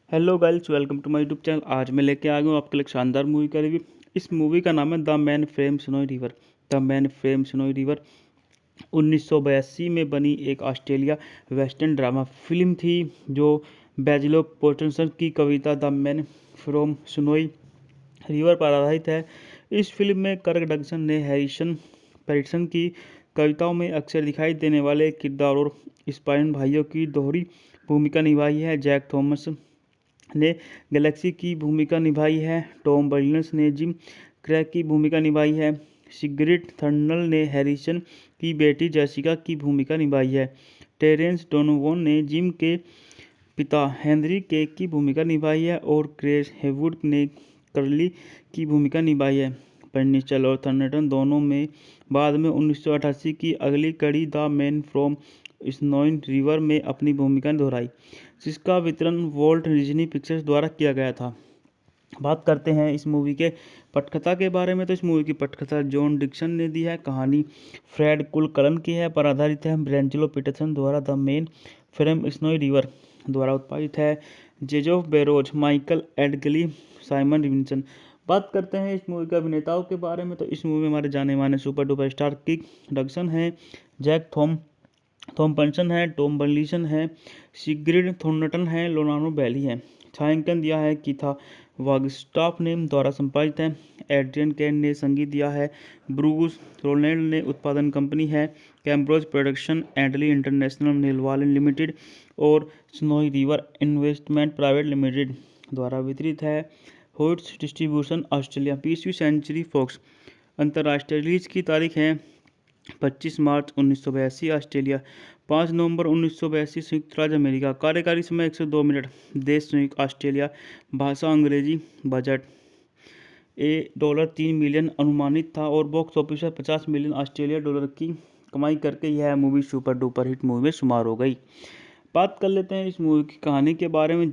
Hello guys, welcome to my YouTube channel. आज मैं लेके आ गया हूँ आपके लिए एक शानदार मूवी का रिव्यू। इस मूवी का नाम है the man frame snowy river. The man frame snowy river 1982 में बनी एक ऑस्ट्रेलिया वेस्टर्न ड्रामा फिल्म थी जो बैजिलो पोर्टसन की कविता the man from Snowy River पर आधारित है। इस फिल्म में कर्क डगसन ने हैरिसन पैटरसन की कविताओं में अक्सर दिखाई देने वाले किरदार और स्पाइन भाइयों की दोहरी भूमिका निभाई है। जैक थॉमस ने गैलेक्सी की भूमिका निभाई है। टॉम बर्नस ने जिम क्रैक की भूमिका निभाई है। सिगरेट थर्नल ने हैरिसन की बेटी जेसिका की भूमिका निभाई है। टेरेंस डोनोवन ने जिम के पिता हेनरी के की भूमिका निभाई है और क्रेस हेवुड ने कर्ली की भूमिका निभाई है। पेनिचल और थर्नटन दोनों में बाद में 1988 की अगली कड़ी the man from Snowy river में अपनी भूमिका दोहराई, जिसका वितरण वॉल्ट डिज्नी पिक्चर्स द्वारा किया गया था। बात करते हैं इस मूवी के पटकथा के बारे में। तो इस मूवी की पटकथा जॉन डिक्सन ने दी है। कहानी फ्रेड कुलकलन की है, पर आधारित है। ब्रेंजलो पीटरसन द्वारा the main frame snowy river द्वारा उत्पादित है। जेजोफ बेरोज, माइकल एडगली, साइमन रिविंसन। बात करते हैं इस मूवी के अभिनेताओं के बारे में। तो इस मूवी में हमारे जाने माने सुपर डुपर स्टार किक डगसन है, जैक थॉम्पसन है, टॉम बर्लिसन है, सिग्रिड थॉर्नटन है, लोनानो बैली है। छायांकन दिया है कीथा वागस्टाफ ने द्वारा संपादित है। एड्रियन कैन ने संगीत दिया है। ब्रूस रोलैंड ने उत्पादन कंपनी है। कैम्ब्रोज प्रोडक्शन, एडली इंटरनेशनल नीलवालन लिमिटेड और Snowy River investment private limited द्वारा वितरित है। होट्स डिस्ट्रीब्यूशन ऑस्ट्रेलिया, 20वीं सेंचुरी फॉक्स। अंतर्राष्ट्रीय रिलीज की तारीख है 25 मार्च 1982 ऑस्ट्रेलिया, 5 नवंबर 1982 संयुक्त राज्य अमेरिका। कार्यकारी समय 102 मिनट। देश संयुक्त ऑस्ट्रेलिया। भाषा अंग्रेजी। बजट $3 मिलियन अनुमानित था और बॉक्स ऑफिस पर 50 मिलियन ऑस्ट्रेलिया डॉलर की कमाई करके यह movie super duper hit movie में शुमार हो गई। बात कर लेते हैं इस मूवी की कहानी के बारे में।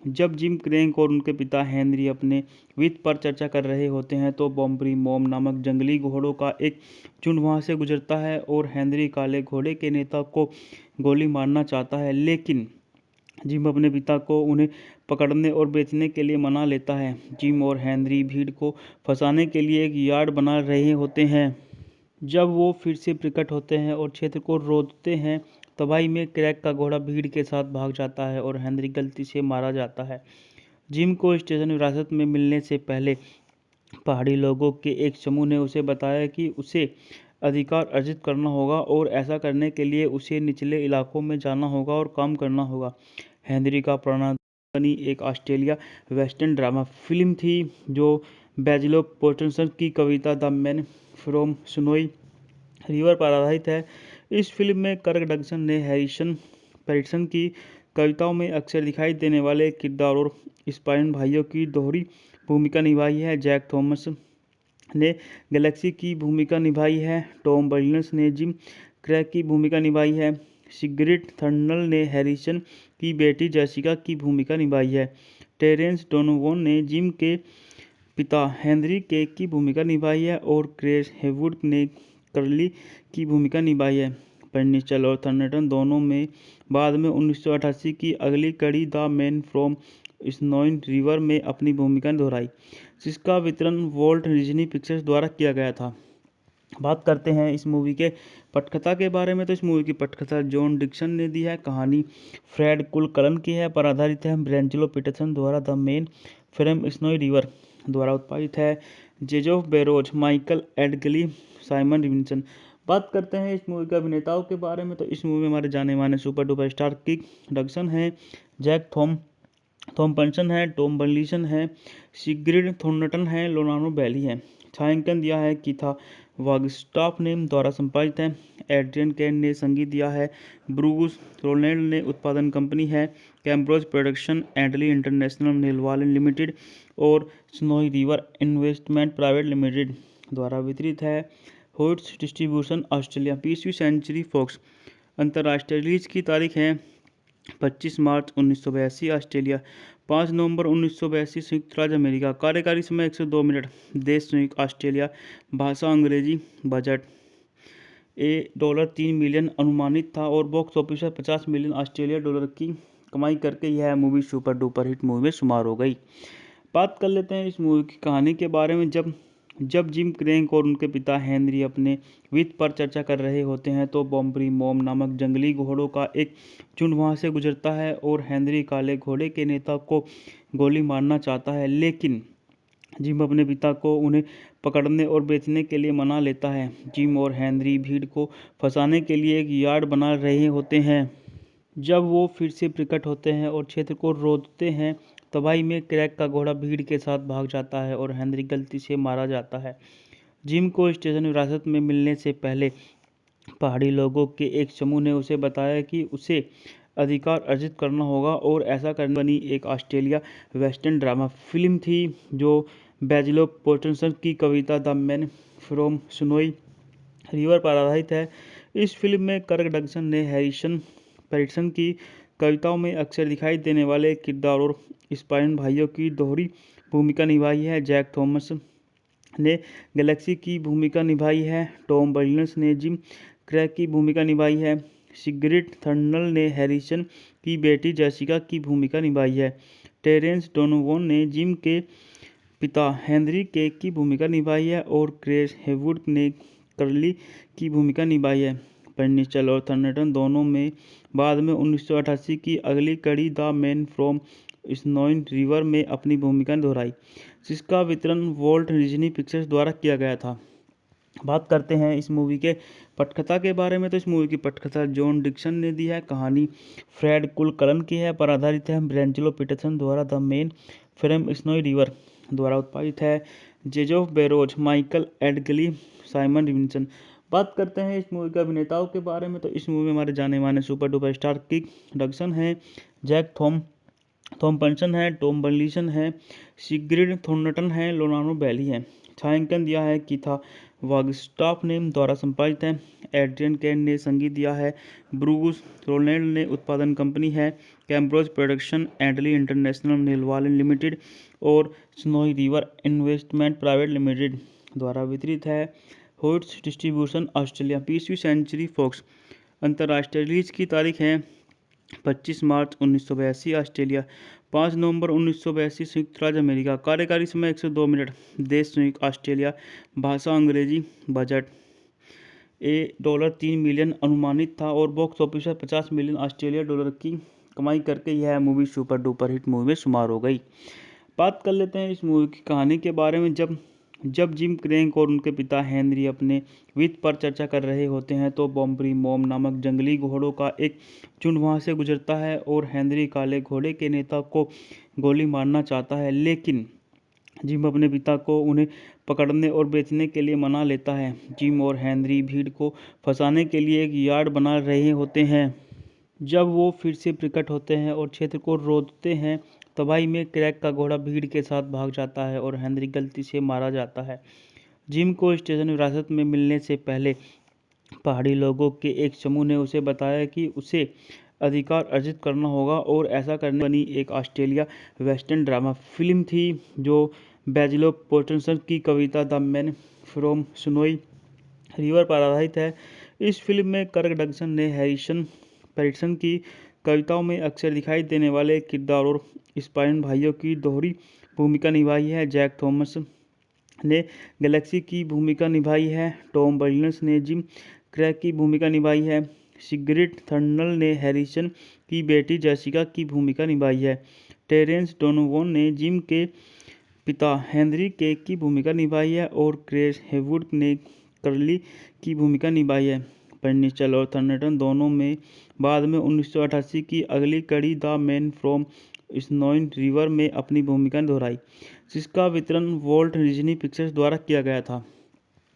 जब जिम क्रैंक और उनके पिता हेनरी अपने वित्त पर चर्चा कर रहे होते हैं तो बॉम्बरी मॉम नामक जंगली घोड़ों का एक झुंड वहां से गुजरता है और हेनरी काले घोड़े के नेता को गोली मारना चाहता है, लेकिन जिम अपने पिता को उन्हें पकड़ने और बेचने के लिए मना लेता है। जिम और हेनरी भीड़ को फंसाने के लिए एक यार्ड बना रहे होते हैं। जब वो फिर से प्रकट होते हैं और क्षेत्र को रोकते हैं, तबाही में क्रैक का घोड़ा भीड़ के साथ भाग जाता है और हेनरी गलती से मारा जाता है। जिम को स्टेशन विरासत में मिलने से पहले पहाड़ी लोगों के एक समूह ने उसे बताया कि उसे अधिकार अर्जित करना होगा और ऐसा करने के लिए उसे निचले इलाकों में जाना होगा और काम करना होगा। हेनरी का प्राण बनी एक ऑस्ट्रेलिया वेस्टर्न ड्रामा फिल्म थी जो बैजिलो पोर्टसन की कविता the man from Snowy River पर आधारित है। इस फिल्म में कर्क डगसन ने हैरिसन पैटरसन की कविताओं में अक्सर दिखाई देने वाले किरदार और स्पाइन भाइयों की दोहरी भूमिका निभाई है। जैक थॉमस ने गैलेक्सी की भूमिका निभाई है। टॉम बर्नस ने जिम क्रैक की भूमिका निभाई है। सिगरेट थर्नल ने हैरिसन की बेटी जेसिका की भूमिका निभाई है। टेरेंस डोनोवन ने जिम के पिता हेनरी के की भूमिका निभाई है और क्रेस हेवुड ने कर्ली की भूमिका निभाई है। पेनिचल और थर्नटन दोनों में बाद में 1988 की अगली कड़ी the man from Snowy river में अपनी भूमिका दोहराई, जिसका वितरण वॉल्ट डिज्नी पिक्चर्स द्वारा किया गया था। बात करते हैं इस मूवी के पटकथा के बारे में। तो इस मूवी की पटकथा जॉन डिक्सन ने दी है। कहानी फ्रेड कुलकलन की है, पर आधारित है। ब्रेंजलो पीटरसन द्वारा the main frame snowy river द्वारा उत्पादित है। जेजोफ बेरोज, माइकल एडगली, साइमन रिविंसन। बात करते हैं इस मूवी के अभिनेताओं के बारे में। तो इस मूवी में हमारे जाने माने सुपर डुपर स्टार किक डगसन है, जैक थॉम्पसन है, टॉम बर्लिसन है, सिग्रिड थॉर्नटन है, लोनानो बैली है। छायांकन दिया है कीथा वागस्टाफ ने द्वारा संपादित है। एड्रियन कैन ने संगीत दिया है। ब्रूस रोलैंड ने उत्पादन कंपनी है। कैम्ब्रोज प्रोडक्शन, एडली इंटरनेशनल नीलवालन लिमिटेड और Snowy River investment private limited द्वारा वितरित है। होट्स डिस्ट्रीब्यूशन ऑस्ट्रेलिया, 20वीं सेंचुरी फॉक्स। अंतर्राष्ट्रीय रिलीज की तारीख है 25 मार्च 1982 ऑस्ट्रेलिया, 5 नवंबर 1982 संयुक्त राज्य अमेरिका। कार्यकारी समय 102 मिनट। देश संयुक्त ऑस्ट्रेलिया। भाषा अंग्रेजी। बजट $3 मिलियन अनुमानित था और बॉक्स ऑफिस पर 50 मिलियन ऑस्ट्रेलिया डॉलर की कमाई करके यह movie super duper hit movie में शुमार हो गई। बात कर लेते हैं इस मूवी की कहानी के बारे में। जब जिम क्रेंक और उनके पिता हेनरी अपने वित्त पर चर्चा कर रहे होते हैं तो बॉम्बरी मॉम नामक जंगली घोड़ों का एक झुंड वहां से गुजरता है और हेनरी काले घोड़े के नेता को गोली मारना चाहता है, लेकिन जिम अपने पिता को उन्हें पकड़ने और बेचने के लिए मना लेता है। जिम और हेनरी भीड़ को फंसाने के लिए एक यार्ड बना रहे होते हैं। जब वो फिर से प्रकट होते हैं और क्षेत्र को रोकते हैं, तबाही में क्रैक का घोड़ा भीड़ के साथ भाग जाता है और हेनरी गलती से मारा जाता है। जिम को स्टेशन विरासत में मिलने से पहले पहाड़ी लोगों के एक समूह ने उसे बताया कि उसे अधिकार अर्जित करना होगा और ऐसा करने बनी एक ऑस्ट्रेलिया वेस्टर्न ड्रामा फिल्म थी जो बैजिलो पोर्टसन की कविता the man from Snowy River पर आधारित है। इस फिल्म में कर्क डगसन ने हैरिसन पैटरसन की कविताओं में अक्सर दिखाई देने वाले किरदार और स्पाइन भाइयों की दोहरी भूमिका निभाई है। जैक थॉमस ने गैलेक्सी की भूमिका निभाई है। टॉम बर्नस ने जिम क्रैक की भूमिका निभाई है। सिगरिड थर्नल ने हैरिसन की बेटी जेसिका की भूमिका निभाई है। टेरेंस डोनोवन ने जिम के पिता हेनरी के की भूमिका निभाई है और क्रेस हेवुड ने कर्ली की भूमिका निभाई है। पेनिस्टल और थर्नटन दोनों में बाद में 1988 की अगली कड़ी द मैन फ्रॉम स्नोइन रिवर में अपनी भूमिका दोहराई, जिसका वितरण वॉल्ट डिज्नी पिक्चर्स द्वारा किया गया था। बात करते हैं इस मूवी के पटकथा के बारे में। तो इस मूवी की पटकथा जॉन डिक्सन ने दी है। कहानी फ्रेड कुलकलन की है, पर आधारित है। ब्रेंजलो पीटरसन द्वारा the main from Snowy river द्वारा उत्पादित है। जेजोफ बेरोज, माइकल एडगली, साइमन रिविंसन। बात करते हैं इस मूवी के अभिनेताओं के बारे में। तो इस मूवी में हमारे जाने माने सुपर डुपर स्टार किक डगसन है, जैक थॉम्पसन है, टॉम बर्लिसन है, सिग्रिड थॉर्नटन है, लोनानो बैली है। छायांकन दिया है कीथा वागस्टाफ ने द्वारा संपादित है। एड्रियन कैन ने संगीत दिया है। ब्रूस रोलैंड ने उत्पादन कंपनी है। कैम्ब्रोज प्रोडक्शन, एडली इंटरनेशनल नीलवालन लिमिटेड और Snowy River investment private limited द्वारा वितरित है। Hoyts distribution Australia. 20वीं सेंचुरी फॉक्स। अंतर्राष्ट्रीय रिलीज की तारीख है 25 मार्च 1982 ऑस्ट्रेलिया, 5 नवंबर 1982 संयुक्त राज्य अमेरिका। कार्यकारी समय 102 मिनट। देश संयुक्त ऑस्ट्रेलिया। भाषा अंग्रेजी। बजट $3 मिलियन अनुमानित था और बॉक्स ऑफिस पर $50 मिलियन ऑस्ट्रेलिया डॉलर की कमाई करके यह movie super duper hit movie में शुमार हो गई। बात कर लेते हैं इस मूवी की कहानी के बारे में। जब जिम क्रेंक और उनके पिता हेनरी अपने वित्त पर चर्चा कर रहे होते हैं तो बॉम्बरी मॉम नामक जंगली घोड़ों का एक झुंड वहां से गुजरता है और हेनरी काले घोड़े के नेता को गोली मारना चाहता है, लेकिन जिम अपने पिता को उन्हें पकड़ने और बेचने के लिए मना लेता है। जिम और हेनरी भीड़ को फंसाने के लिए एक यार्ड बना रहे होते हैं। जब वो फिर से प्रकट होते हैं और क्षेत्र को रोकते हैं, तबाही में क्रैक का घोड़ा भीड़ के साथ भाग जाता है और हेनरी गलती से मारा जाता है। जिम को स्टेशन विरासत में मिलने से पहले पहाड़ी लोगों के एक समूह ने उसे बताया कि उसे अधिकार अर्जित करना होगा और ऐसा करने बनी एक ऑस्ट्रेलिया वेस्टर्न ड्रामा फिल्म थी जो बैजिलो पोर्टसन की कविता the man from Snowy River पर आधारित है। इस फिल्म में कर्क डगसन ने हैरिसन पैटरसन की कविताओं में अक्सर दिखाई देने वाले किरदार और स्पाइन भाइयों की दोहरी भूमिका निभाई है। जैक थॉमस ने गैलेक्सी की भूमिका निभाई है। टॉम बर्नस ने जिम क्रैक की भूमिका निभाई है। सिगरिड थर्नल ने हैरिसन की बेटी जेसिका की भूमिका निभाई है। टेरेंस डोनोवन ने जिम के पिता हेनरी के की भूमिका निभाई है और क्रेस हेवुड ने कर्ली की भूमिका निभाई है। पेनिस्टल और थर्नटन दोनों में बाद में 1988 की अगली कड़ी द मैन फ्रॉम स्नोइन रिवर में अपनी भूमिका दोहराई, जिसका वितरण वॉल्ट डिज्नी पिक्चर्स द्वारा किया गया था।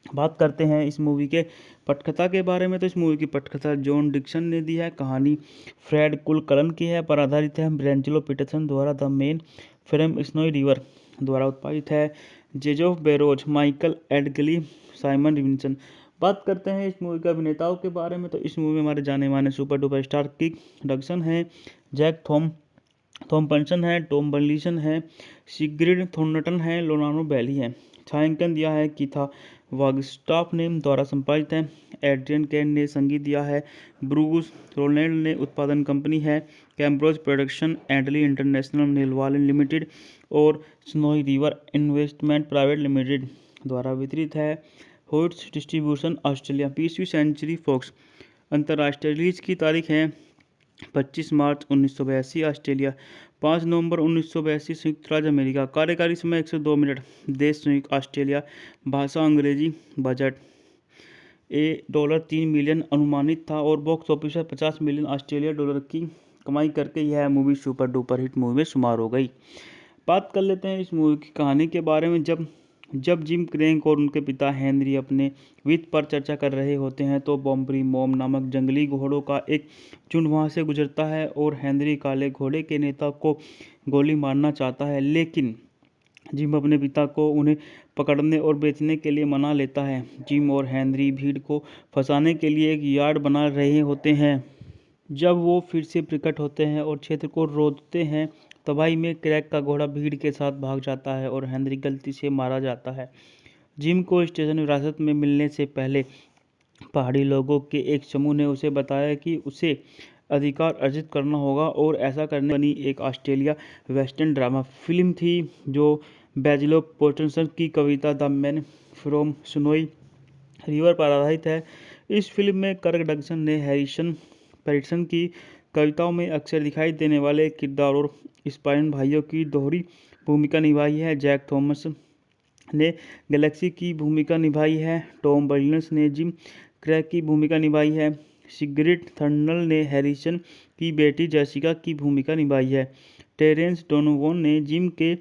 बात करते हैं इस मूवी के पटकथा के बारे में। तो इस मूवी की पटकथा जॉन डिक्सन ने दी है। कहानी फ्रेड कुलकलन की है, पर आधारित है। ब्रेंजलो पीटरसन द्वारा the main from Snowy river द्वारा उत्पादित है। जेजोफ बेरोज, माइकल एडगली, साइमन रिविंसन। बात करते हैं इस मूवी के अभिनेताओं के बारे में। तो इस मूवी में हमारे जाने माने सुपर डुपर स्टार किक डगसन है, जैक थॉम्पसन है, टॉम बर्लिसन है, सिग्रिड थॉर्नटन है, लोनानो बैली है। छायांकन दिया है कीथा वागस्टाफ ने द्वारा संपादित है। एड्रियन कैन ने संगीत दिया है। ब्रूस रोलैंड ने उत्पादन कंपनी है। कैम्ब्रोज प्रोडक्शन एंडली इंटरनेशनल नीलवालन लिमिटेड और Snowy River investment private limited द्वारा वितरित है। Hoyts distribution Australia. 20वीं सेंचुरी फॉक्स। अंतर्राष्ट्रीय रिलीज की तारीख है 25 मार्च 1982 ऑस्ट्रेलिया, 5 नवंबर 1982 संयुक्त राज्य अमेरिका। कार्यकारी समय 102 मिनट। देश संयुक्त ऑस्ट्रेलिया। भाषा अंग्रेजी। बजट $3 मिलियन अनुमानित था और बॉक्स ऑफिस पर $50 मिलियन ऑस्ट्रेलिया डॉलर की कमाई करके यह movie super duper hit movie में शुमार हो गई। बात कर लेते हैं इस मूवी की कहानी के बारे में। जब जिम क्रेंक और उनके पिता हेनरी अपने वित्त पर चर्चा कर रहे होते हैं तो बॉम्बरी मॉम नामक जंगली घोड़ों का एक झुंड वहां से गुजरता है और हेनरी काले घोड़े के नेता को गोली मारना चाहता है, लेकिन जिम अपने पिता को उन्हें पकड़ने और बेचने के लिए मना लेता है। जिम और हेनरी भीड़ को फंसाने के लिए एक यार्ड बना रहे होते हैं। जब वो फिर से प्रकट होते हैं और क्षेत्र को रोकते हैं, तबाही में क्रैक का घोड़ा भीड़ के साथ भाग जाता है और हेनरी गलती से मारा जाता है। जिम को स्टेशन विरासत में मिलने से पहले पहाड़ी लोगों के एक समूह ने उसे बताया कि उसे अधिकार अर्जित करना होगा और ऐसा करने बनी एक ऑस्ट्रेलिया वेस्टर्न ड्रामा फिल्म थी जो बैजिलो पोर्टसन की कविता the man from Snowy River पर आधारित है। इस फिल्म में कर्क डगसन ने हैरिसन पैटरसन की कविताओं में अक्सर दिखाई देने वाले किरदार और स्पाइन भाइयों की दोहरी भूमिका निभाई है। जैक थॉमस ने गैलेक्सी की भूमिका निभाई है। टॉम बर्नस ने जिम क्रैक की भूमिका निभाई है। सिगरिड थर्नल ने हैरिसन की बेटी जेसिका की भूमिका निभाई है। टेरेंस डोनोवन ने जिम के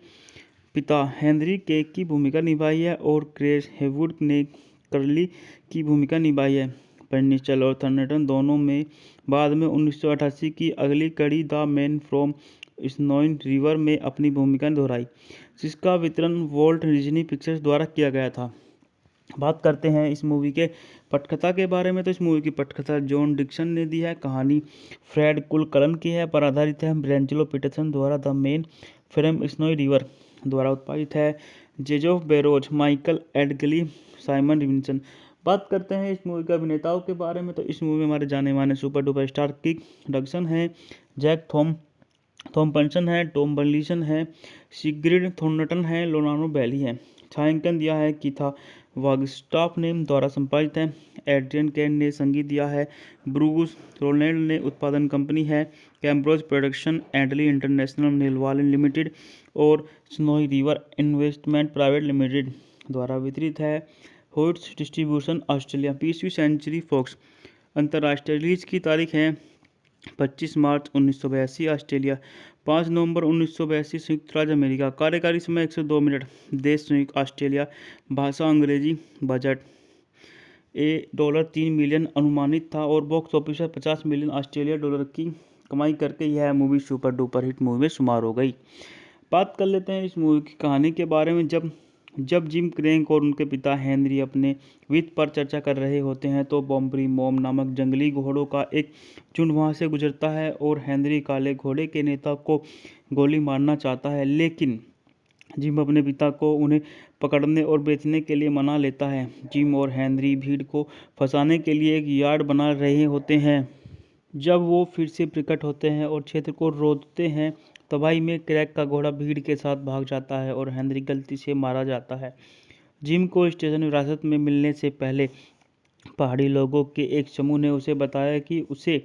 पिता हेनरी केक की भूमिका निभाई है और क्रेस हेवुड ने कर्ली की भूमिका निभाई है। पेनिचल और थर्नटन दोनों में बाद में 1988 की अगली कड़ी the man from Snowy river में अपनी भूमिका दोहराई, जिसका वितरण वॉल्ट डिज्नी पिक्चर्स द्वारा किया गया था। बात करते हैं इस मूवी के पटकथा के बारे में। तो इस मूवी की पटकथा जॉन डिक्सन ने दी है। कहानी फ्रेड कुलकलन की है, पर आधारित है। ब्रेंजलो पीटरसन द्वारा the main from Snowy river द्वारा उत्पादित है। जेजोफ बेरोज, माइकल एडगली, साइमन रिविंसन। बात करते हैं इस मूवी के अभिनेताओं के बारे में। तो इस मूवी में हमारे जाने माने सुपर डुपर स्टार किक डगसन है, जैक थॉम्पसन है, टॉम बर्लिसन है, सिग्रिड थॉर्नटन है, लोनानो बैली है। छायांकन दिया है कीथा वागस्टाफ ने द्वारा संपादित है। एड्रियन कैन ने संगीत दिया है। ब्रूस रोलैंड ने उत्पादन कंपनी है। कैम्ब्रोज प्रोडक्शन एंडली इंटरनेशनल नीलवालन लिमिटेड और Snowy River investment private limited द्वारा वितरित है। Hoyts distribution Australia. 20वीं सेंचुरी फॉक्स। अंतर्राष्ट्रीय रिलीज की तारीख है 25 मार्च 1982 ऑस्ट्रेलिया, 5 नवंबर 1982 संयुक्त राज्य अमेरिका। कार्यकारी समय 102 मिनट। देश संयुक्त ऑस्ट्रेलिया। भाषा अंग्रेजी। बजट $3 मिलियन अनुमानित था और बॉक्स ऑफिस पर $50 मिलियन ऑस्ट्रेलिया डॉलर की कमाई करके यह movie super duper hit movie में शुमार हो गई। बात कर लेते हैं इस मूवी की कहानी के बारे में। जब जिम क्रेंक और उनके पिता हेनरी अपने वित्त पर चर्चा कर रहे होते हैं तो बॉम्बरी मॉम नामक जंगली घोड़ों का एक झुंड वहां से गुजरता है और हेनरी काले घोड़े के नेता को गोली मारना चाहता है, लेकिन जिम अपने पिता को उन्हें पकड़ने और बेचने के लिए मना लेता है। जिम और हेनरी भीड़ को फंसाने के लिए एक यार्ड बना रहे होते हैं। जब वो फिर से प्रकट होते हैं और क्षेत्र को रोकते हैं, तबाही में क्रैक का घोड़ा भीड़ के साथ भाग जाता है और हेनरी गलती से मारा जाता है। जिम को स्टेशन विरासत में मिलने से पहले पहाड़ी लोगों के एक समूह ने उसे बताया कि उसे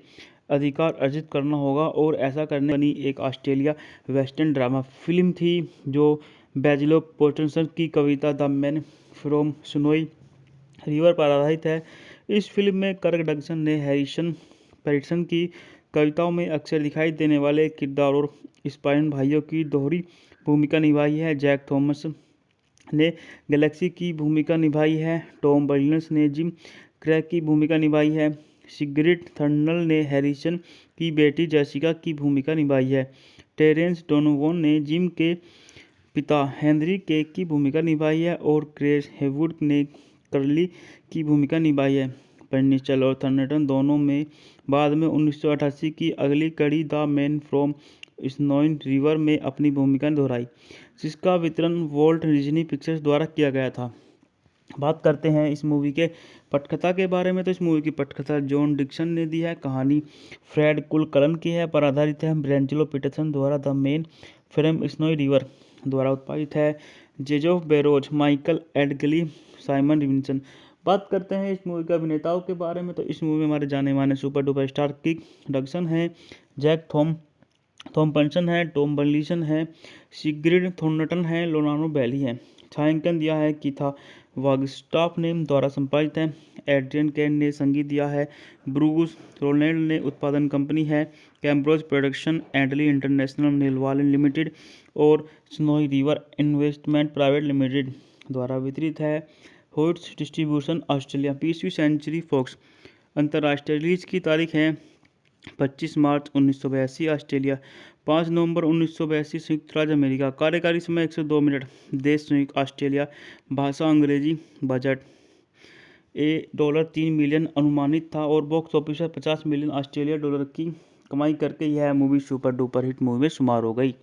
अधिकार अर्जित करना होगा और ऐसा करने बनी एक ऑस्ट्रेलिया वेस्टर्न ड्रामा फिल्म थी जो बैजिलो पोर्टसन की कविता the man from Snowy River पर आधारित है। इस फिल्म में कर्क डगसन ने हैरिसन पैटरसन की कविताओं में अक्सर दिखाई देने वाले किरदार और स्पाइन भाइयों की दोहरी भूमिका निभाई है। जैक थॉमस ने गैलेक्सी की भूमिका निभाई है। टॉम बर्नस ने जिम क्रैक की भूमिका निभाई है। सिगरिड थर्नल ने हैरिसन की बेटी जेसिका की भूमिका निभाई है। टेरेंस डोनोवन ने जिम के पिता हेनरी केक की भूमिका निभाई है और क्रेस हेवुड ने कर्ली की भूमिका निभाई है। पेनिचल और थर्नटन दोनों में बाद में 1988 की अगली कड़ी the man from Snowy river में अपनी भूमिका दोहराई, जिसका वितरण वॉल्ट डिज्नी पिक्चर्स द्वारा किया गया था। बात करते हैं इस मूवी के पटकथा के बारे में, तो इस मूवी की पटकथा जॉन डिक्सन ने दी है। कहानी फ्रेड कुलकर्न की है, पर आधारित है ब्रेंजलो पीटरसन द्वारा। The main film snowy river द्वारा उत्पादित है। जेजोफ बेरोज, माइकल एडगली, साइमन रिविंसन। बात करते हैं इस मूवी के अभिनेताओं के बारे में, तो इस मूवी में हमारे जाने माने सुपर डुपर स्टार किक डगसन है, जैक थॉम्पसन है, टॉम बर्लिसन है, सिग्रिड थॉर्नटन है, लोनानो बैली है। छायांकन दिया है कीथा वागस्टाफ ने, द्वारा संपादित है। एड्रियन कैन ने संगीत दिया है। ब्रूस रोलैंड ने उत्पादन कंपनी है। कैम्ब्रोज प्रोडक्शन, एडली इंटरनेशनल, नीलवालन लिमिटेड और Snowy River investment private limited द्वारा वितरित है। Hoyts distribution Australia. 20वीं सेंचुरी फॉक्स। अंतर्राष्ट्रीय रिलीज की तारीख है 25 मार्च 1982 ऑस्ट्रेलिया, 5 नवंबर 1982 संयुक्त राज्य अमेरिका। कार्यकारी समय 102 मिनट। देश संयुक्त ऑस्ट्रेलिया। भाषा अंग्रेजी। बजट $3 मिलियन अनुमानित था और बॉक्स ऑफिस पर 50 मिलियन ऑस्ट्रेलिया डॉलर की कमाई करके यह movie super duper hit movie में शुमार हो गई।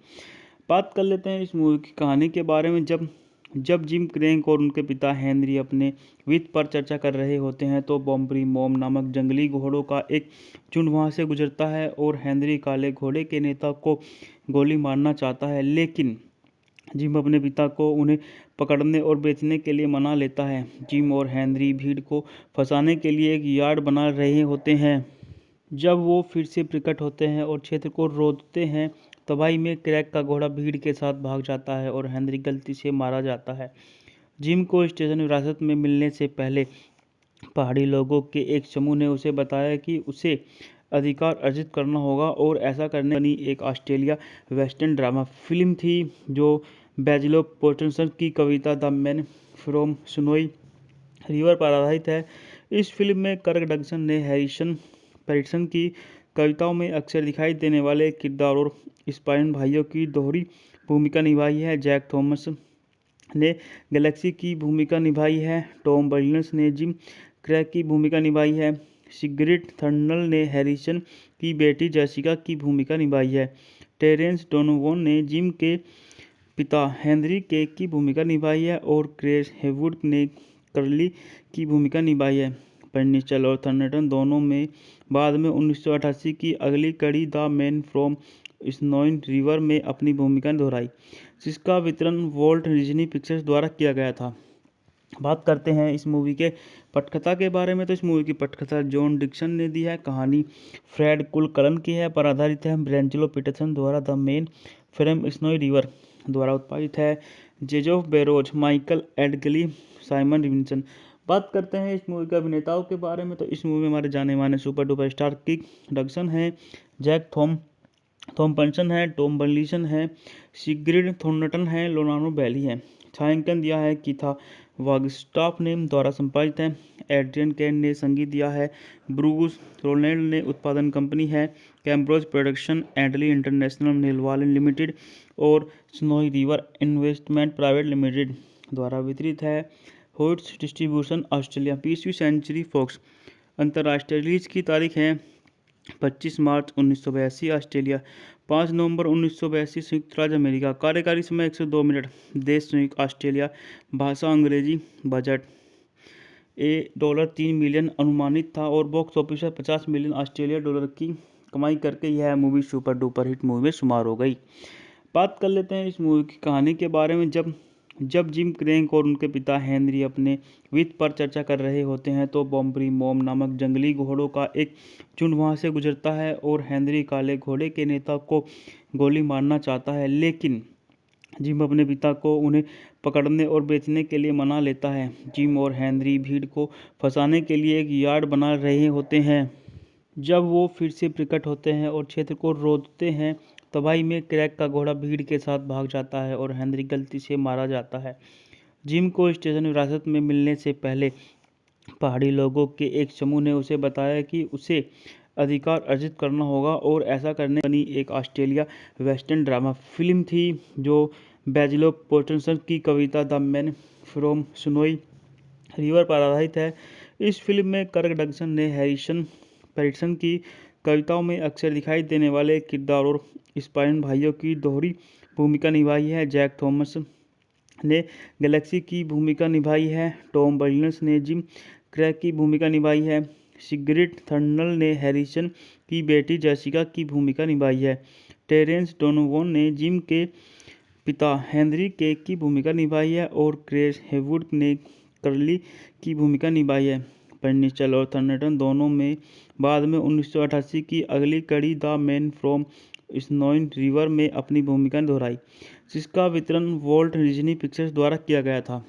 बात कर लेते हैं इस मूवी की कहानी के बारे में। जब जिम क्रैंक और उनके पिता हेनरी अपने वित्त पर चर्चा कर रहे होते हैं तो बॉम्बरी मॉम नामक जंगली घोड़ों का एक झुंड वहां से गुजरता है और हेनरी काले घोड़े के नेता को गोली मारना चाहता है, लेकिन जिम अपने पिता को उन्हें पकड़ने और बेचने के लिए मना लेता है। जिम और हेनरी भीड़ को फंसाने के लिए एक यार्ड बना रहे होते हैं। जब वो फिर से प्रकट होते हैं और क्षेत्र को रोकते हैं, तबाही में क्रैक का घोड़ा भीड़ के साथ भाग जाता है और हेनरी गलती से मारा जाता है। जिम को स्टेशन विरासत में मिलने से पहले पहाड़ी लोगों के एक समूह ने उसे बताया कि उसे अधिकार अर्जित करना होगा और ऐसा करने बनी एक ऑस्ट्रेलिया वेस्टर्न ड्रामा फिल्म थी जो बेंजलो पीटरसन की कविता the man from Snowy River पर आधारित है। इस फिल्म में कर्क डगसन ने हैरिसन पैटरसन की कविताओं में अक्सर दिखाई देने वाले किरदार और स्पाइन भाइयों की दोहरी भूमिका निभाई है। जैक थॉमस ने गैलेक्सी की भूमिका निभाई है। टॉम बर्लिनस ने जिम क्रैक की भूमिका निभाई है। सिग्रिड थर्नल ने हैरिसन की बेटी जेसिका की भूमिका निभाई है। टेरेंस डोनोवन ने जिम के पिता हेनरी के की भूमिका निभाई है और क्रेस हेवुड ने कर्ली की भूमिका निभाई है। पेनिचल और थर्नटन दोनों में बाद में 1988 की अगली कड़ी the man from Snowy river में अपनी भूमिका दोहराई, जिसका वितरण वॉल्ट डिज्नी पिक्चर्स द्वारा किया गया था। बात करते हैं इस मूवी के पटकथा के बारे में, तो इस मूवी की पटकथा जॉन डिक्सन ने दी है। कहानी फ्रेड कुलकर्न की है, पर आधारित है ब्रेंजलो पीटरसन द्वारा। The main film snowy river द्वारा उत्पादित है। जेजोफ बेरोज, माइकल एडगली, साइमन रिविंसन। बात करते हैं इस मूवी के अभिनेताओं के बारे में, तो इस मूवी में हमारे जाने माने सुपर डुपर स्टार किक डगसन है, जैक थॉम्पसन है, टॉम बर्लिसन है, सिग्रिड थॉर्नटन है, लोनानो बैली है। छायांकन दिया है कीथा वागस्टाफ ने, द्वारा संपादित है। एड्रियन कैन ने संगीत दिया है। ब्रूस रोलैंड ने उत्पादन कंपनी है। कैम्ब्रोज प्रोडक्शन, एडली इंटरनेशनल, नीलवालन लिमिटेड और Snowy River investment private limited द्वारा वितरित है। Hoyts distribution Australia. 20वीं सेंचुरी फॉक्स। अंतर्राष्ट्रीय रिलीज की तारीख है 25 मार्च 1982 ऑस्ट्रेलिया, 5 नवंबर 1982 संयुक्त राज्य अमेरिका। कार्यकारी समय 102 मिनट। देश संयुक्त ऑस्ट्रेलिया। भाषा अंग्रेजी। बजट $3 मिलियन अनुमानित था और बॉक्स ऑफिस पर 50 मिलियन ऑस्ट्रेलिया डॉलर की कमाई करके यह movie super duper hit movie में शुमार हो गई। बात कर लेते हैं इस मूवी की कहानी के बारे में। जब जिम क्रैंक और उनके पिता हेनरी अपने वित्त पर चर्चा कर रहे होते हैं तो बॉम्बरी मॉम नामक जंगली घोड़ों का एक झुंड वहां से गुजरता है और हेनरी काले घोड़े के नेता को गोली मारना चाहता है, लेकिन जिम अपने पिता को उन्हें पकड़ने और बेचने के लिए मना लेता है। जिम और हेनरी भीड़ को फंसाने के लिए एक यार्ड बना रहे होते हैं। जब वो फिर से प्रकट होते हैं और क्षेत्र को रोकते हैं, तबाही में क्रैक का घोड़ा भीड़ के साथ भाग जाता है और हेनरी गलती से मारा जाता है। जिम को स्टेशन विरासत में मिलने से पहले पहाड़ी लोगों के एक समूह ने उसे बताया कि उसे अधिकार अर्जित करना होगा और ऐसा करने बनी एक ऑस्ट्रेलिया वेस्टर्न ड्रामा फिल्म थी जो बेंजलो पीटरसन की कविता the man from Snowy River पर आधारित है। इस फिल्म में कर्क डगसन ने हैरिसन पैटरसन की कविताओं में अक्सर दिखाई देने वाले किरदार और स्पाइन भाइयों की दोहरी भूमिका निभाई है। जैक थॉमस ने गैलेक्सी की भूमिका निभाई है। टॉम विलियम्स ने जिम क्रैग की भूमिका निभाई है। सिग्रिड थर्नल ने हैरिसन की बेटी जेसिका की भूमिका निभाई है। टेरेंस डोनोवन ने जिम के पिता हेनरी केक की भूमिका निभाई है और क्रेस हेवुड ने कर्ली की भूमिका निभाई है। पेनिस्टल और थर्नटन दोनों में बाद में 1988 की अगली कड़ी द मैन फ्रॉम स्नोइन रिवर में अपनी भूमिका दोहराई, जिसका वितरण वॉल्ट डिज्नी पिक्चर्स द्वारा किया गया था।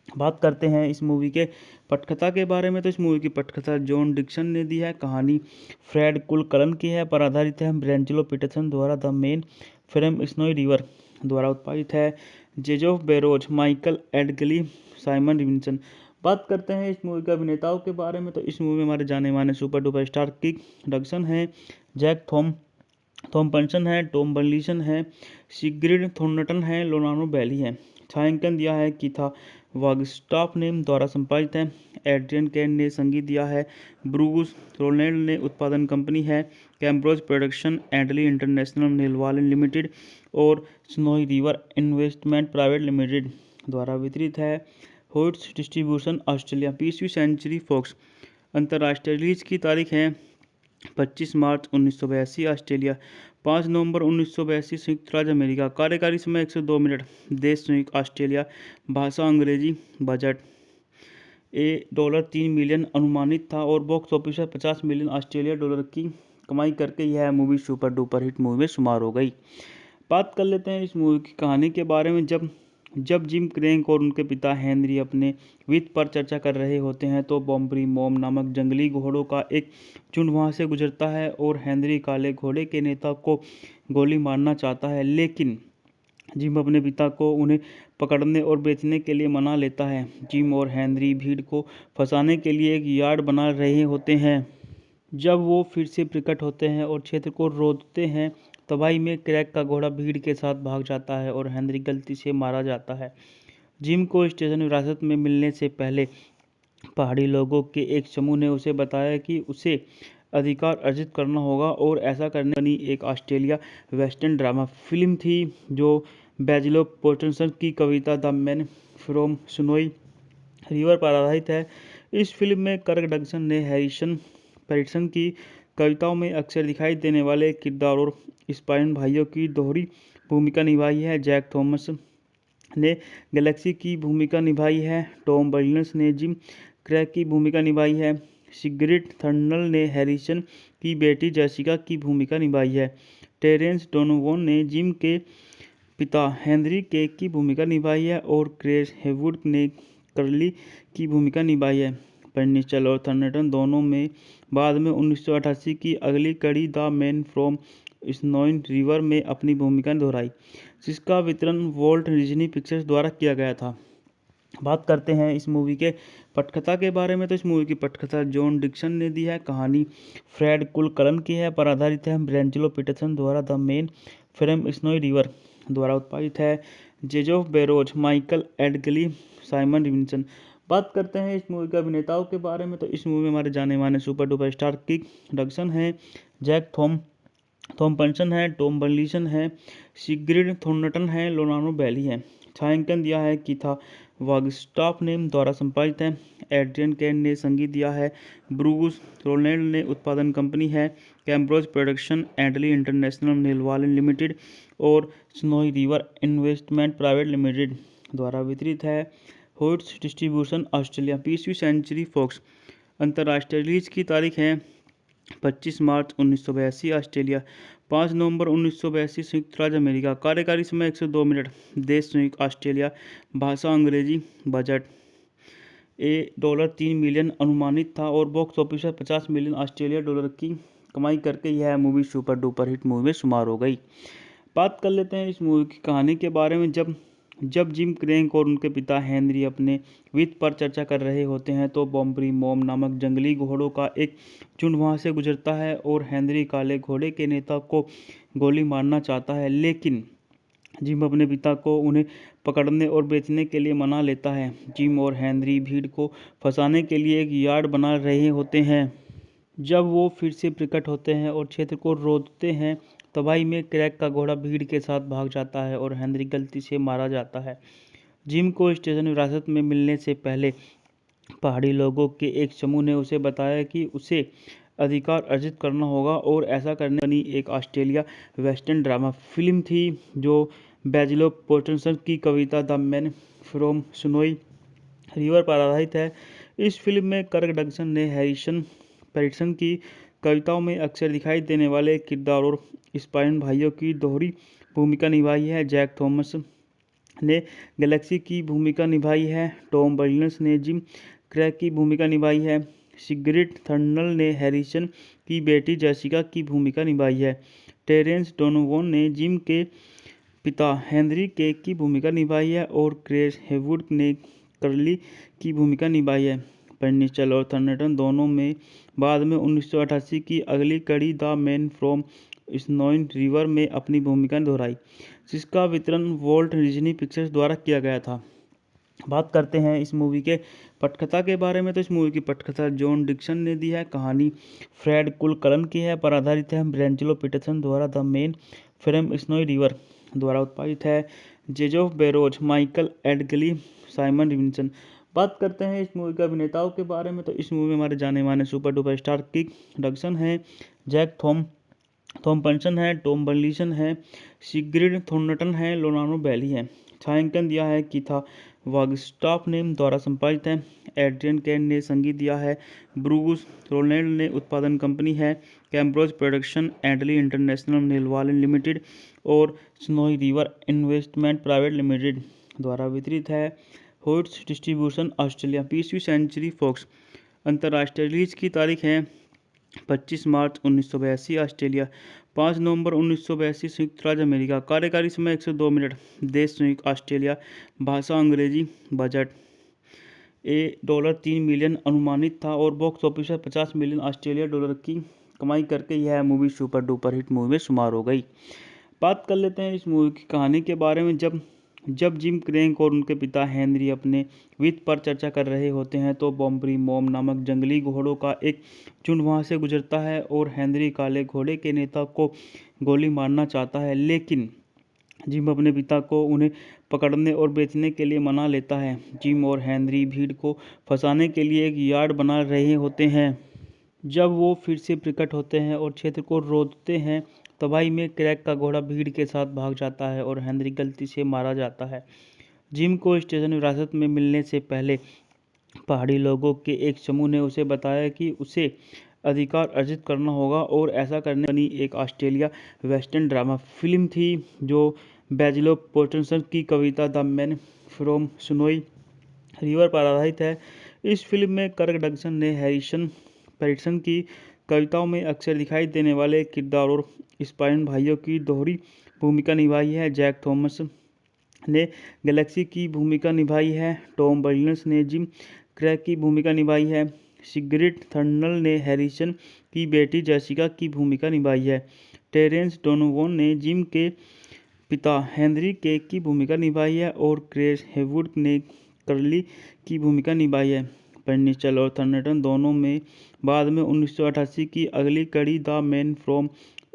बात करते हैं इस मूवी के पटकथा के बारे में। तो इस मूवी की पटकथा जॉन डिक्सन ने दी है। कहानी फ्रेड कुलकलन की है, पर आधारित है ब्रेंजलो पीटरसन द्वारा the main from Snowy river द्वारा उत्पादित है। जेजोफ बेरोज, माइकल एडगली, साइमन रिविंसन। बात करते हैं इस मूवी के अभिनेताओं के बारे में। तो इस मूवी में हमारे जाने माने सुपर डुपर स्टार किक डगसन है, जैक थॉम्पसन है, टॉम बर्लिसन है, सिग्रिड थॉर्नटन है, लोनानो बैली है। छायांकन दिया है कीथा वागस्टाफ ने द्वारा संपादित है। एड्रियन कैन ने संगीत दिया है। ब्रूस रोलैंड ने उत्पादन कंपनी है कैम्ब्रोज प्रोडक्शन, एडली इंटरनेशनल नेलवालन लिमिटेड और Snowy River investment private limited द्वारा वितरित है। Hoyts distribution Australia. 20वीं सेंचुरी फॉक्स। अंतर्राष्ट्रीय रिलीज की तारीख है 25 मार्च 1982 ऑस्ट्रेलिया, 5 नवंबर 1982 संयुक्त राज्य अमेरिका। कार्यकारी समय 102 मिनट। देश संयुक्त ऑस्ट्रेलिया। भाषा अंग्रेजी। बजट $3 मिलियन अनुमानित था और बॉक्स ऑफिस पर $50 मिलियन ऑस्ट्रेलिया डॉलर की कमाई करके यह movie super duper hit movie में शुमार हो गई। बात कर लेते हैं इस मूवी की कहानी के बारे में। जब जिम क्रैग और उनके पिता हेनरी अपने वित्त पर चर्चा कर रहे होते हैं तो बॉम्बरी मॉम नामक जंगली घोड़ों का एक झुंड वहां से गुजरता है और हेनरी काले घोड़े के नेता को गोली मारना चाहता है, लेकिन जिम अपने पिता को उन्हें पकड़ने और बेचने के लिए मना लेता है। जिम और हेनरी भीड़ को फंसाने के लिए एक यार्ड बना रहे होते हैं। जब वो फिर से प्रकट होते हैं और क्षेत्र को रोकते हैं, तबाही में क्रैग का घोड़ा भीड़ के साथ भाग जाता है और हेनरी गलती से मारा जाता है। जिम को स्टेशन विरासत में मिलने से पहले पहाड़ी लोगों के एक समूह ने उसे बताया कि उसे अधिकार अर्जित करना होगा और ऐसा करने बनी एक ऑस्ट्रेलिया वेस्टर्न ड्रामा फिल्म थी जो बेंजलो पीटरसन की कविता the man from Snowy River पर आधारित है। इस फिल्म में कर्क डगसन ने हैरिसन पेरिसन की कविताओं में अक्सर दिखाई देने वाले किरदार और स्पाइन भाइयों की दोहरी भूमिका निभाई है। जैक थॉमस ने गैलेक्सी की भूमिका निभाई है। टॉम विलियम्स ने जिम क्रैग की भूमिका निभाई है। सिग्रिड थर्नल ने हैरिसन की बेटी जेसिका की भूमिका निभाई है। टेरेंस डोनोवन ने जिम के पिता हेनरी केक की भूमिका निभाई है और क्रेस हेवुड ने कर्ली की भूमिका निभाई है। पेनिस्टल और थर्नटन दोनों में बाद में 1988 की अगली कड़ी द मैन फ्रॉम स्नोइन रिवर में अपनी भूमिका दोहराई, जिसका वितरण वॉल्ट डिज्नी पिक्चर्स द्वारा किया गया था। बात करते हैं इस मूवी के पटकथा के बारे में। तो इस मूवी की पटकथा जॉन डिक्सन ने दी है। कहानी फ्रेड कुलकलन की है, पर आधारित है ब्रेंजलो पीटरसन द्वारा the main from Snowy river द्वारा उत्पादित है। जेजोफ बेरोज, माइकल एडगली, साइमन रिविंसन। बात करते हैं इस मूवी के अभिनेताओं के बारे में। तो इस मूवी में हमारे जाने माने सुपर डुपर स्टार किक डगसन है, जैक थॉम्पसन है, टॉम बर्लिसन है, सिग्रिड थॉर्नटन है, लोनानो बैली है। छायांकन दिया है कीथा वागस्टाफ ने द्वारा संपादित है। एड्रियन कैन ने संगीत दिया है। ब्रूस रोलैंड ने उत्पादन कंपनी है कैम्ब्रोज प्रोडक्शन, एडली इंटरनेशनल नेलवालन लिमिटेड और Snowy River investment private limited द्वारा वितरित है। Hoyts distribution Australia. 20वीं सेंचुरी फॉक्स। अंतर्राष्ट्रीय रिलीज की तारीख है 25 मार्च 1982 ऑस्ट्रेलिया, 5 नवंबर 1982 संयुक्त राज्य अमेरिका। कार्यकारी समय 102 मिनट। देश संयुक्त ऑस्ट्रेलिया। भाषा अंग्रेजी। बजट $3 मिलियन अनुमानित था और बॉक्स ऑफिस पर $50 मिलियन ऑस्ट्रेलिया डॉलर की कमाई करके यह movie super duper hit movie में शुमार हो गई। बात कर लेते हैं इस मूवी की कहानी के बारे में। जब जिम क्रैग और उनके पिता हेनरी अपने वित्त पर चर्चा कर रहे होते हैं तो बॉम्बरी मॉम नामक जंगली घोड़ों का एक झुंड वहां से गुजरता है और हेनरी काले घोड़े के नेता को गोली मारना चाहता है, लेकिन जिम अपने पिता को उन्हें पकड़ने और बेचने के लिए मना लेता है। जिम और हेनरी भीड़ को फंसाने के लिए एक यार्ड बना रहे होते हैं। जब वो फिर से प्रकट होते हैं और क्षेत्र को रोकते हैं, तबाही में क्रैग का घोड़ा भीड़ के साथ भाग जाता है और हेनरी गलती से मारा जाता है। जिम को स्टेशन विरासत में मिलने से पहले पहाड़ी लोगों के एक समूह ने उसे बताया कि उसे अधिकार अर्जित करना होगा और ऐसा करने बनी एक ऑस्ट्रेलिया वेस्टर्न ड्रामा फिल्म थी जो बैजिलो पोर्टसन की कविता the man from Snowy River पर आधारित है। इस फिल्म में कर्क डगसन ने हैरिसन पैटरसन की कविताओं में अक्सर दिखाई देने वाले किरदार और स्पाइन भाइयों की दोहरी भूमिका निभाई है। जैक थॉमस ने गैलेक्सी की भूमिका निभाई है। टॉम बर्नस ने जिम क्रैक की भूमिका निभाई है। सिगरिड थर्नल ने हैरिसन की बेटी जेसिका की भूमिका निभाई है। टेरेंस डोनोवन ने जिम के पिता हेनरी केक की भूमिका निभाई है और क्रेस हेवुड ने कर्ली की भूमिका निभाई है। पेनिचल और थर्नटन दोनों में बाद में 1988 की अगली कड़ी द मैन फ्रॉम स्नोइन रिवर में अपनी भूमिका दोहराई, जिसका वितरण वॉल्ट डिज्नी पिक्चर्स द्वारा किया गया था। बात करते हैं इस मूवी के पटकथा के बारे में। तो इस मूवी की पटकथा जॉन डिक्सन ने दी है। कहानी फ्रेड कुलकलन की है, पर आधारित है। ब्रेंजलो पीटरसन द्वारा the main from Snowy river द्वारा उत्पादित है। जेजोफ बेरोज, माइकल एडगली, साइमन रिविंसन। बात करते हैं इस मूवी के अभिनेताओं के बारे में। तो इस मूवी में हमारे जाने माने सुपर डुपर स्टार किक डगसन है, जैक थॉम्पसन है, टॉम बर्लिसन है, सिग्रिड थॉर्नटन है, लोनानो बैली है। छायांकन दिया है कीथा वागस्टाफ ने द्वारा संपादित है। एड्रियन कैन ने संगीत दिया है। ब्रूस रोलैंड ने उत्पादन कंपनी है। कैम्ब्रोज प्रोडक्शन, एडली इंटरनेशनल नेलवालन लिमिटेड और Snowy River investment private limited द्वारा वितरित है। होइट्स डिस्ट्रीब्यूशन ऑस्ट्रेलिया, 20वीं सेंचुरी फॉक्स। अंतर्राष्ट्रीय रिलीज की तारीख है 25 मार्च 1982 ऑस्ट्रेलिया, 5 नवंबर 1982 संयुक्त राज्य अमेरिका। कार्यकारी समय 102 मिनट। देश संयुक्त ऑस्ट्रेलिया। भाषा अंग्रेजी। बजट $3 मिलियन अनुमानित था और बॉक्स ऑफिस पर $50 मिलियन ऑस्ट्रेलिया डॉलर की कमाई करके यह movie super duper hit movie में शुमार हो गई। बात कर लेते हैं इस मूवी की कहानी के बारे में। जब जिम क्रैक और उनके पिता हेनरी अपने वित्त पर चर्चा कर रहे होते हैं तो बॉम्बरी मॉम नामक जंगली घोड़ों का एक झुंड वहां से गुजरता है और हेनरी काले घोड़े के नेता को गोली मारना चाहता है, लेकिन जिम अपने पिता को उन्हें पकड़ने और बेचने के लिए मना लेता है। जिम और हेनरी भीड़ को फंसाने के लिए एक यार्ड बना रहे होते हैं। जब वो फिर से प्रकट होते हैं और क्षेत्र को रोकते हैं, तबाही में क्रैक का घोड़ा भीड़ के साथ भाग जाता है और हेनरी गलती से मारा जाता है। जिम को स्टेशन विरासत में मिलने से पहले पहाड़ी लोगों के एक समूह ने उसे बताया कि उसे अधिकार अर्जित करना होगा और ऐसा करने बनी एक ऑस्ट्रेलिया वेस्टर्न ड्रामा फिल्म थी जो बैजिलो पोर्टसन की कविता the man from Snowy River पर आधारित है। इस फिल्म में कर्क डगसन ने हैरिसन पैटरसन की कविताओं में अक्सर दिखाई देने वाले किरदार और स्पाइन भाइयों की दोहरी भूमिका निभाई है। जैक थॉमस ने गैलेक्सी की भूमिका निभाई है। टॉम बर्नस ने जिम क्रैक की भूमिका निभाई है। सिगरिड थर्नल ने हैरिसन की बेटी जेसिका की भूमिका निभाई है। टेरेंस डोनोवन ने जिम के पिता हेनरी केक की भूमिका निभाई है और क्रेस हेवुड ने कर्ली की भूमिका निभाई है। पेनिचल और थर्नटन दोनों में बाद में 1988 की अगली कड़ी द मैन फ्रॉम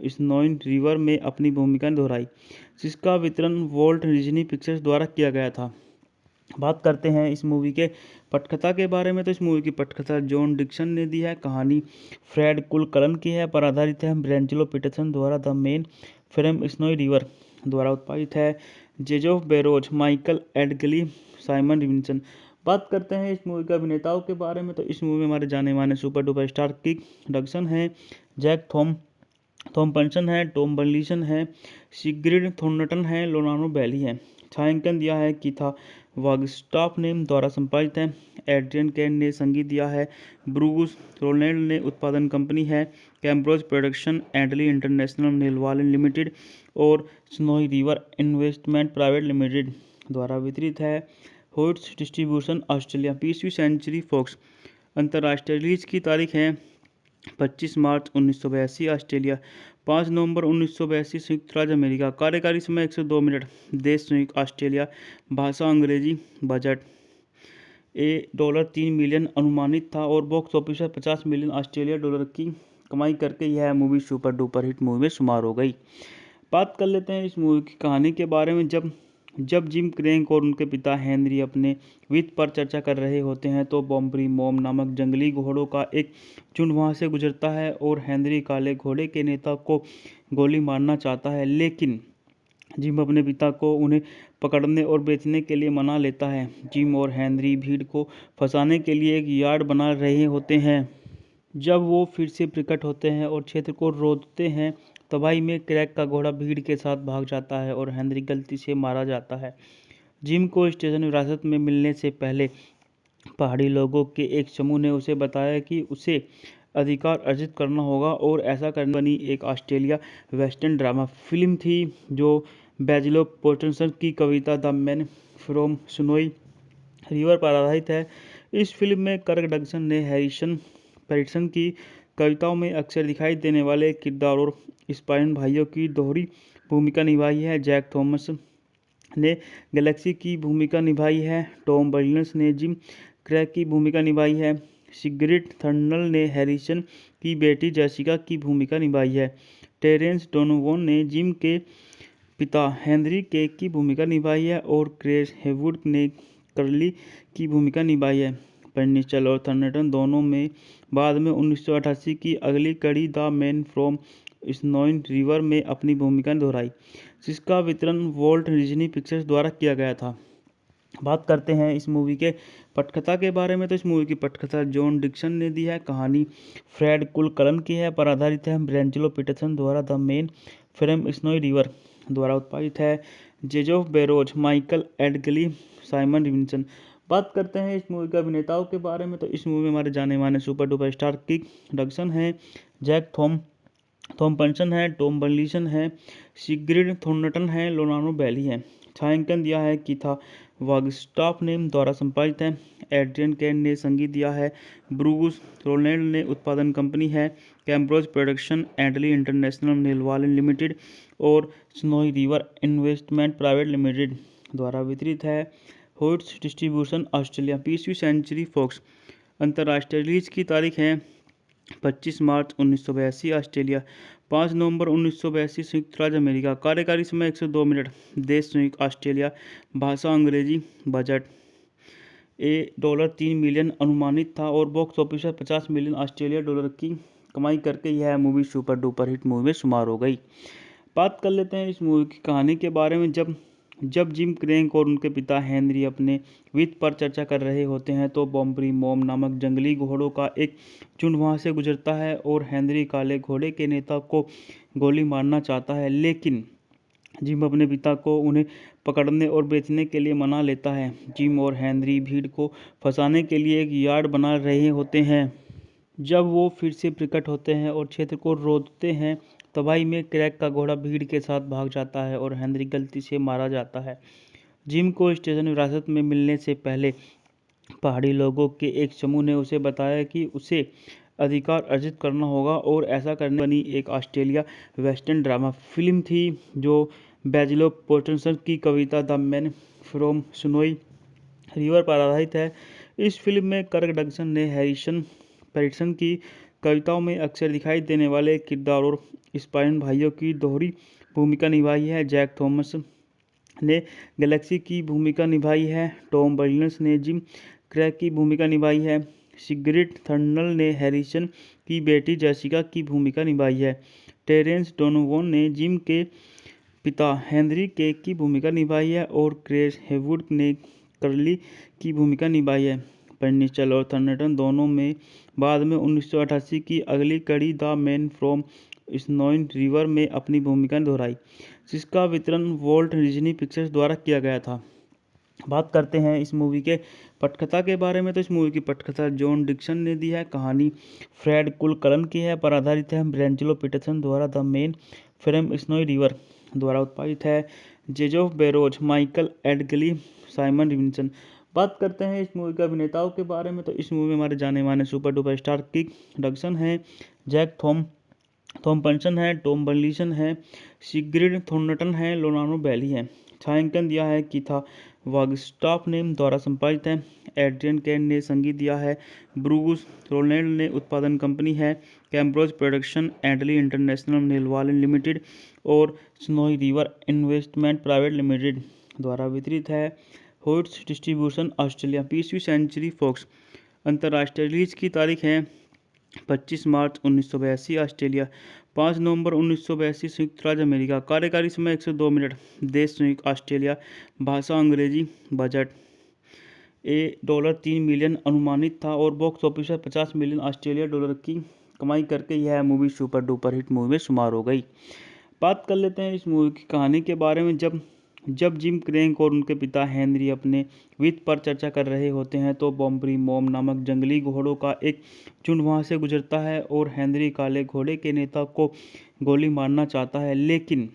स्नोइन रिवर में अपनी भूमिका दोहराई, जिसका वितरण वॉल्ट डिज्नी पिक्चर्स द्वारा किया गया था। बात करते हैं इस मूवी के पटकथा के बारे में। तो इस मूवी की पटकथा जॉन डिक्सन ने दी है। कहानी फ्रेड कुलकलन की है, पर आधारित है। ब्रेंजलो पीटरसन द्वारा the main from Snowy river द्वारा उत्पादित है। जेजोफ बेरोज, माइकल एडगली, साइमन रिविंसन। बात करते हैं इस मूवी के अभिनेताओं के बारे में। तो इस मूवी में हमारे जाने माने सुपर डुपर स्टार किक डगसन है, जैक थॉम्पसन है, टॉम बर्लिसन है, सिग्रिड थॉर्नटन है, लोनानो बैली है। छायांकन दिया है कीथा वागस्टाफ ने द्वारा संपादित है। एड्रियन कैन ने संगीत दिया है। ब्रूस रोलैंड ने उत्पादन कंपनी है। कैम्ब्रोज प्रोडक्शन, एडली इंटरनेशनल नेलवालन लिमिटेड और Snowy River investment private limited द्वारा वितरित है। होइट्स डिस्ट्रीब्यूशन ऑस्ट्रेलिया, 20वीं सेंचुरी फॉक्स। अंतर्राष्ट्रीय रिलीज की तारीख है 25 मार्च 1982 ऑस्ट्रेलिया, 5 नवंबर 1982 संयुक्त राज्य अमेरिका। कार्यकारी समय 102 मिनट। देश संयुक्त ऑस्ट्रेलिया। भाषा अंग्रेजी। बजट $3 मिलियन अनुमानित था और बॉक्स ऑफिस पर $50 मिलियन ऑस्ट्रेलिया डॉलर की कमाई करके यह movie super duper hit movie में शुमार हो गई। बात कर लेते हैं इस मूवी की कहानी के बारे में। जब जिम क्रैंक और उनके पिता हेनरी अपने वित्त पर चर्चा कर रहे होते हैं तो बॉम्बरी मॉम नामक जंगली घोड़ों का एक झुंड वहां से गुजरता है और हेनरी काले घोड़े के नेता को गोली मारना चाहता है, लेकिन जिम अपने पिता को उन्हें पकड़ने और बेचने के लिए मना लेता है। जिम और हेनरी भीड़ को फंसाने के लिए एक यार्ड बना रहे होते हैं। जब वो फिर से प्रकट होते हैं और क्षेत्र को रोकते हैं, तबाही में क्रैक का घोड़ा भीड़ के साथ भाग जाता है और हेनरी गलती से मारा जाता है। जिम को स्टेशन विरासत में मिलने से पहले पहाड़ी लोगों के एक समूह ने उसे बताया कि उसे अधिकार अर्जित करना होगा और ऐसा करने बनी एक ऑस्ट्रेलिया वेस्टर्न ड्रामा फिल्म थी जो बैजिलो पोर्टसन की कविता the man from Snowy River पर आधारित है। इस फिल्म में कर्क डगसन ने हैरिसन पैटरसन की कविताओं में अक्सर दिखाई देने वाले किरदार और स्पाइन भाइयों की दोहरी भूमिका निभाई है। जैक थॉमस ने गैलेक्सी की भूमिका निभाई है। टॉम बर्नस ने जिम क्रैक की भूमिका निभाई है। सिगरिड थर्नल ने हैरिसन की बेटी जेसिका की भूमिका निभाई है। टेरेंस डोनोवन ने जिम के पिता हेनरी केक की भूमिका निभाई है और क्रेस हेवुड ने कर्ली की भूमिका निभाई है। पेनिचल और थर्नटन दोनों में बाद में 1988 की अगली कड़ी द मैन फ्रॉम स्नोइन रिवर में अपनी भूमिका दोहराई, जिसका वितरण वॉल्ट डिज्नी पिक्चर्स द्वारा किया गया था। बात करते हैं इस मूवी के पटकथा के बारे में। तो इस मूवी की पटकथा जॉन डिक्सन ने दी है। कहानी फ्रेड कुलकलन की है, पर आधारित है। ब्रेंजलो पीटरसन द्वारा the main from Snowy river द्वारा उत्पादित है। जेजोफ बेरोज, माइकल एडगली, साइमन रिविंसन। बात करते हैं इस मूवी के अभिनेताओं के बारे में। तो इस मूवी में हमारे जाने माने सुपर डुपर स्टार किक डगसन है, जैक थॉम्पसन है, टॉम बर्लिसन है, सिग्रिड थॉर्नटन है, लोनानो बैली है। छायांकन दिया है कीथा वागस्टाफ ने, द्वारा संपादित है। एड्रियन कैन ने संगीत दिया है। ब्रूस रोलैंड ने उत्पादन कंपनी है। कैम्ब्रोज प्रोडक्शन, एडली इंटरनेशनल नेलवालन लिमिटेड और Snowy River investment private limited द्वारा वितरित है। Hoyts distribution Australia. 20वीं सेंचुरी फॉक्स। अंतर्राष्ट्रीय रिलीज की तारीख है 25 मार्च 1982 ऑस्ट्रेलिया, 5 नवंबर 1982 संयुक्त राज्य अमेरिका। कार्यकारी समय 102 मिनट। देश संयुक्त ऑस्ट्रेलिया। भाषा अंग्रेजी। बजट $3 मिलियन अनुमानित था और बॉक्स ऑफिस पर $50 मिलियन ऑस्ट्रेलिया डॉलर की कमाई करके यह movie super duper hit movie में शुमार हो गई। बात कर लेते हैं इस मूवी की कहानी के बारे में। जब जिम क्रैंक और उनके पिता हेनरी अपने वित्त पर चर्चा कर रहे होते हैं तो बॉम्बरी मॉम नामक जंगली घोड़ों का एक झुंड वहां से गुजरता है और हेनरी काले घोड़े के नेता को गोली मारना चाहता है, लेकिन जिम अपने पिता को उन्हें पकड़ने और बेचने के लिए मना लेता है। जिम और हेनरी भीड़ को फंसाने के लिए एक यार्ड बना रहे होते हैं। जब वो फिर से प्रकट होते हैं और क्षेत्र को रोकते हैं, तबाही में क्रैक का घोड़ा भीड़ के साथ भाग जाता है और हेनरी गलती से मारा जाता है। जिम को स्टेशन विरासत में मिलने से पहले पहाड़ी लोगों के एक समूह ने उसे बताया कि उसे अधिकार अर्जित करना होगा और ऐसा करने बनी एक ऑस्ट्रेलिया वेस्टर्न ड्रामा फिल्म थी जो बैजिलो पोर्टसन की कविता the man from Snowy River पर आधारित है। इस फिल्म में कर्क डगसन ने हैरिसन पैटरसन की कविताओं में अक्सर दिखाई देने वाले किरदार और स्पाइन भाइयों की दोहरी भूमिका निभाई है। जैक थॉमस ने गैलेक्सी की भूमिका निभाई है। टॉम बर्नस ने जिम क्रैक की भूमिका निभाई है। सिगरिड थर्नल ने हैरिसन की बेटी जेसिका की भूमिका निभाई है। टेरेंस डोनोवन ने जिम के पिता हेनरी केक की भूमिका निभाई है और क्रेस हेवुड ने कर्ली की भूमिका निभाई है। पेनिचल और थर्नटन दोनों में बाद में 1988 की अगली कड़ी द मैन फ्रॉम स्नोइन रिवर में अपनी भूमिका दोहराई, जिसका वितरण वॉल्ट डिज्नी पिक्चर्स द्वारा किया गया था। बात करते हैं इस मूवी के पटकथा के बारे में। तो इस मूवी की पटकथा जॉन डिक्सन ने दी है। कहानी फ्रेड कुलकलन की है, पर आधारित है। ब्रेंजलो पीटरसन द्वारा the main from Snowy river द्वारा उत्पादित है। जेजोफ बेरोज, माइकल एडगली, साइमन रिविंसन। बात करते हैं इस मूवी के अभिनेताओं के बारे में। तो इस मूवी में हमारे जाने माने सुपर डुपर स्टार किक डगसन है, जैक थॉम्पसन है, टॉम बर्लिसन है, सिग्रिड थॉर्नटन है, लोनानो बैली है। छायांकन दिया है कीथा वागस्टाफ ने, द्वारा संपादित है। एड्रियन कैन ने संगीत दिया है। ब्रूस रोलैंड ने उत्पादन कंपनी है। कैम्ब्रोज प्रोडक्शन, एडली इंटरनेशनल नेलवालन लिमिटेड और Snowy River investment private limited द्वारा वितरित है। Hoyts Distribution Australia. 20वीं सेंचुरी फॉक्स। अंतर्राष्ट्रीय रिलीज की तारीख है 25 मार्च 1982 ऑस्ट्रेलिया, 5 नवंबर 1982 संयुक्त राज्य अमेरिका। कार्यकारी समय 102 मिनट। देश संयुक्त ऑस्ट्रेलिया। भाषा अंग्रेजी। बजट $3 मिलियन अनुमानित था और बॉक्स ऑफिस पर 50 मिलियन ऑस्ट्रेलिया डॉलर की कमाई करके यह movie super duper hit movie में शुमार हो गई। बात कर लेते हैं इस मूवी की कहानी के बारे में। जब जिम क्रैंक और उनके पिता हेनरी अपने वित्त पर चर्चा कर रहे होते हैं तो बॉम्बरी मॉम नामक जंगली घोड़ों का एक झुंड वहां से गुजरता है और हेनरी काले घोड़े के नेता को गोली मारना चाहता है, लेकिन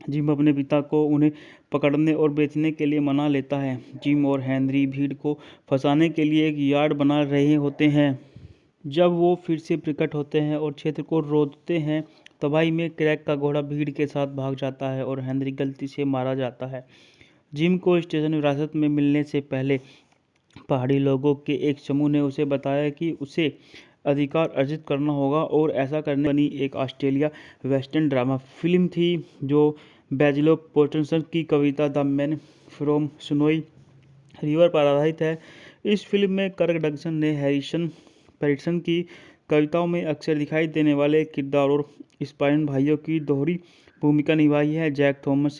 जिम अपने पिता को उन्हें पकड़ने और बेचने के लिए मना लेता है। जिम और हेनरी भीड़ को फंसाने के लिए एक यार्ड बना रहे होते हैं। जब वो फिर से प्रकट होते हैं और क्षेत्र को रोकते हैं, तबाही में क्रैक का घोड़ा भीड़ के साथ भाग जाता है और हेनरी गलती से मारा जाता है। जिम को स्टेशन विरासत में मिलने से पहले पहाड़ी लोगों के एक समूह ने उसे बताया कि उसे अधिकार अर्जित करना होगा और ऐसा करने बनी एक ऑस्ट्रेलिया वेस्टर्न ड्रामा फिल्म थी जो बैजिलो पोर्टसन की कविता the man from Snowy River पर आधारित है। इस फिल्म में कर्क डगसन ने हैरिसन पैटरसन की कविताओं में अक्सर दिखाई देने वाले किरदार और स्पाइन भाइयों की दोहरी भूमिका निभाई है। जैक थॉमस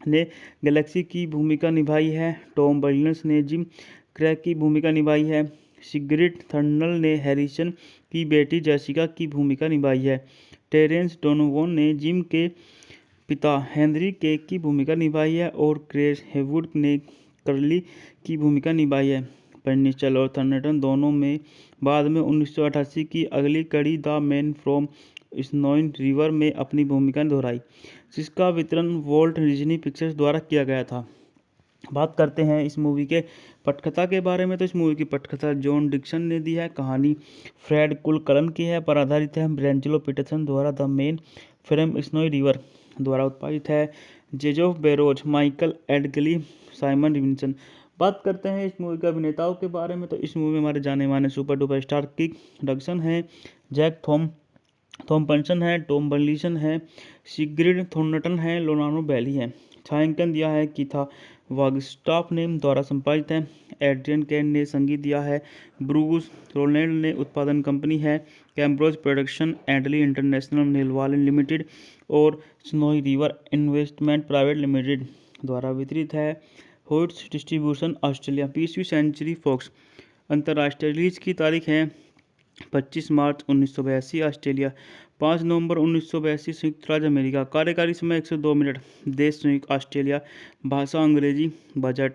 ने गैलेक्सी की भूमिका निभाई है। टॉम बर्नस ने जिम क्रैक की भूमिका निभाई है। सिगरिड थर्नल ने हैरिसन की बेटी जेसिका की भूमिका निभाई है। टेरेंस डोनोवन ने जिम के पिता हेनरी केक की भूमिका निभाई है और क्रेस हेवुड ने कर्ली की भूमिका निभाई है। पेनिचल और थर्नटन दोनों में बाद में 1988 की अगली कड़ी the man from Snowy river में अपनी भूमिका दोहराई, जिसका वितरण वॉल्ट डिज्नी पिक्चर्स द्वारा किया गया था। बात करते हैं इस मूवी के पटकथा के बारे में। तो इस मूवी की पटकथा जॉन डिक्सन ने दी है। कहानी फ्रेड कुलकर्न की है पर आधारित है। ब्रेंजलो पीटरसन द्वारा the main from Snowy river द्वारा उत्पादित है। जेजोफ बेरोज, माइकल एडगली, साइमन रिविंसन। बात करते हैं इस मूवी के अभिनेताओं के बारे में। तो इस मूवी में हमारे जाने माने सुपर डुपर स्टार किक डगसन है, जैक थॉम्पसन है, टॉम बर्लिसन है, सिग्रिड थॉर्नटन है, लोनानो बैली है। छायांकन दिया है कीथा वागस्टाफ ने द्वारा संपादित है। एड्रियन कैन ने संगीत दिया है। ब्रूस रोलैंड ने उत्पादन कंपनी है। कैम्ब्रोज प्रोडक्शन, एडली इंटरनेशनल नीलवालन लिमिटेड और Snowy River investment private limited द्वारा वितरित है। Hoyts Distribution Australia. 20वीं सेंचुरी फॉक्स। अंतर्राष्ट्रीय रिलीज की तारीख है 25 मार्च 1982 ऑस्ट्रेलिया, 5 नवंबर 1982 संयुक्त राज्य अमेरिका। कार्यकारी समय 102 मिनट। देश संयुक्त ऑस्ट्रेलिया। भाषा अंग्रेजी। बजट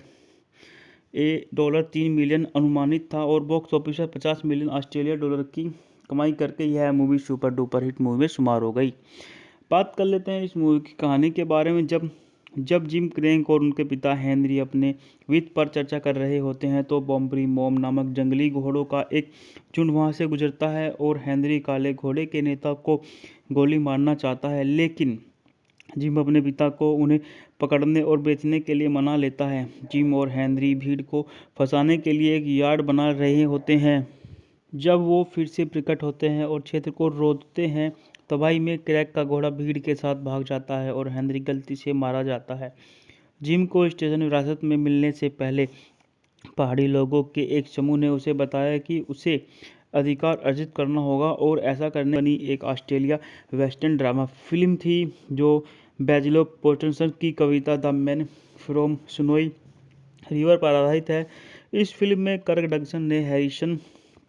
$3 मिलियन अनुमानित था और बॉक्स ऑफिस पर 50 मिलियन ऑस्ट्रेलिया डॉलर की कमाई करके यह movie super duper hit movie में शुमार हो गई। बात कर लेते हैं इस मूवी की कहानी के बारे में। जब जिम क्रैंक और उनके पिता हेनरी अपने वित्त पर चर्चा कर रहे होते हैं तो बॉम्बरी मॉम नामक जंगली घोड़ों का एक झुंड वहां से गुजरता है और हेनरी काले घोड़े के नेता को गोली मारना चाहता है, लेकिन जिम अपने पिता को उन्हें पकड़ने और बेचने के लिए मना लेता है। जिम और हेनरी भीड़ को फंसाने के लिए एक यार्ड बना रहे होते हैं। जब वो फिर से प्रकट होते हैं और क्षेत्र को रोकते हैं, तबाही में क्रैक का घोड़ा भीड़ के साथ भाग जाता है और हेनरी गलती से मारा जाता है। जिम को स्टेशन विरासत में मिलने से पहले पहाड़ी लोगों के एक समूह ने उसे बताया कि उसे अधिकार अर्जित करना होगा और ऐसा करने बनी एक ऑस्ट्रेलिया वेस्टर्न ड्रामा फिल्म थी जो बैजिलो पोर्टसन की कविता the man from Snowy River पर आधारित है। इस फिल्म में कर्क डगसन ने हैरिसन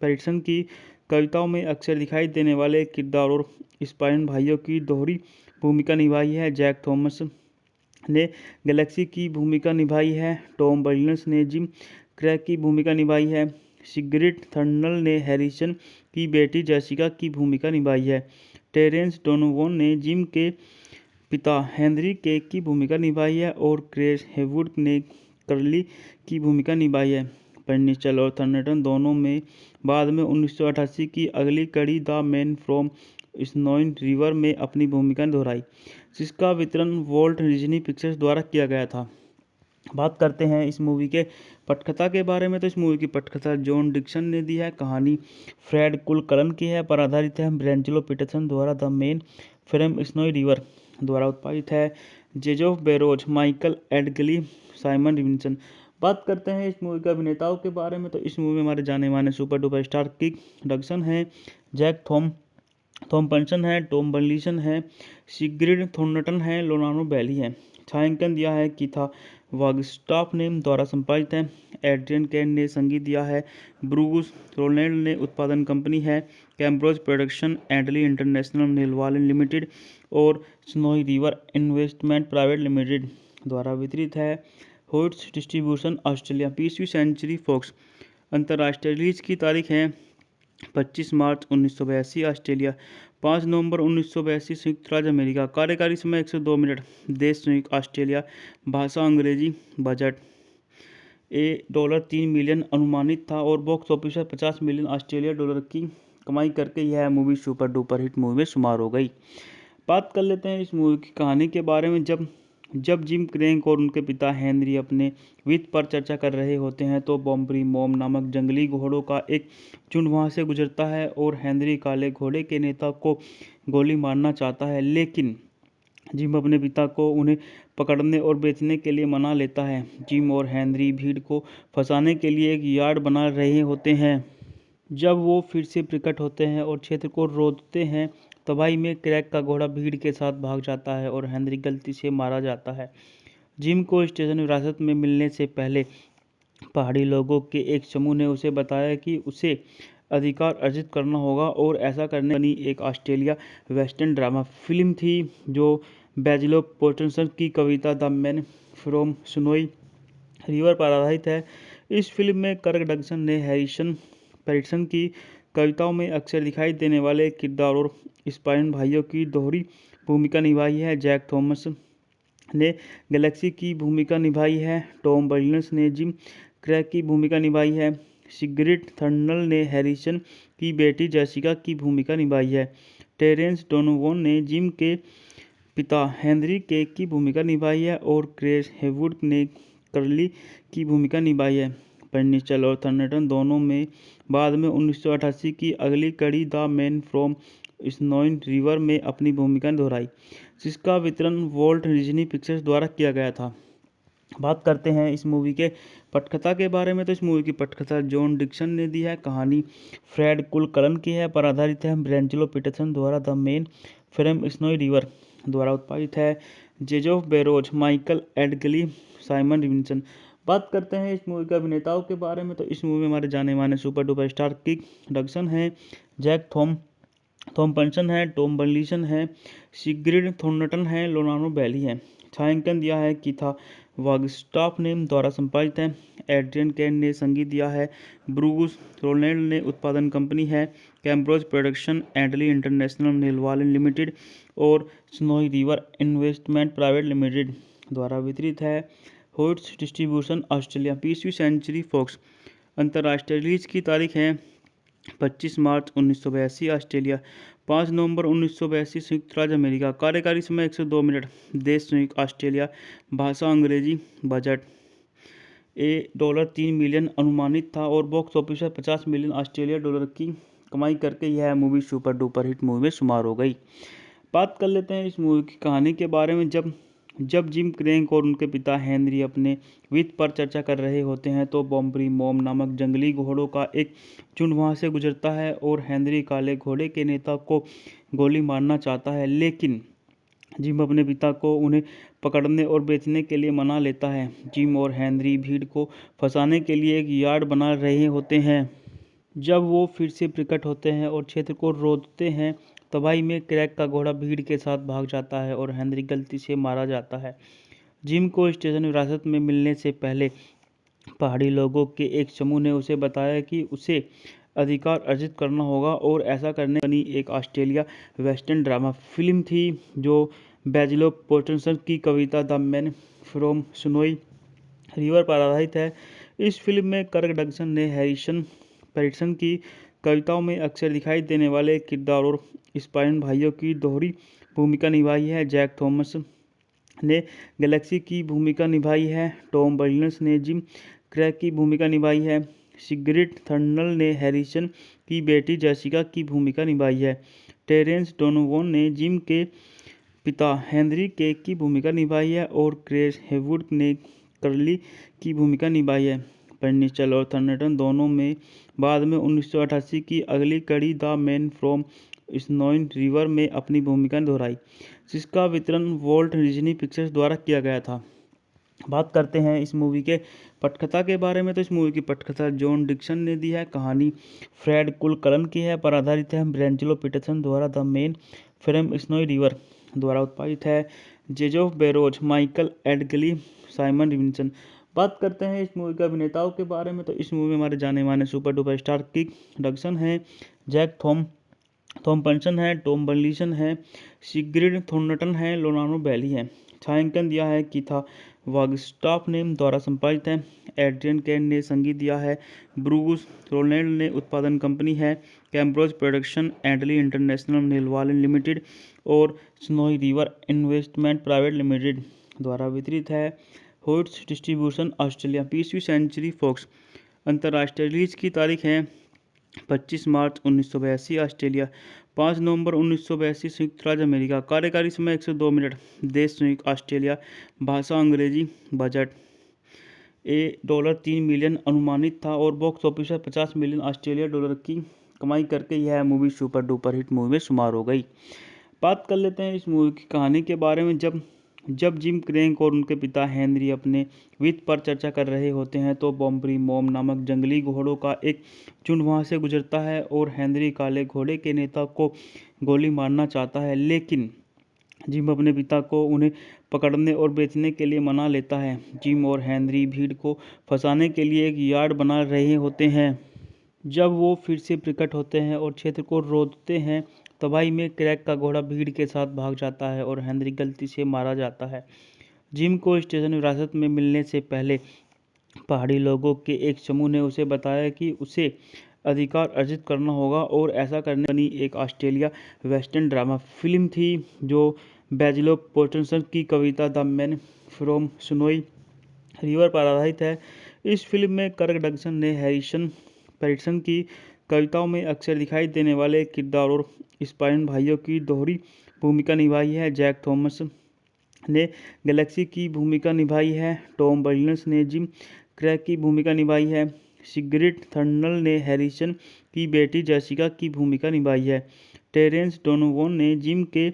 पैटरसन की कविताओं में अक्सर दिखाई देने वाले किरदार और स्पाइन भाइयों की दोहरी भूमिका निभाई है। जैक थॉमस ने गैलेक्सी की भूमिका निभाई है। टॉम बर्नस ने जिम क्रैक की भूमिका निभाई है। सिगरिड थर्नल ने हैरिसन की बेटी जेसिका की भूमिका निभाई है। टेरेंस डोनोवन ने जिम के पिता हेनरी केक की भूमिका निभाई है और क्रेस हेवुड ने कर्ली की भूमिका निभाई है। पेनिचल और थर्नटन दोनों में बाद में 1988 की अगली कड़ी the man from Snowy river में अपनी भूमिका दोहराई, जिसका वितरण वॉल्ट डिज्नी पिक्चर्स द्वारा किया गया था। बात करते हैं इस मूवी के पटकथा के बारे में। तो इस मूवी की पटकथा जॉन डिक्सन ने दी है। कहानी फ्रेड कुलकर्न की है पर आधारित है। ब्रेंजलो पीटरसन द्वारा the main from Snowy river द्वारा उत्पादित है। जेजोफ बेरोज, माइकल एडगली, साइमन रिविंसन। बात करते हैं इस मूवी के अभिनेताओं के बारे में, तो इस मूवी में हमारे जाने माने सुपर डुपर स्टार किक डगसन है, जैक थॉम्पसन है, टॉम बर्लिसन है, सिग्रिड थॉर्नटन है, लोनानो बैली है। छायांकन दिया है कीथा वागस्टाफ ने, द्वारा संपादित है एड्रियन कैन ने, संगीत दिया है ब्रूस रोलैंड ने, उत्पादन कंपनी है कैम्ब्रोज प्रोडक्शन, एडली इंटरनेशनल नेलवालन लिमिटेड और Snowy River investment private limited द्वारा वितरित है। होइट्स डिस्ट्रीब्यूशन ऑस्ट्रेलिया, 20वीं सेंचुरी फॉक्स। अंतर्राष्ट्रीय रिलीज की तारीख है 25 मार्च 1982 ऑस्ट्रेलिया, 5 नवंबर 1982 संयुक्त राज्य अमेरिका। कार्यकारी समय 102 मिनट। देश संयुक्त ऑस्ट्रेलिया। भाषा अंग्रेजी। बजट $3 मिलियन अनुमानित था और बॉक्स ऑफिस पर 50 मिलियन ऑस्ट्रेलिया डॉलर की कमाई करके यह movie super duper hit movie में शुमार हो गई। बात कर लेते हैं इस मूवी की कहानी के बारे में। जब जिम क्रैंक और उनके पिता हेनरी अपने वित्त पर चर्चा कर रहे होते हैं तो बॉम्बरी मॉम नामक जंगली घोड़ों का एक झुंड वहां से गुजरता है और हेनरी काले घोड़े के नेता को गोली मारना चाहता है, लेकिन जिम अपने पिता को उन्हें पकड़ने और बेचने के लिए मना लेता है। जिम और हेनरी भीड़ को फंसाने के लिए एक यार्ड बना रहे होते हैं। जब वो फिर से प्रकट होते हैं और क्षेत्र को रोकते हैं, तबाही में क्रैक का घोड़ा भीड़ के साथ भाग जाता है और हेनरी गलती से मारा जाता है। जिम को स्टेशन विरासत में मिलने से पहले पहाड़ी लोगों के एक समूह ने उसे बताया कि उसे अधिकार अर्जित करना होगा और ऐसा करने बनी एक ऑस्ट्रेलिया वेस्टर्न ड्रामा फिल्म थी जो बैजिलो पोर्टसन की कविता the man from Snowy River पर आधारित है। इस फिल्म में कर्क डगसन ने हैरिसन पैटरसन की कविताओं में अक्सर दिखाई देने वाले किरदार और स्पाइन भाइयों की दोहरी भूमिका निभाई है। जैक थॉमस ने गैलेक्सी की भूमिका निभाई है, टॉम बर्लिनस ने जिम क्रैक की भूमिका निभाई है, सिग्रिड थर्नल ने हैरिसन की बेटी जेसिका की भूमिका निभाई है, टेरेंस डोनोवन ने जिम के पिता हेनरी के की भूमिका निभाई है और क्रेस हेवुड ने कर्ली की भूमिका निभाई है। पेनिचल और थर्नटन दोनों में बाद में 1988 की अगली कड़ी the man from Snowy river में अपनी भूमिका दोहराई, जिसका वितरण वॉल्ट डिज्नी पिक्चर्स द्वारा किया गया था। बात करते हैं इस मूवी के पटकथा के बारे में, तो इस मूवी की पटकथा जॉन डिक्सन ने दी है। कहानी फ्रेड कुलकलन की है, पर आधारित है ब्रेंजलो पीटरसन द्वारा the man from Snowy river द्वारा उत्पादित है जेजोफ बेरोज, माइकल एडगली, साइमन रिविंसन। बात करते हैं इस मूवी के अभिनेताओं के बारे में, तो इस मूवी में हमारे जाने माने सुपर डुपर स्टार किक डगसन है, जैक थॉम्पसन है, टॉम बर्लिसन है, सिग्रिड थॉर्नटन है, लोनानो बैली है। छायांकन दिया है कीथा वागस्टाफ ने, द्वारा संपादित है एड्रियन कैन ने, संगीत दिया है ब्रूस रोलैंड ने, उत्पादन कंपनी है कैम्ब्रोज प्रोडक्शन, एडली इंटरनेशनल नेलवालन लिमिटेड और Snowy River investment private limited द्वारा वितरित है। होइट्स डिस्ट्रीब्यूशन ऑस्ट्रेलिया, 20वीं सेंचुरी फॉक्स। अंतर्राष्ट्रीय रिलीज की तारीख है 25 मार्च 1982 ऑस्ट्रेलिया, 5 नवंबर 1982 संयुक्त राज्य अमेरिका। कार्यकारी समय 102 मिनट। देश संयुक्त ऑस्ट्रेलिया। भाषा अंग्रेजी। बजट $3 मिलियन अनुमानित था और बॉक्स ऑफिस पर 50 मिलियन ऑस्ट्रेलिया डॉलर की कमाई करके यह movie super duper hit movie में शुमार हो गई। बात कर लेते हैं इस मूवी की कहानी के बारे में। जब जिम क्रैंक और उनके पिता हेनरी अपने वित्त पर चर्चा कर रहे होते हैं तो बॉम्बरी मॉम नामक जंगली घोड़ों का एक झुंड वहां से गुजरता है और हेनरी काले घोड़े के नेता को गोली मारना चाहता है, लेकिन जिम अपने पिता को उन्हें पकड़ने और बेचने के लिए मना लेता है। जिम और हेनरी भीड़ को फंसाने के लिए एक यार्ड बना रहे होते हैं। जब वो फिर से प्रकट होते हैं और क्षेत्र को रोकते हैं, तबाही में क्रैक का घोड़ा भीड़ के साथ भाग जाता है और हेनरी गलती से मारा जाता है। जिम को स्टेशन विरासत में मिलने से पहले पहाड़ी लोगों के एक समूह ने उसे बताया कि उसे अधिकार अर्जित करना होगा और ऐसा करने बनी एक ऑस्ट्रेलिया वेस्टर्न ड्रामा फिल्म थी जो बैजिलो पोर्टसन की कविता the man from Snowy River पर आधारित है। इस फिल्म में कर्क डगसन ने हैरिसन पैटरसन की कविताओं में अक्सर दिखाई देने वाले किरदार और स्पाइन भाइयों की दोहरी भूमिका निभाई है। जैक थॉमस ने गैलेक्सी की भूमिका निभाई है, टॉम बर्लिनस ने जिम क्रैक की भूमिका निभाई है, सिग्रिड थर्नल ने हैरिसन की बेटी जेसिका की भूमिका निभाई है, टेरेंस डोनोवन ने जिम के पिता हेनरी केक की भूमिका निभाई है और क्रेग हेवुड ने कर्ली की भूमिका निभाई है। पेनिंसुला और थंडरटन दोनों में बाद में 1988 की अगली कड़ी the man from Snowy river में अपनी भूमिका दोहराई, जिसका वितरण वॉल्ट डिज्नी पिक्चर्स द्वारा किया गया था। बात करते हैं इस मूवी के पटकथा के बारे में, तो इस मूवी की पटकथा जॉन डिक्सन ने दी है। कहानी फ्रेड कुलकलन की है, पर आधारित है ब्रेंजलो पीटरसन द्वारा the main from Snowy river द्वारा उत्पादित है। जेजोफ बेरोज, माइकल एडगली, साइमन रिविंसन। बात करते हैं इस मूवी के अभिनेताओं के बारे में, तो इस मूवी में हमारे जाने माने सुपर डुपर स्टार किक डगसन है, जैक थॉम्पसन है, टॉम बर्लिसन है, सिग्रिड थॉर्नटन है, लोनानो बैली है। छायांकन दिया है कीथा वागस्टाफ ने, द्वारा संपादित है। एड्रियन कैन ने संगीत दिया है। ब्रूस रोलैंड ने उत्पादन कंपनी है कैम्ब्रोज प्रोडक्शन, एडली इंटरनेशनल नीलवालन लिमिटेड और Snowy River investment private limited द्वारा वितरित है। होइट्स डिस्ट्रीब्यूशन ऑस्ट्रेलिया, 20वीं सेंचुरी फॉक्स। अंतर्राष्ट्रीय रिलीज की तारीख है 25 मार्च 1982 ऑस्ट्रेलिया, 5 नवंबर 1982 संयुक्त राज्य अमेरिका। कार्यकारी समय 102 मिनट। देश संयुक्त ऑस्ट्रेलिया। भाषा अंग्रेजी। बजट $3 मिलियन अनुमानित था और बॉक्स ऑफिस पर 50 मिलियन ऑस्ट्रेलिया डॉलर की कमाई करके यह movie super duper hit movie में शुमार हो गई। बात कर लेते हैं इस मूवी की कहानी के बारे में। जब जिम क्रेग और उनके पिता हेनरी अपने वित्त पर चर्चा कर रहे होते हैं तो बॉम्बरी मॉम नामक जंगली घोड़ों का एक झुंड वहां से गुजरता है और हेनरी काले घोड़े के नेता को गोली मारना चाहता है, लेकिन जिम अपने पिता को उन्हें पकड़ने और बेचने के लिए मना लेता है। जिम और हेनरी भीड़ को फंसाने के लिए एक यार्ड बना रहे होते हैं। जब वो फिर से प्रकट होते हैं और क्षेत्र को रोकते हैं, तबाही में क्रैग का घोड़ा भीड़ के साथ भाग जाता है और हेनरी गलती से मारा जाता है। जिम को स्टेशन विरासत में मिलने से पहले पहाड़ी लोगों के एक समूह ने उसे बताया कि उसे अधिकार अर्जित करना होगा और ऐसा करने बनी एक ऑस्ट्रेलिया वेस्टर्न ड्रामा फिल्म थी जो बेंजलो पीटरसन की कविता the man from Snowy River पर आधारित है। इस फिल्म में कर्ग डगसन ने हैरिसन पैटरसन की कविताओं में अक्सर दिखाई देने वाले किरदार और स्पाइन भाइयों की दोहरी भूमिका निभाई है। जैक थॉमस ने गैलेक्सी की भूमिका निभाई है। टॉम बर्लिसन ने जिम क्रैग की भूमिका निभाई है। सिग्रिड थर्नल ने हैरिसन की बेटी जेसिका की भूमिका निभाई है। टेरेंस डोनोवन ने जिम के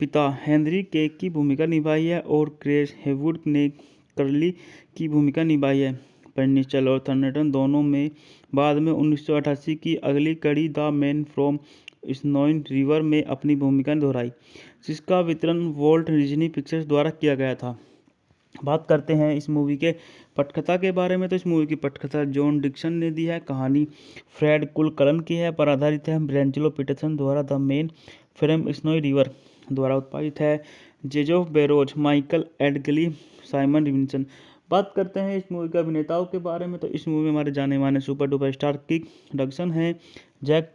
पिता हेनरी केक की भूमिका निभाई है और क्रेग हेवुड ने कर्ली की भूमिका निभाई है। पेनिंसुला और थंडरटन दोनों में बाद में 1988 की अगली कड़ी the man from Snowy river में अपनी भूमिका दोहराई, जिसका वितरण वॉल्ट डिज्नी पिक्चर्स द्वारा किया गया था। बात करते हैं इस मूवी के पटकथा के बारे में, तो इस मूवी की पटकथा जॉन डिक्सन ने दी है। कहानी फ्रेड कुलकलन की है, पर आधारित है ब्रेंजलो पीटरसन द्वारा the main from Snowy river द्वारा उत्पादित है। जेजोफ बेरोज, माइकल एडगली, साइमन रिविंसन। बात करते हैं इस मूवी के अभिनेताओं के बारे में, तो इस मूवी में हमारे जाने माने सुपर डुपर स्टार किक डगसन है, जैक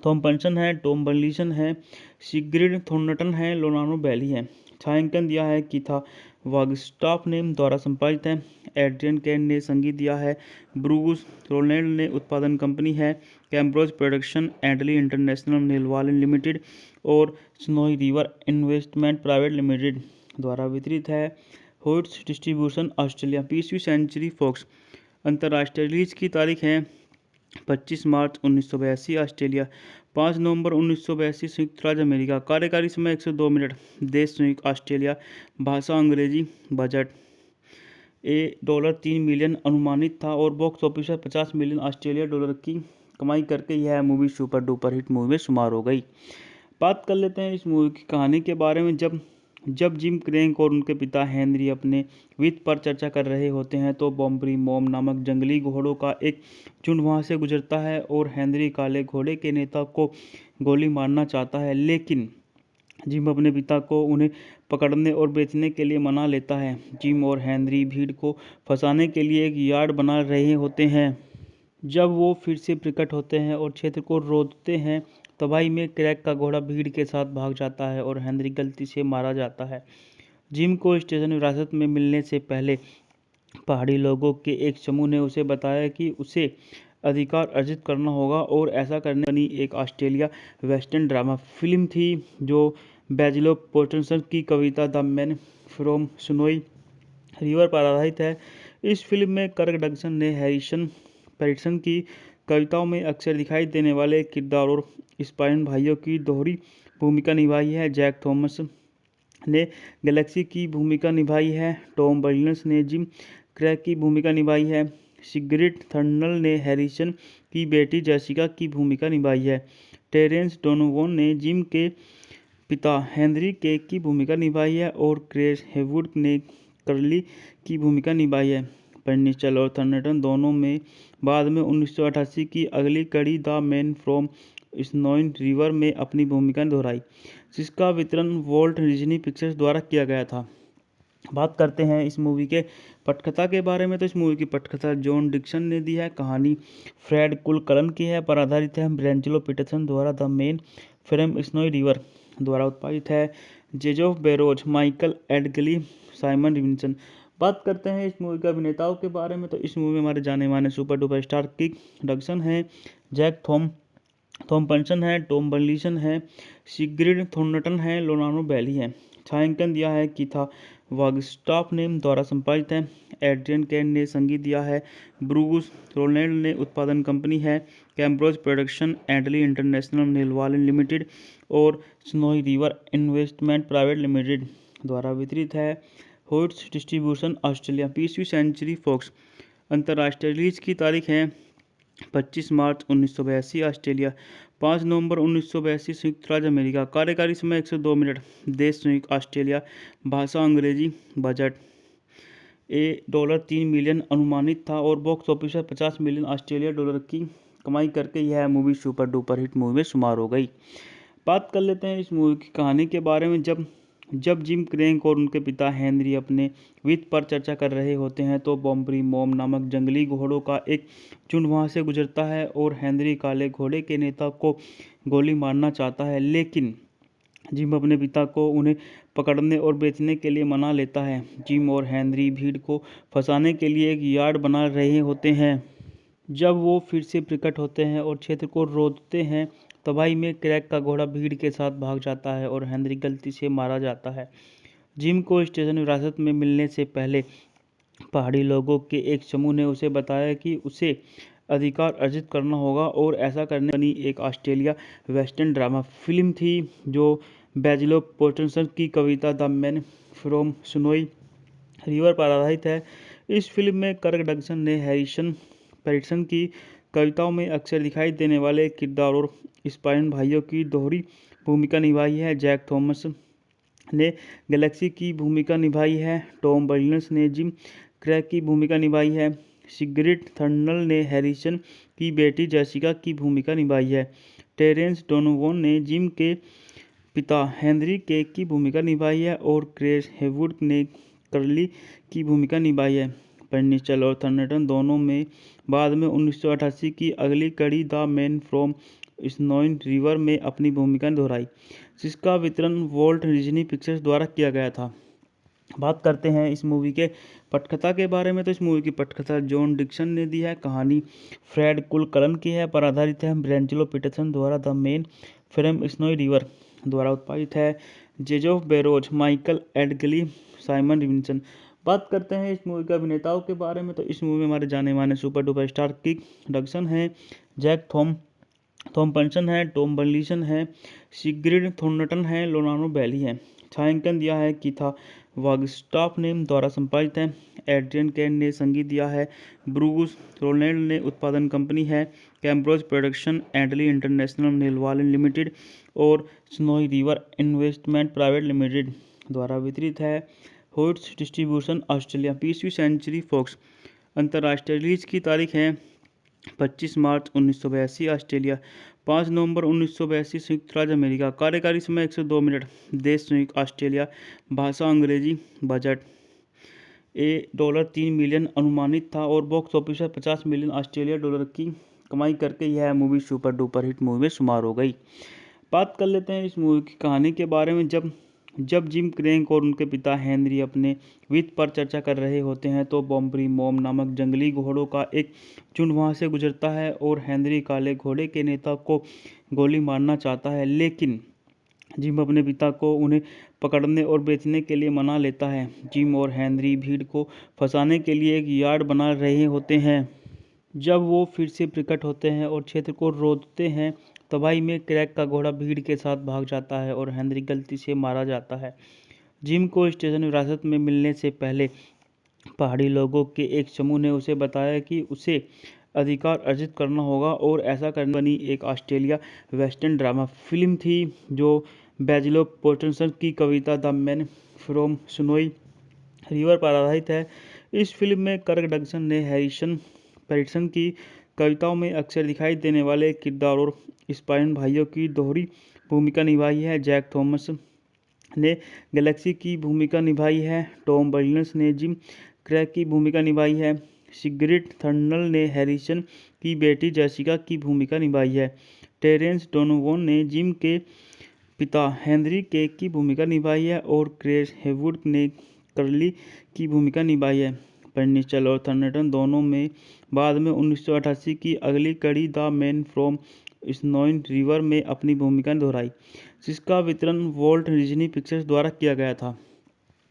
थॉम्पसन है, टॉम बर्लिसन है, सिग्रिड थॉर्नटन है, लोनानो बैली है। छायांकन दिया है कीथा वागस्टाफ ने, द्वारा संपादित है। एड्रियन कैन ने संगीत दिया है। ब्रूस रोलैंड ने उत्पादन कंपनी है कैम्ब्रोज प्रोडक्शन, एडली इंटरनेशनल नीलवालन लिमिटेड और Snowy River investment private limited द्वारा वितरित है। होइट्स डिस्ट्रीब्यूशन ऑस्ट्रेलिया, 20वीं सेंचुरी फॉक्स। अंतर्राष्ट्रीय रिलीज की तारीख है 25 मार्च 1982 ऑस्ट्रेलिया, 5 नवंबर 1982 संयुक्त राज्य अमेरिका। कार्यकारी समय 102 मिनट। देश संयुक्त ऑस्ट्रेलिया। भाषा अंग्रेजी। बजट $3 मिलियन अनुमानित था और बॉक्स ऑफिस पर 50 मिलियन ऑस्ट्रेलिया डॉलर की कमाई करके यह movie super duper hit movie में शुमार हो गई। बात कर लेते हैं इस मूवी की कहानी के बारे में। जब जिम क्रेग और उनके पिता हेनरी अपने वित्त पर चर्चा कर रहे होते हैं तो बॉम्बरी मॉम नामक जंगली घोड़ों का एक झुंड वहां से गुजरता है और हेनरी काले घोड़े के नेता को गोली मारना चाहता है, लेकिन जिम अपने पिता को उन्हें पकड़ने और बेचने के लिए मना लेता है। जिम और हेनरी भीड़ को फंसाने के लिए एक यार्ड बना रहे होते हैं। जब वो फिर से प्रकट होते हैं और क्षेत्र को रोकते हैं, तबाही में क्रैग का घोड़ा भीड़ के साथ भाग जाता है और हेनरी गलती से मारा जाता है। जिम को स्टेशन विरासत में मिलने से पहले पहाड़ी लोगों के एक समूह ने उसे बताया कि उसे अधिकार अर्जित करना होगा और ऐसा करने बनी एक ऑस्ट्रेलिया वेस्टर्न ड्रामा फिल्म थी जो बेजिलो पोर्टनसन की कविता the man from Snowy River पर आधारित है। इस फिल्म में कर्क डगसन ने हैरिसन पैटरसन की कविताओं में अक्सर दिखाई देने वाले किरदार और स्पाइन भाइयों की दोहरी भूमिका निभाई है। जैक थॉमस ने गैलेक्सी की भूमिका निभाई है। टॉम विलियम्स ने जिम क्रैक की भूमिका निभाई है। सिग्रिड थर्नल ने हैरिसन की बेटी जेसिका की भूमिका निभाई है। टेरेंस डोनोवन ने जिम के पिता हेनरी केक की भूमिका निभाई है और क्रेस हेवुड ने कर्ली की भूमिका निभाई है। पेनिस्टल और थर्नटन दोनों में बाद में 1988 की अगली कड़ी the man from Snowy river में अपनी भूमिका दोहराई, जिसका वितरण वॉल्ट डिज्नी पिक्चर्स द्वारा किया गया था। बात करते हैं इस मूवी के पटकथा के बारे में। तो इस मूवी की पटकथा जॉन डिक्सन ने दी है। कहानी फ्रेड कुलकलन की है, पर आधारित है। ब्रेंजलो पीटरसन द्वारा the main frame snowy river द्वारा उत्पादित है। जेजोफ बेरोज, माइकल एडगली, साइमन रिविंसन। बात करते हैं इस मूवी के अभिनेताओं के बारे में। तो इस मूवी में हमारे जाने माने सुपर डुपर स्टार किक डगसन है, जैक थॉम्पसन है, टॉम बर्लिसन है, सिग्रिड थॉर्नटन है, लोनानो बैली है। छायांकन दिया है कीथा वागस्टाफ ने द्वारा संपादित है। एड्रियन कैन ने संगीत दिया है। ब्रूस रोलैंड ने उत्पादन कंपनी है। कैम्ब्रोज प्रोडक्शन, एडली इंटरनेशनल नेलवालन लिमिटेड और Snowy River investment private limited द्वारा वितरित है। होट्स डिस्ट्रीब्यूशन ऑस्ट्रेलिया, 20वीं सेंचुरी फॉक्स। अंतर्राष्ट्रीय रिलीज की तारीख है 25 मार्च 1982 ऑस्ट्रेलिया, 5 नवंबर 1982 संयुक्त राज्य अमेरिका। कार्यकारी समय 102 मिनट। देश संयुक्त ऑस्ट्रेलिया। भाषा अंग्रेजी। बजट $3 मिलियन अनुमानित था और बॉक्स ऑफिस पर $50 मिलियन ऑस्ट्रेलिया डॉलर की कमाई करके यह movie super duper hit movie में शुमार हो गई। बात कर लेते हैं इस मूवी की कहानी के बारे में। जब जिम क्रैक और उनके पिता हेनरी अपने वित्त पर चर्चा कर रहे होते हैं तो बॉम्बरी मॉम नामक जंगली घोड़ों का एक झुंड वहां से गुजरता है और हेनरी काले घोड़े के नेता को गोली मारना चाहता है, लेकिन जिम अपने पिता को उन्हें पकड़ने और बेचने के लिए मना लेता है। जिम और हेनरी भीड़ को फंसाने के लिए एक यार्ड बना रहे होते हैं। जब वो फिर से प्रकट होते हैं और क्षेत्र को रोकते हैं, तबाही में क्रैक का घोड़ा भीड़ के साथ भाग जाता है और हेनरी गलती से मारा जाता है। जिम को स्टेशन विरासत में मिलने से पहले पहाड़ी लोगों के एक समूह ने उसे बताया कि उसे अधिकार अर्जित करना होगा और ऐसा करने बनी एक ऑस्ट्रेलिया वेस्टर्न ड्रामा फिल्म थी जो बेजिलो पोर्टनसन की कविता the man from Snowy River पर आधारित है। इस फिल्म में कर्क डगसन ने हैरिसन पैटरसन की कविताओं में अक्सर दिखाई देने वाले किरदार और स्पाइन भाइयों की दोहरी भूमिका निभाई है। जैक थॉमस ने गैलेक्सी की भूमिका निभाई है। टॉम विलियम्स ने जिम क्रैक की भूमिका निभाई है। सिग्रिड थर्नल ने हैरिसन की बेटी जेसिका की भूमिका निभाई है। टेरेंस डोनोवन ने जिम के पिता हेनरी केक की भूमिका निभाई है और क्रेस हेवुड ने कर्ली की भूमिका निभाई है। पेनिस्टल और थर्नटन दोनों में बाद में 1988 की अगली कड़ी the man from Snowy river में अपनी भूमिका दोहराई, जिसका वितरण वॉल्ट डिज्नी पिक्चर्स द्वारा किया गया था। बात करते हैं इस मूवी के पटकथा के बारे में। तो इस मूवी की पटकथा जॉन डिक्सन ने दी है। कहानी फ्रेड कुलकलन की है, पर आधारित है। ब्रेंजलो पीटरसन द्वारा the main frame snowy river द्वारा उत्पादित है। जेजोफ बेरोज, माइकल एडगली, साइमन रिविंसन। बात करते हैं इस मूवी के अभिनेताओं के बारे में। तो इस मूवी में हमारे जाने माने सुपर डुपर स्टार किक डगसन है, जैक थॉम्पसन है, टॉम बर्लिसन है, सिग्रिड थॉर्नटन है, लोनानो बैली है। छायांकन दिया है कीथा वागस्टाफ ने द्वारा संपादित है। एड्रियन कैन ने संगीत दिया है। ब्रूस रोलैंड ने उत्पादन कंपनी है। कैम्ब्रोज प्रोडक्शन, एडली इंटरनेशनल नेलवालन लिमिटेड और Snowy River investment private limited द्वारा वितरित है। होट्स डिस्ट्रीब्यूशन ऑस्ट्रेलिया, 20वीं सेंचुरी फॉक्स। अंतर्राष्ट्रीय रिलीज की तारीख है 25 मार्च 1982 ऑस्ट्रेलिया, 5 नवंबर 1982 संयुक्त राज्य अमेरिका। कार्यकारी समय 102 मिनट। देश संयुक्त ऑस्ट्रेलिया। भाषा अंग्रेजी। बजट $3 मिलियन अनुमानित था और बॉक्स ऑफिस पर $50 मिलियन ऑस्ट्रेलिया डॉलर की कमाई करके यह movie super duper hit movie में शुमार हो गई। बात कर लेते हैं इस मूवी की कहानी के बारे में। जब जिम क्रैक और उनके पिता हेनरी अपने वित्त पर चर्चा कर रहे होते हैं तो बॉम्बरी मॉम नामक जंगली घोड़ों का एक झुंड वहां से गुजरता है और हेनरी काले घोड़े के नेता को गोली मारना चाहता है, लेकिन जिम अपने पिता को उन्हें पकड़ने और बेचने के लिए मना लेता है। जिम और हेनरी भीड़ को फंसाने के लिए एक यार्ड बना रहे होते हैं। जब वो फिर से प्रकट होते हैं और क्षेत्र को रोकते हैं, तबाही में क्रैक का घोड़ा भीड़ के साथ भाग जाता है और हेनरी गलती से मारा जाता है। जिम को स्टेशन विरासत में मिलने से पहले पहाड़ी लोगों के एक समूह ने उसे बताया कि उसे अधिकार अर्जित करना होगा और ऐसा करने बनी एक ऑस्ट्रेलिया वेस्टर्न ड्रामा फिल्म थी जो बैजिलो पोर्टसन की कविता the man from Snowy River पर आधारित है। इस फिल्म में कर्क डगसन ने हैरिसन पैटरसन की कविताओं में अक्सर दिखाई देने वाले किरदार और स्पाइन भाइयों की दोहरी भूमिका निभाई है। जैक थॉमस ने गैलेक्सी की भूमिका निभाई है। टॉम बर्नस ने जिम क्रैक की भूमिका निभाई है। सिग्रिड थर्नल ने हैरिसन की बेटी जेसिका की भूमिका निभाई है। टेरेंस डोनोवन ने जिम के पिता हेनरी केक की भूमिका निभाई है और क्रेस हेवुड ने कर्ली की भूमिका निभाई है। बर्निस्टल और थर्नटन दोनों में बाद में 1988 की अगली कड़ी the man from Snowy river में अपनी भूमिका दोहराई, जिसका वितरण वॉल्ट डिज्नी पिक्चर्स द्वारा किया गया था।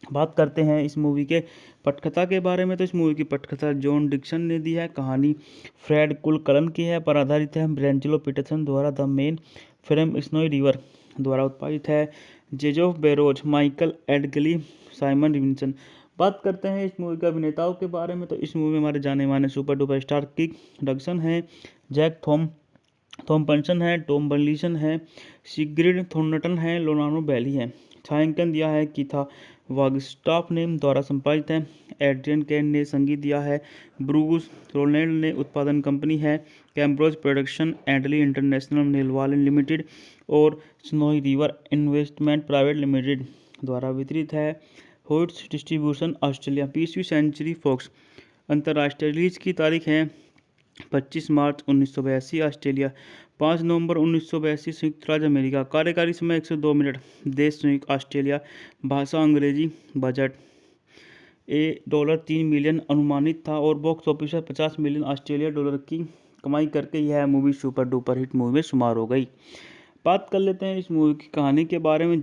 बात करते हैं इस मूवी के पटकथा के बारे में। तो इस मूवी की पटकथा जॉन डिक्सन ने दी है। कहानी फ्रेड कुलकलन की है, पर आधारित है। ब्रेंजलो पीटरसन द्वारा the main from Snowy river द्वारा उत्पादित है। जेजोफ बेरोज, माइकल एडगली, साइमन रिविंसन। बात करते हैं इस मूवी के अभिनेताओं के बारे में। तो इस मूवी में हमारे जाने माने सुपर डुपर स्टार किक डगसन है, जैक थॉम्पसन है, टॉम बर्लिसन है, सिग्रिड थॉर्नटन है, लोनानो बैली है। छायांकन दिया है कीथा वागस्टॉफ ने द्वारा संपादित है। एड्रियन कैन ने संगीत दिया है। ब्रूस रोलैंड ने उत्पादन कंपनी है। कैम्ब्रोज प्रोडक्शन, एडली इंटरनेशनल नेलवालन लिमिटेड और Snowy River investment private limited द्वारा वितरित है। होट्स डिस्ट्रीब्यूशन ऑस्ट्रेलिया, 20वीं सेंचुरी फॉक्स। अंतर्राष्ट्रीय रिलीज की तारीख है 25 मार्च 1982 ऑस्ट्रेलिया, 5 नवंबर 1982 संयुक्त राज्य अमेरिका। कार्यकारी समय 102 मिनट। देश संयुक्त ऑस्ट्रेलिया। भाषा अंग्रेजी। बजट $3 मिलियन अनुमानित था और बॉक्स ऑफिस पर $50 मिलियन ऑस्ट्रेलिया डॉलर की कमाई करके यह movie super duper hit movie में शुमार हो गई। बात कर लेते हैं इस मूवी की कहानी के बारे में।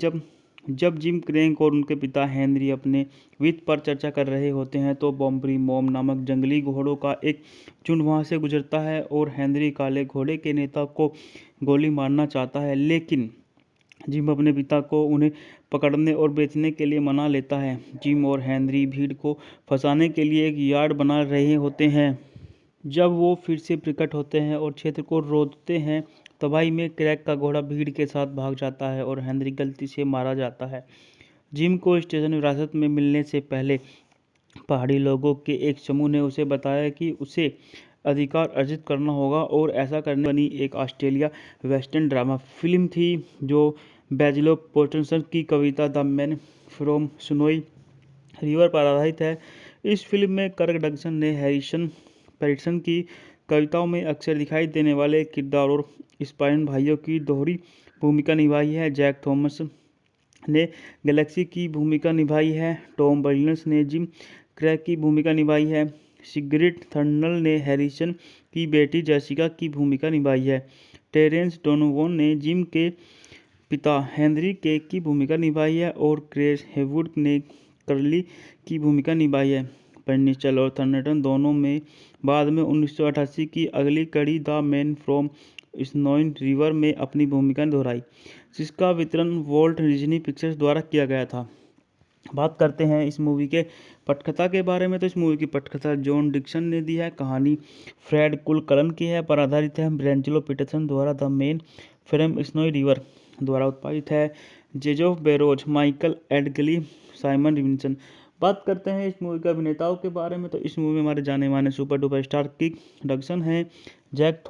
जब जिम क्रैक और उनके पिता हेनरी अपने वित्त पर चर्चा कर रहे होते हैं तो बॉम्बरी मॉम नामक जंगली घोड़ों का एक झुंड वहां से गुजरता है और हेनरी काले घोड़े के नेता को गोली मारना चाहता है, लेकिन जिम अपने पिता को उन्हें पकड़ने और बेचने के लिए मना लेता है। जिम और हेनरी भीड़ को फंसाने के लिए एक यार्ड बना रहे होते हैं। जब वो फिर से प्रकट होते हैं और क्षेत्र को रोकते हैं, तबाही में क्रैक का घोड़ा भीड़ के साथ भाग जाता है और हेनरी गलती से मारा जाता है। जिम को स्टेशन विरासत में मिलने से पहले पहाड़ी लोगों के एक समूह ने उसे बताया कि उसे अधिकार अर्जित करना होगा और ऐसा करने बनी एक ऑस्ट्रेलिया वेस्टर्न ड्रामा फिल्म थी जो बैजिलो पोर्टसन की कविता the man from Snowy River पर आधारित है। इस फिल्म में कर्क डगसन ने हैरिसन पैटरसन की कविताओं में अक्सर दिखाई देने वाले किरदार और स्पाइन भाइयों की दोहरी भूमिका निभाई है। जैक थॉमस ने गैलेक्सी की भूमिका निभाई है। टॉम बर्नस ने जिम क्रैक की भूमिका निभाई है। सिग्रिड थर्नल ने हैरिसन की बेटी जेसिका की भूमिका निभाई है। टेरेंस डोनोवन ने जिम के पिता हेनरी केक की भूमिका निभाई है और क्रेस हेवुड ने कर्ली की भूमिका निभाई है। बर्निस्टल और थर्नटन दोनों में बाद में 1988 की अगली कड़ी the man from Snowy river में अपनी भूमिका दोहराई, जिसका वितरण वॉल्ट डिज्नी पिक्चर्स द्वारा किया गया था। बात करते हैं इस मूवी के पटकथा के बारे में। तो इस मूवी की पटकथा जॉन डिक्सन ने दी है। कहानी फ्रेड कुलकलन की है, पर आधारित है। ब्रेंजलो पीटरसन द्वारा the main from Snowy river द्वारा उत्पादित है। जेजोफ बेरोज, माइकल एडगली, साइमन रिविंसन। बात करते हैं इस मूवी के अभिनेताओं के बारे में। तो इस मूवी में हमारे जाने माने सुपर डुपर स्टार किक डगसन है, जैक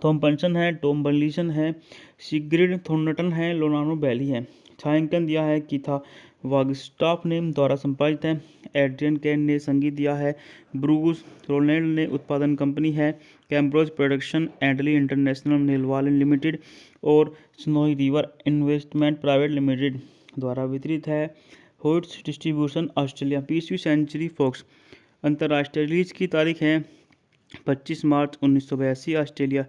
थॉम्पसन है, टॉम बर्लिसन है, सिग्रिड थॉर्नटन है, लोनानो बैली है। छायांकन दिया है कीथा वागस्टॉफ ने द्वारा संपादित है। एड्रियन कैन ने संगीत दिया है। ब्रूस रोलैंड ने उत्पादन कंपनी है। कैम्ब्रोज प्रोडक्शन, एडली इंटरनेशनल नेलवालन लिमिटेड और Snowy River investment private limited द्वारा वितरित है। होट्स डिस्ट्रीब्यूशन ऑस्ट्रेलिया, 20वीं सेंचुरी फॉक्स। अंतर्राष्ट्रीय रिलीज की तारीख है 25 मार्च 1982 ऑस्ट्रेलिया,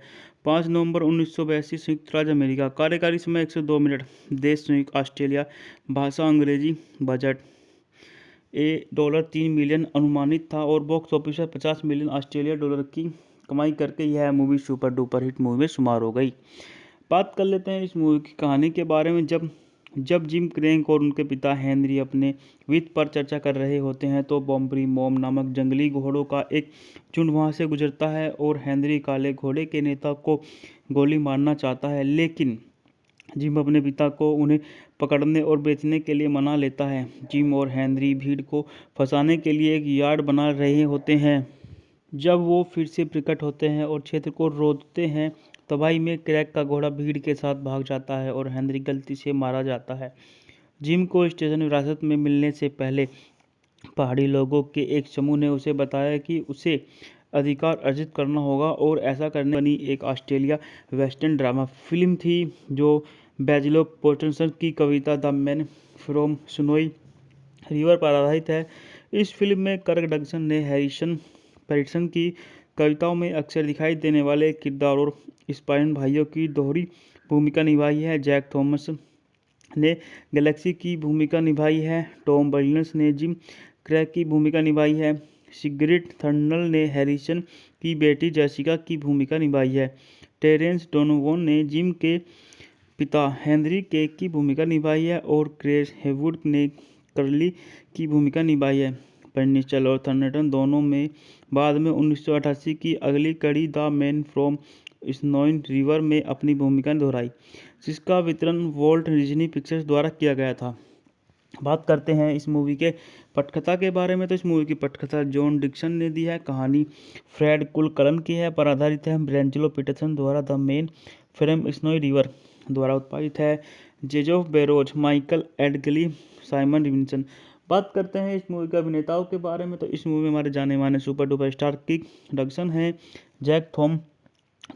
5 नवंबर 1982 संयुक्त राज्य अमेरिका। कार्यकारी समय 102 मिनट। देश संयुक्त ऑस्ट्रेलिया। भाषा अंग्रेजी। बजट $3 मिलियन अनुमानित था और बॉक्स ऑफिस पर 50 मिलियन ऑस्ट्रेलिया डॉलर की कमाई करके यह movie super duper hit movie में शुमार हो गई। बात कर लेते हैं इस मूवी की कहानी के बारे में। जब जिम क्रैंक और उनके पिता हेनरी अपने वित्त पर चर्चा कर रहे होते हैं तो बॉम्बरी मॉम नामक जंगली घोड़ों का एक झुंड वहां से गुजरता है और हेनरी काले घोड़े के नेता को गोली मारना चाहता है, लेकिन जिम अपने पिता को उन्हें पकड़ने और बेचने के लिए मना लेता है। जिम और हेनरी भीड़ को फंसाने के लिए एक यार्ड बना रहे होते हैं। जब वो फिर से प्रकट होते हैं और क्षेत्र को रोकते हैं, तबाही में क्रैक का घोड़ा भीड़ के साथ भाग जाता है और हेनरी गलती से मारा जाता है। जिम को स्टेशन विरासत में मिलने से पहले पहाड़ी लोगों के एक समूह ने उसे बताया कि उसे अधिकार अर्जित करना होगा और ऐसा करने बनी एक ऑस्ट्रेलिया वेस्टर्न ड्रामा फिल्म थी जो बैजिलो पोर्टसन की कविता the man from Snowy River पर आधारित है। इस फिल्म में कर्क डगसन ने हैरिसन पैटरसन की कविताओं में अक्सर दिखाई देने वाले किरदार और स्पाइन भाइयों की दोहरी भूमिका निभाई है। जैक थॉमस ने गैलेक्सी की भूमिका निभाई है। टॉम बर्नस ने जिम क्रैक की भूमिका निभाई है। सिग्रिड थर्नल ने हैरिसन की बेटी जेसिका की भूमिका निभाई है। टेरेंस डोनोवन ने जिम के पिता हेनरी केक की भूमिका निभाई है और क्रेस हेवुड ने कर्ली की भूमिका निभाई है। पेनिस्टल और थर्नटन दोनों में बाद में 1988 की अगली कड़ी the man from Snowy river में अपनी भूमिका दोहराई, जिसका वितरण वॉल्ट डिज्नी पिक्चर्स द्वारा किया गया था। बात करते हैं इस मूवी के पटकथा के बारे में। तो इस मूवी की पटकथा जॉन डिक्सन ने दी है। कहानी फ्रेड कुलकलन की है, पर आधारित है। ब्रेंजलो पीटरसन द्वारा the man from Snowy river द्वारा उत्पादित है। जेजोफ बेरोज, माइकल एडगली, साइमन रिविंसन। बात करते हैं इस मूवी के अभिनेताओं के बारे में। तो इस मूवी में हमारे जाने माने सुपर डुपर स्टार किक डगसन है, जैक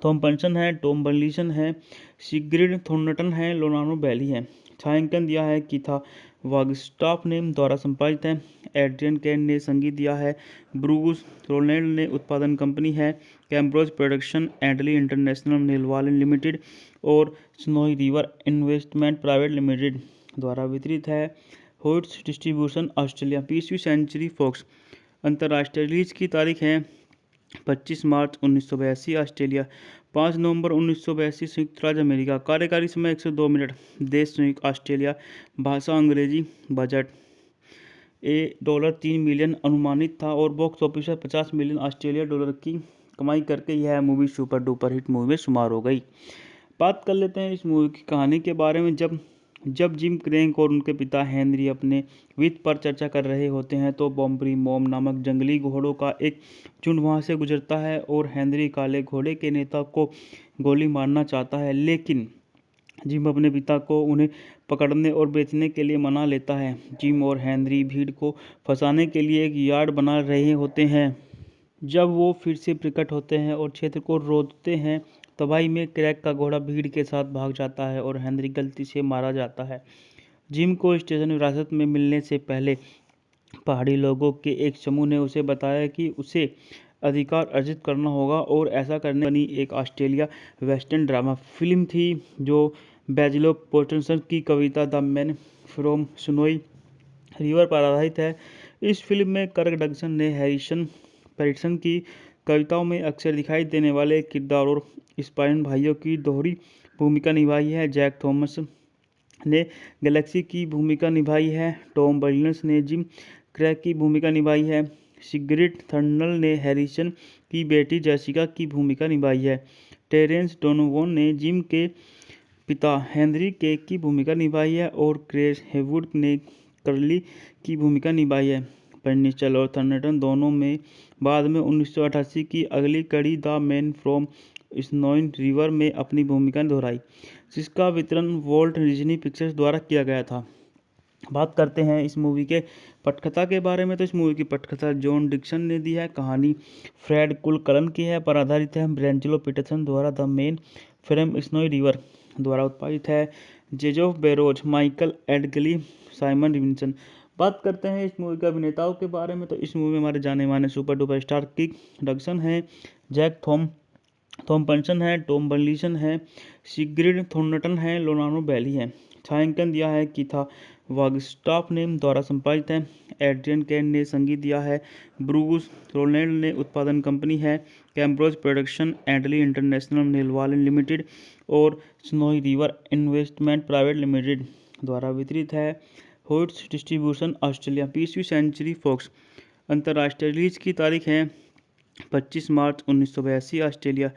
थॉम्पसन है, टॉम बर्लिसन है, सिग्रिड थॉर्नटन है, लोनानो बैली है। छायांकन दिया है कीथा वागस्टाफ ने द्वारा संपादित है। एड्रियन कैन ने संगीत दिया है। ब्रूस रोलैंड ने उत्पादन कंपनी है। कैम्ब्रोज प्रोडक्शन, एडली इंटरनेशनल, नेलवालन लिमिटेड और Snowy River investment private limited द्वारा वितरित है। Hoyts Distribution Australia. 20वीं सेंचुरी फॉक्स। अंतर्राष्ट्रीय रिलीज की तारीख है 25 मार्च 1982 ऑस्ट्रेलिया। 5 नवंबर 1982 संयुक्त राज्य अमेरिका। कार्यकारी समय 102 मिनट। देश संयुक्त ऑस्ट्रेलिया। भाषा अंग्रेजी। बजट $3 मिलियन अनुमानित था और बॉक्स ऑफिस पर 50 मिलियन ऑस्ट्रेलिया डॉलर की कमाई करके यह movie super duper hit movie में शुमार हो गई। बात कर लेते हैं इस मूवी की कहानी के बारे में। जब जिम क्रैंक और उनके पिता हेनरी अपने वित्त पर चर्चा कर रहे होते हैं तो बॉम्बरी मॉम नामक जंगली घोड़ों का एक झुंड वहां से गुजरता है और हेनरी काले घोड़े के नेता को गोली मारना चाहता है, लेकिन जिम अपने पिता को उन्हें पकड़ने और बेचने के लिए मना लेता है। जिम और हेनरी भीड़ को फंसाने के लिए एक यार्ड बना रहे होते हैं। जब वो फिर से प्रकट होते हैं और क्षेत्र को रोकते हैं, तबाही में क्रैक का घोड़ा भीड़ के साथ भाग जाता है और हेनरी गलती से मारा जाता है। जिम को स्टेशन विरासत में मिलने से पहले पहाड़ी लोगों के एक समूह ने उसे बताया कि उसे अधिकार अर्जित करना होगा और ऐसा करने बनी एक ऑस्ट्रेलिया वेस्टर्न ड्रामा फिल्म थी जो बैजिलो पोर्टसन की कविता the man from Snowy River पर आधारित है। इस फिल्म में कर्क डगसन ने हैरिसन पैटरसन की कविताओं में अक्सर दिखाई देने वाले किरदार और स्पाइन भाइयों की दोहरी भूमिका निभाई है। जैक थॉमस ने गैलेक्सी की भूमिका निभाई है। टॉम बर्नस ने जिम क्रैक की भूमिका निभाई है। सिग्रिड थर्नल ने हैरिसन की बेटी जेसिका की भूमिका निभाई है। टेरेंस डोनोवन ने जिम के पिता हेनरी केक की भूमिका निभाई है और क्रेस हेवुड ने कर्ली की भूमिका निभाई है। पेनिस्टल और थर्नटन दोनों में बाद में 1988 की अगली कड़ी the man from Snowy river में अपनी भूमिका दोहराई, जिसका वितरण वॉल्ट डिज्नी पिक्चर्स द्वारा किया गया था। बात करते हैं इस मूवी के पटकथा के बारे में। तो इस मूवी की पटकथा जॉन डिक्सन ने दी है। कहानी फ्रेड कुलकलन की है, पर आधारित है। ब्रेंजलो पीटरसन द्वारा the man from Snowy river द्वारा उत्पादित है। जेजोफ बेरोज, माइकल एडगली, साइमन रिविंसन। बात करते हैं इस मूवी के अभिनेताओं के बारे में। तो इस मूवी में हमारे जाने माने सुपर डुपर स्टार किक डगसन है, जैक थॉम्पसन है, टॉम बर्लिसन है, सिग्रिड थॉर्नटन है, लोनानो बैली है। छायांकन दिया है कीथा वागस्टाफ ने, द्वारा संपादित है एड्रियन कैन ने, संगीत दिया है ब्रूस रोलैंड ने, उत्पादन कंपनी है कैम्ब्रोज प्रोडक्शन एंडली इंटरनेशनल नेलवाल लिमिटेड और Snowy River investment private limited द्वारा वितरित है। Hoyts distribution Australia. 20वीं सेंचुरी फॉक्स। अंतर्राष्ट्रीय रिलीज की तारीख है 25 मार्च 1982 ऑस्ट्रेलिया,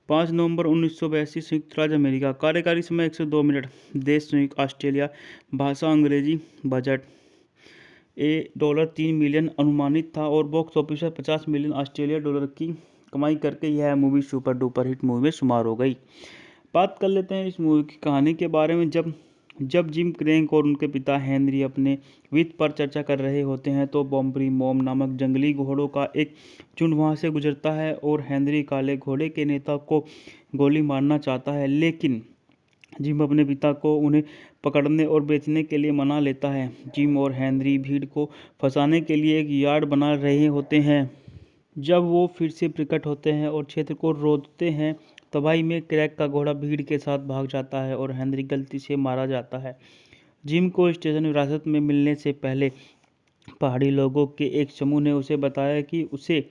5 नवंबर 1982 संयुक्त राज्य अमेरिका। कार्यकारी समय 102 मिनट। देश संयुक्त ऑस्ट्रेलिया। भाषा अंग्रेजी। बजट $3 मिलियन अनुमानित था और बॉक्स ऑफिस पर 50 मिलियन ऑस्ट्रेलिया डॉलर की कमाई करके यह movie super duper hit movie में शुमार हो गई। बात कर लेते हैं इस मूवी की कहानी के बारे में। जब जिम क्रैंक और उनके पिता हेनरी अपने वित्त पर चर्चा कर रहे होते हैं तो बॉम्बरी मॉम नामक जंगली घोड़ों का एक झुंड वहां से गुजरता है और हेनरी काले घोड़े के नेता को गोली मारना चाहता है, लेकिन जिम अपने पिता को उन्हें पकड़ने और बेचने के लिए मना लेता है। जिम और हेनरी भीड़ को फंसाने के लिए एक यार्ड बना रहे होते हैं। जब वो फिर से प्रकट होते हैं और क्षेत्र को रोकते हैं, तबाही में क्रैक का घोड़ा भीड़ के साथ भाग जाता है और हेनरी गलती से मारा जाता है। जिम को स्टेशन विरासत में मिलने से पहले पहाड़ी लोगों के एक समूह ने उसे बताया कि उसे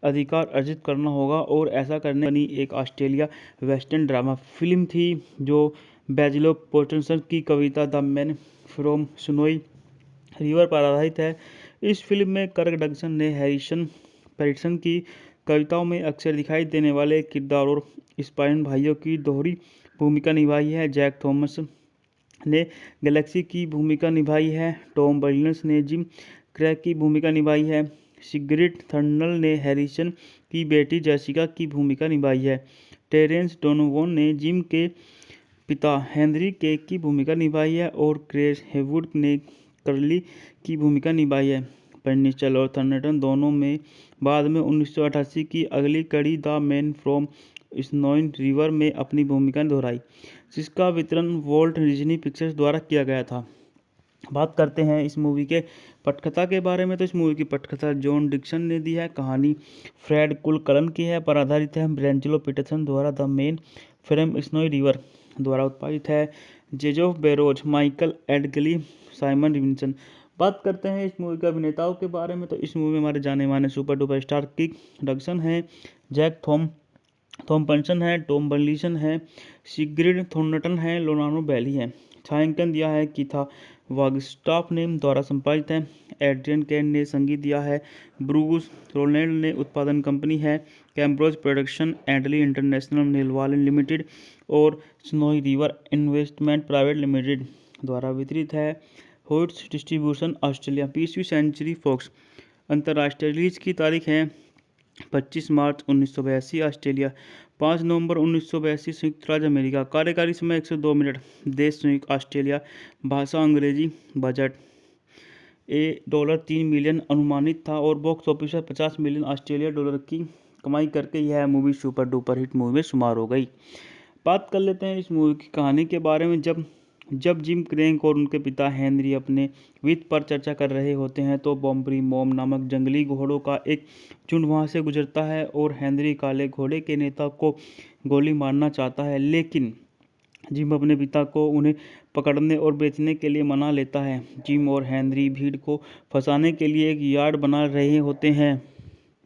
अधिकार अर्जित करना होगा और ऐसा करने बनी एक ऑस्ट्रेलिया वेस्टर्न ड्रामा फिल्म थी जो बैजिलो पोर्टसन की कविता the man from Snowy River पर आधारित है। इस फिल्म में कर्क डगसन ने हैरिसन पैटरसन की कविताओं में अक्सर दिखाई देने वाले किरदार और स्पाइन भाइयों की दोहरी भूमिका निभाई है। जैक थॉमस ने गैलेक्सी की भूमिका निभाई है। टॉम बर्लिनस ने जिम क्रैक की भूमिका निभाई है। सिग्रिड थर्नल ने हैरिसन की बेटी जेसिका की भूमिका निभाई है। टेरेंस डोनोवन ने जिम के पिता हेनरी केक की भूमिका निभाई है और क्रेस हेवुड ने कर्ली की भूमिका निभाई है। पेनिस्टल और थर्नटन दोनों में बाद में 1988 की अगली कड़ी the man from Snowy river में अपनी भूमिका दोहराई, जिसका वितरण वॉल्ट डिज्नी पिक्चर्स द्वारा किया गया था। बात करते हैं इस मूवी के पटकथा के बारे में। तो इस मूवी की पटकथा जॉन डिक्सन ने दी है। कहानी फ्रेड कुलकर्न की है, पर आधारित है ब्रेंजलो पीटरसन द्वारा the main from Snowy river द्वारा उत्पादित है। जेजोफ बेरोज, माइकल एडगली, साइमन रिविंसन। बात करते हैं इस मूवी के अभिनेताओं के बारे में। तो इस मूवी में हमारे जाने माने सुपर डुपर स्टार किक डगसन है, जैक थॉम्पसन है, टॉम बर्लिसन है, सिग्रिड थॉर्नटन है, लोनानो बैली है। छायांकन दिया है कीथा वागस्टाफ ने, द्वारा संपादित है एड्रियन कैन ने, संगीत दिया है ब्रूस रोलैंड ने, उत्पादन कंपनी है कैम्ब्रोज प्रोडक्शन एंडली इंटरनेशनल नेलवाल लिमिटेड और Snowy River investment private limited द्वारा वितरित है। Hoyts distribution Australia. 20वीं सेंचुरी फॉक्स। अंतर्राष्ट्रीय रिलीज की तारीख है 25 मार्च 1982 ऑस्ट्रेलिया, 5 नवंबर 1982 संयुक्त राज्य अमेरिका। कार्यकारी समय 102 मिनट। देश संयुक्त ऑस्ट्रेलिया। भाषा अंग्रेजी। बजट $3 मिलियन अनुमानित था और बॉक्स ऑफिस पर 50 मिलियन ऑस्ट्रेलिया डॉलर की कमाई करके यह movie super duper hit movie में शुमार हो गई। बात कर लेते हैं इस मूवी की कहानी के बारे में। जब जिम क्रैंक और उनके पिता हेनरी अपने वित्त पर चर्चा कर रहे होते हैं तो बॉम्बरी मॉम नामक जंगली घोड़ों का एक झुंड वहां से गुजरता है और हेनरी काले घोड़े के नेता को गोली मारना चाहता है, लेकिन जिम अपने पिता को उन्हें पकड़ने और बेचने के लिए मना लेता है। जिम और हेनरी भीड़ को फंसाने के लिए एक यार्ड बना रहे होते हैं।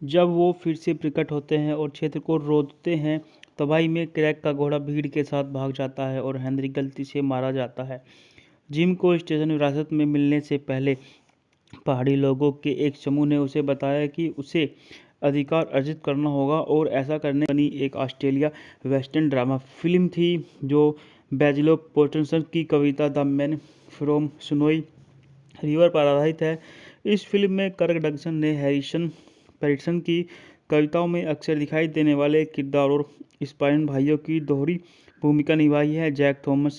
जब वो फिर से प्रकट होते हैं और क्षेत्र को रोकते हैं, तबाही में क्रैक का घोड़ा भीड़ के साथ भाग जाता है और हेनरी गलती से मारा जाता है। जिम को स्टेशन विरासत में मिलने से पहले पहाड़ी लोगों के एक समूह ने उसे बताया कि उसे अधिकार अर्जित करना होगा और ऐसा करने बनी एक ऑस्ट्रेलिया वेस्टर्न ड्रामा फिल्म थी जो बैजिलो पोर्टसन की कविता the man from Snowy River पर आधारित है। इस फिल्म में कर्क डगसन ने हैरिसन पैटरसन की कविताओं में अक्सर दिखाई देने वाले किरदार और स्पाइन भाइयों की दोहरी भूमिका निभाई है। जैक थॉमस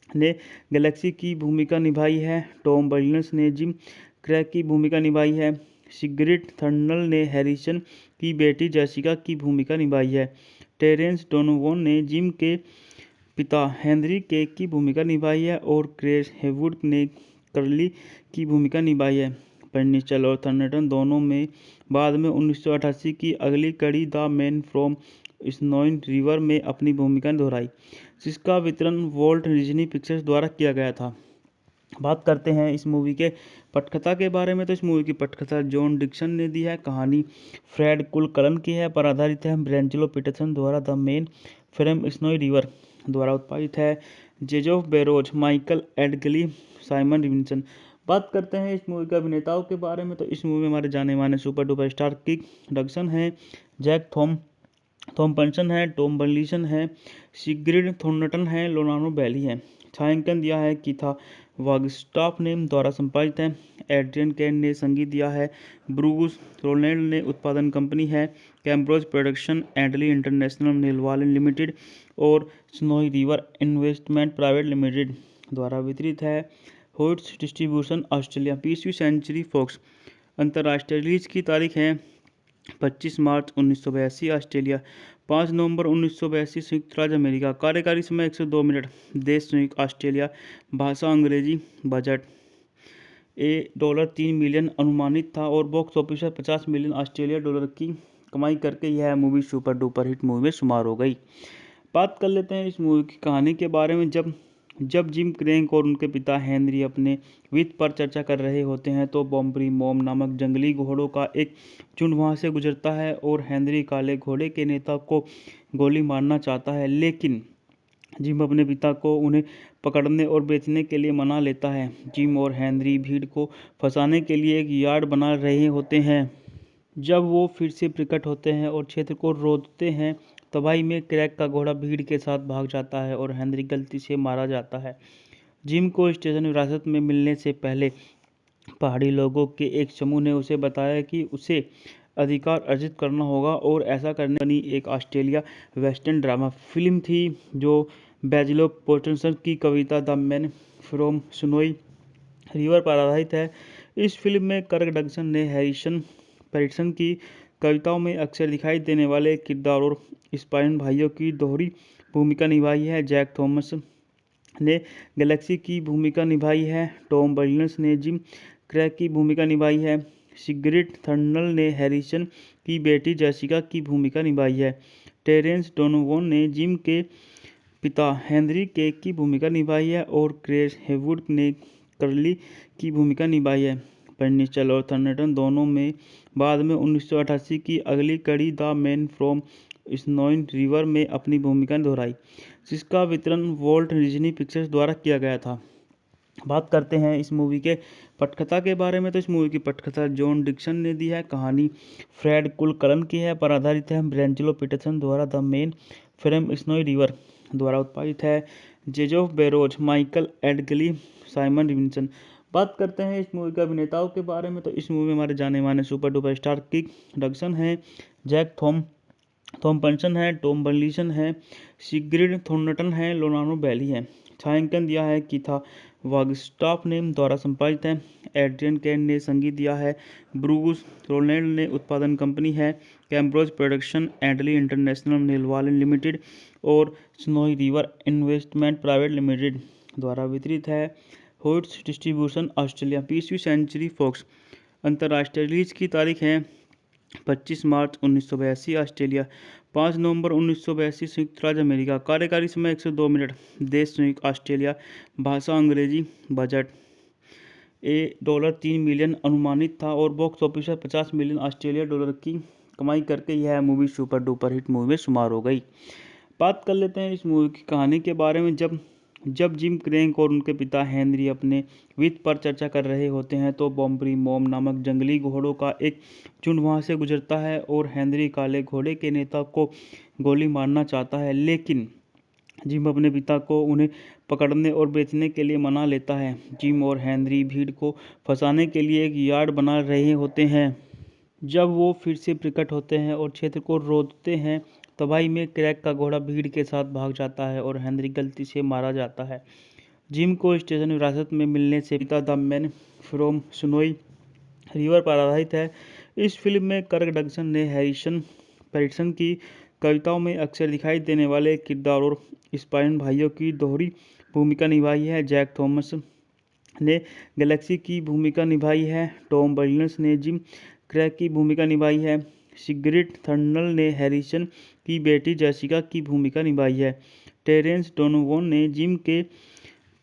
ने गैलेक्सी की भूमिका निभाई है। टॉम बर्लिनस ने जिम क्रैक की भूमिका निभाई है। सिग्रिड थर्नल ने हैरिसन की बेटी जेसिका की भूमिका निभाई है। टेरेंस डोनोवन ने जिम के पिता हेनरी केक की भूमिका निभाई है और क्रेस हेवुड ने कर्ली की भूमिका निभाई है। पेनिंसुला और थंडरटन दोनों में बाद में 1988 की अगली कड़ी the man from Snowy river में अपनी भूमिका दोहराई, जिसका वितरण वॉल्ट डिज्नी पिक्चर्स द्वारा किया गया था। बात करते हैं इस मूवी के पटकथा के बारे में। तो इस मूवी की पटकथा जॉन डिक्सन ने दी है। कहानी फ्रेड कुलकलन की है, पर आधारित है ब्रेंजलो पीटरसन द्वारा the main from Snowy river द्वारा उत्पादित है। जेजोफ बेरोज, माइकल एडगली, साइमन रिविंसन। बात करते हैं इस मूवी के अभिनेताओं के बारे में। तो इस मूवी में हमारे जाने माने सुपर डुपर स्टार किक डक्सन है, जैक थॉम्पसन है, टॉम बर्लिसन है, सिग्रिड थॉर्नटन है, लोनानो बैली है। छायांकन दिया है कीथा वागस्टाफ ने द्वारा संपादित है। एड्रियन कैन ने संगीत दिया है। ब्रूस रोलैंड ने उत्पादन कंपनी है कैम्ब्रोज प्रोडक्शन, एडली इंटरनेशनल नेलवालन लिमिटेड और Snowy River investment private limited द्वारा वितरित है। होट्स डिस्ट्रीब्यूशन ऑस्ट्रेलिया, 20वीं सेंचुरी फॉक्स। अंतर्राष्ट्रीय रिलीज की तारीख है 25 मार्च 1982 ऑस्ट्रेलिया, 5 नवंबर 1982 संयुक्त राज्य अमेरिका। कार्यकारी समय 102 मिनट। देश संयुक्त ऑस्ट्रेलिया। भाषा अंग्रेजी। बजट $3 मिलियन अनुमानित था और बॉक्स ऑफिस पर 50 मिलियन ऑस्ट्रेलिया डॉलर की कमाई करके यह movie super duper hit movie में शुमार हो गई। बात कर लेते हैं इस मूवी की कहानी के बारे में। जब जिम क्रैंक और उनके पिता हेनरी अपने वित्त पर चर्चा कर रहे होते हैं तो बॉम्बरी मॉम नामक जंगली घोड़ों का एक झुंड वहां से गुजरता है और हेनरी काले घोड़े के नेता को गोली मारना चाहता है, लेकिन जिम अपने पिता को उन्हें पकड़ने और बेचने के लिए मना लेता है। जिम और हेनरी भीड़ को फंसाने के लिए एक यार्ड बना रहे होते हैं। जब वो फिर से प्रकट होते हैं और क्षेत्र को रोकते हैं, तबाही में क्रैक का घोड़ा भीड़ के साथ भाग जाता है और हेनरी गलती से मारा जाता है। जिम को स्टेशन विरासत में मिलने से पहले पहाड़ी लोगों के एक समूह ने उसे बताया कि उसे अधिकार अर्जित करना होगा और ऐसा करने बनी एक ऑस्ट्रेलिया वेस्टर्न ड्रामा फिल्म थी जो बेंजलो पीटरसन की कविता the man from Snowy River पर आधारित है। इस फिल्म में कर्क डगसन ने हैरिसन पैटरसन की कविताओं में अक्सर दिखाई देने वाले किरदार और स्पाइन भाइयों की दोहरी भूमिका निभाई है। जैक थॉमस ने गैलेक्सी की भूमिका निभाई है। टॉम बर्लिनस ने जिम क्रैक की भूमिका निभाई है। सिग्रिड थर्नल ने हैरिसन की बेटी जेसिका की भूमिका निभाई है। टेरेंस डोनोवन ने जिम के पिता हेनरी केक की भूमिका निभाई है और क्रेस हेवुड ने कर्ली की भूमिका निभाई है। पेनिंसुला और थंडरटन दोनों में बाद में 1988 की अगली कड़ी the man from Snowy river में अपनी भूमिका दोहराई, जिसका वितरण वॉल्ट डिज्नी पिक्चर्स द्वारा किया गया था। बात करते हैं इस मूवी के पटकथा के बारे में। तो इस मूवी की पटकथा जॉन डिक्सन ने दी है। कहानी फ्रेड कुलकलन की है, पर आधारित है ब्रेंजलो पीटरसन द्वारा the main from Snowy river द्वारा उत्पादित है। जेजोफ बेरोज, माइकल एडगली, साइमन रिविंसन। बात करते हैं इस मूवी के अभिनेताओं के बारे में। तो इस मूवी में हमारे जाने माने सुपर डुपर स्टार किक डक्सन है, जैक थॉम्पसन है, टॉम बर्लिसन है, सिग्रिड थॉर्नटन है, लोनानो बैली है। छायांकन दिया है कीथा वागस्टाफ ने द्वारा संपादित है। एड्रियन कैन ने संगीत दिया है। ब्रूस रोलैंड ने उत्पादन कंपनी है कैम्ब्रोज प्रोडक्शन, एडली इंटरनेशनल नेलवालन लिमिटेड और Snowy River investment private limited द्वारा वितरित है। होट्स डिस्ट्रीब्यूशन ऑस्ट्रेलिया, 20वीं सेंचुरी फॉक्स। अंतर्राष्ट्रीय रिलीज की तारीख है 25 मार्च 1982 ऑस्ट्रेलिया, 5 नवंबर 1982 संयुक्त राज्य अमेरिका। कार्यकारी समय 102 मिनट। देश संयुक्त ऑस्ट्रेलिया। भाषा अंग्रेजी। बजट $3 मिलियन अनुमानित था और बॉक्स ऑफिस पर 50 मिलियन ऑस्ट्रेलिया डॉलर की कमाई करके यह movie super duper hit movie में शुमार हो गई। बात कर लेते हैं इस मूवी की कहानी के बारे में। जब जिम क्रैंक और उनके पिता हेनरी अपने वित्त पर चर्चा कर रहे होते हैं तो बॉम्बरी मॉम नामक जंगली घोड़ों का एक झुंड वहां से गुजरता है और हेनरी काले घोड़े के नेता को गोली मारना चाहता है, लेकिन जिम अपने पिता को उन्हें पकड़ने और बेचने के लिए मना लेता है। जिम और हेनरी भीड़ को फंसाने के लिए एक यार्ड बना रहे होते हैं। जब वो फिर से प्रकट होते हैं और क्षेत्र को रोकते हैं, तबाही में क्रैक का घोड़ा भीड़ के साथ भाग जाता है और हेनरी गलती से मारा जाता है। जिम को स्टेशन विरासत में मिलने से पिता the man from Snowy River पर आधारित है। इस फिल्म में कर्क डगसन ने हैरिसन पैटरसन की कविताओं में अक्सर दिखाई देने वाले किरदार और स्पाइन भाइयों की दोहरी भूमिका निभाई है। जैक थॉमस ने गैलेक्सी की भूमिका निभाई है। टॉम विलियम्स ने जिम क्रैक की भूमिका निभाई है। सिग्रिड थर्नल ने हैरिसन की बेटी जेसिका की भूमिका निभाई है। टेरेंस डोनोवन ने जिम के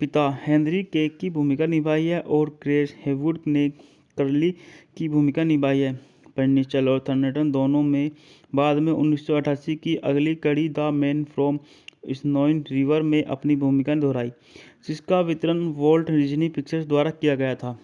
पिता हेनरी केक की भूमिका निभाई है और क्रेस हेवुड ने कर्ली की भूमिका निभाई है। पेनिस्टल और थर्नटन दोनों में बाद में 1988 की अगली कड़ी द मैन फ्रॉम स्नोइन रिवर में अपनी भूमिका दोहराई, जिसका वितरण वॉल्ट डिज्नी पिक्चर्स द्वारा किया गया था।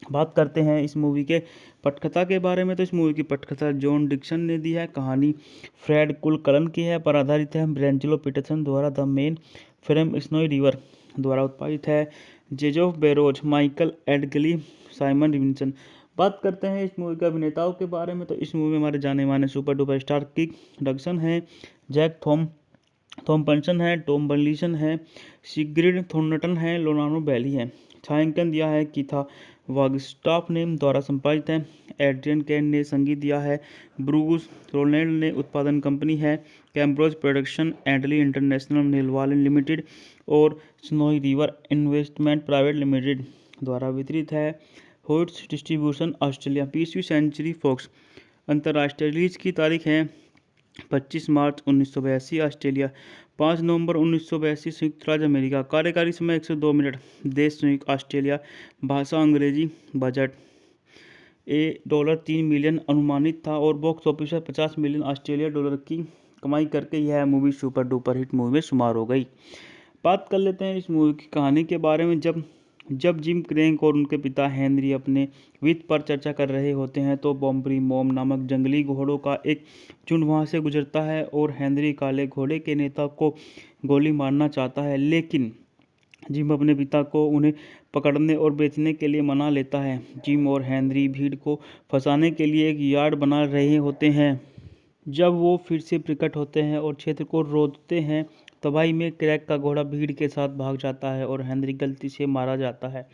बात करते हैं इस मूवी के पटकथा के बारे में। तो इस मूवी की पटकथा जॉन डिक्सन ने दी है। कहानी फ्रेड कुलकलन की है, पर आधारित है ब्रेंचलो पीटरसन द्वारा the main from Snowy river द्वारा उत्पादित है। जेजोफ बेरोज, माइकल एडगली, साइमन रिविंसन। बात करते हैं इस मूवी के अभिनेताओं के बारे में। तो इस मूवी में हमारे जाने माने सुपर डुपर स्टार किक डगसन है, जैक थॉम्पसन है, टॉम बर्लिसन है, सिग्रिड थॉर्नटन है, लोनानो बैली है। छायांकन दिया है कीथा वागस्टाफ ने, द्वारा संपादित है। एड्रियन कैन ने संगीत दिया है। ब्रूस रोलैंड ने उत्पादन कंपनी है कैम्ब्रोज प्रोडक्शन एंडली इंटरनेशनल नेलवालन लिमिटेड और Snowy River investment private limited द्वारा वितरित है। Hoyts distribution Australia. 20वीं सेंचुरी फॉक्स। अंतर्राष्ट्रीय रिलीज की तारीख है 25 मार्च 1982 ऑस्ट्रेलिया, 5 नवंबर 1982 संयुक्त राज्य अमेरिका। कार्यकारी समय 102 मिनट। देश संयुक्त ऑस्ट्रेलिया। भाषा अंग्रेजी। बजट $3 मिलियन अनुमानित था और बॉक्स ऑफिस पर 50 मिलियन ऑस्ट्रेलिया डॉलर की कमाई करके यह movie super duper hit movie में शुमार हो गई। बात कर लेते हैं इस मूवी की कहानी के बारे में। जब जिम क्रैक और उनके पिता हेनरी अपने वित्त पर चर्चा कर रहे होते हैं तो बॉम्बरी मॉम नामक जंगली घोड़ों का एक झुंड वहां से गुजरता है और हेनरी काले घोड़े के नेता को गोली मारना चाहता है, लेकिन जिम अपने पिता को उन्हें पकड़ने और बेचने के लिए मना लेता है। जिम और हेनरी भीड़ को फंसाने के लिए एक यार्ड बना रहे होते हैं। जब वो फिर से प्रकट होते हैं और क्षेत्र को रोकते हैं, तबाही में क्रैक का घोड़ा भीड़ के साथ भाग जाता है और हेनरी गलती से मारा जाता है।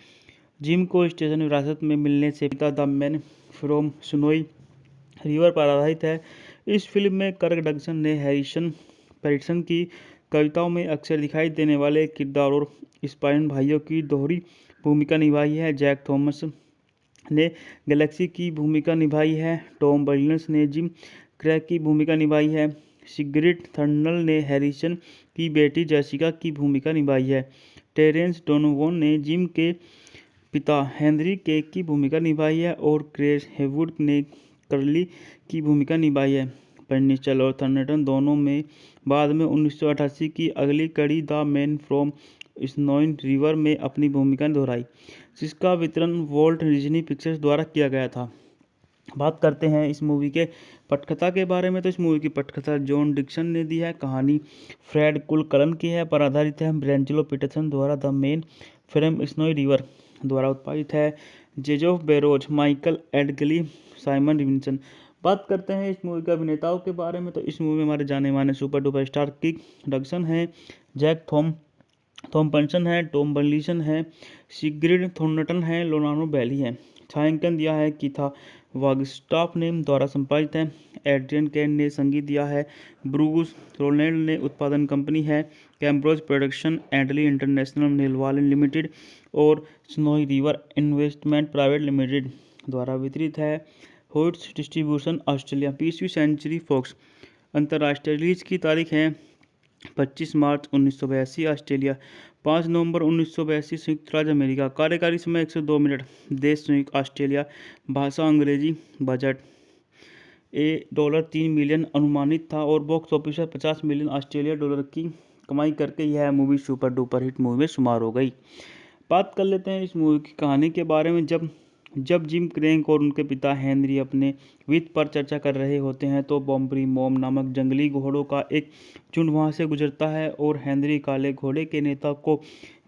जिम को स्टेशन विरासत में मिलने से पिता the man from Snowy River पर आधारित है। इस फिल्म में कर्क डगसन ने हैरिसन पैटरसन की कविताओं में अक्सर दिखाई देने वाले किरदार और स्पाइन भाइयों की दोहरी भूमिका निभाई है। जैक थॉमस ने गैलेक्सी की भूमिका निभाई है। टॉम विलियम्स ने जिम क्रैक की भूमिका निभाई है। सिग्रिड थर्नल ने हैरिसन की बेटी जेसिका की भूमिका निभाई है। टेरेंस डोनोवन ने जिम के पिता हेनरी केक की भूमिका निभाई है और क्रेस हेवुड ने कर्ली की भूमिका निभाई है। पेनिस्टल और थर्नटन दोनों में बाद में 1988 की अगली कड़ी द मैन फ्रॉम स्नोइन रिवर में अपनी भूमिका दोहराई, जिसका वितरण वॉल्ट डिज्नी पिक्चर्स द्वारा किया गया था। बात करते हैं इस मूवी के पटकथा के बारे में। तो इस मूवी की पटकथा जॉन डिक्सन ने दी है। कहानी फ्रेड कुलकलन की है, पर आधारित है ब्रेंचलो पीटरसन द्वारा the main from Snowy river द्वारा उत्पादित है। जेजोफ बेरोज, माइकल एडगली, साइमन रिविंसन। बात करते हैं इस मूवी के अभिनेताओं के बारे में। तो इस मूवी में हमारे जाने माने सुपर डुपर स्टार किक डगसन है, जैक थॉम्पसन है, टॉम बर्लिसन है, सिग्रिड थॉर्नटन है, लोनानो बैली है। छायांकन दिया है कीथा वागस्टाफ ने, द्वारा संपादित है। एड्रियन कैन ने संगीत दिया है। ब्रूस रोलैंड ने उत्पादन कंपनी है कैम्ब्रोज प्रोडक्शन एंडली इंटरनेशनल नेलवालन लिमिटेड और Snowy River investment private limited द्वारा वितरित है। Hoyts distribution Australia. 20वीं सेंचुरी फॉक्स। अंतर्राष्ट्रीय रिलीज की तारीख है 25 मार्च 1982 ऑस्ट्रेलिया, 5 नवंबर 1982 संयुक्त राज्य अमेरिका। कार्यकारी समय 102 मिनट। देश संयुक्त ऑस्ट्रेलिया। भाषा अंग्रेजी। बजट $3 मिलियन अनुमानित था और बॉक्स ऑफिस पर 50 मिलियन ऑस्ट्रेलिया डॉलर की कमाई करके यह movie super duper hit movie में शुमार हो गई। बात कर लेते हैं इस मूवी की कहानी के बारे में। जब जिम क्रैक और उनके पिता हेनरी अपने वित्त पर चर्चा कर रहे होते हैं तो बॉम्बरी मॉम नामक जंगली घोड़ों का एक झुंड वहां से गुजरता है और हेनरी काले घोड़े के नेता को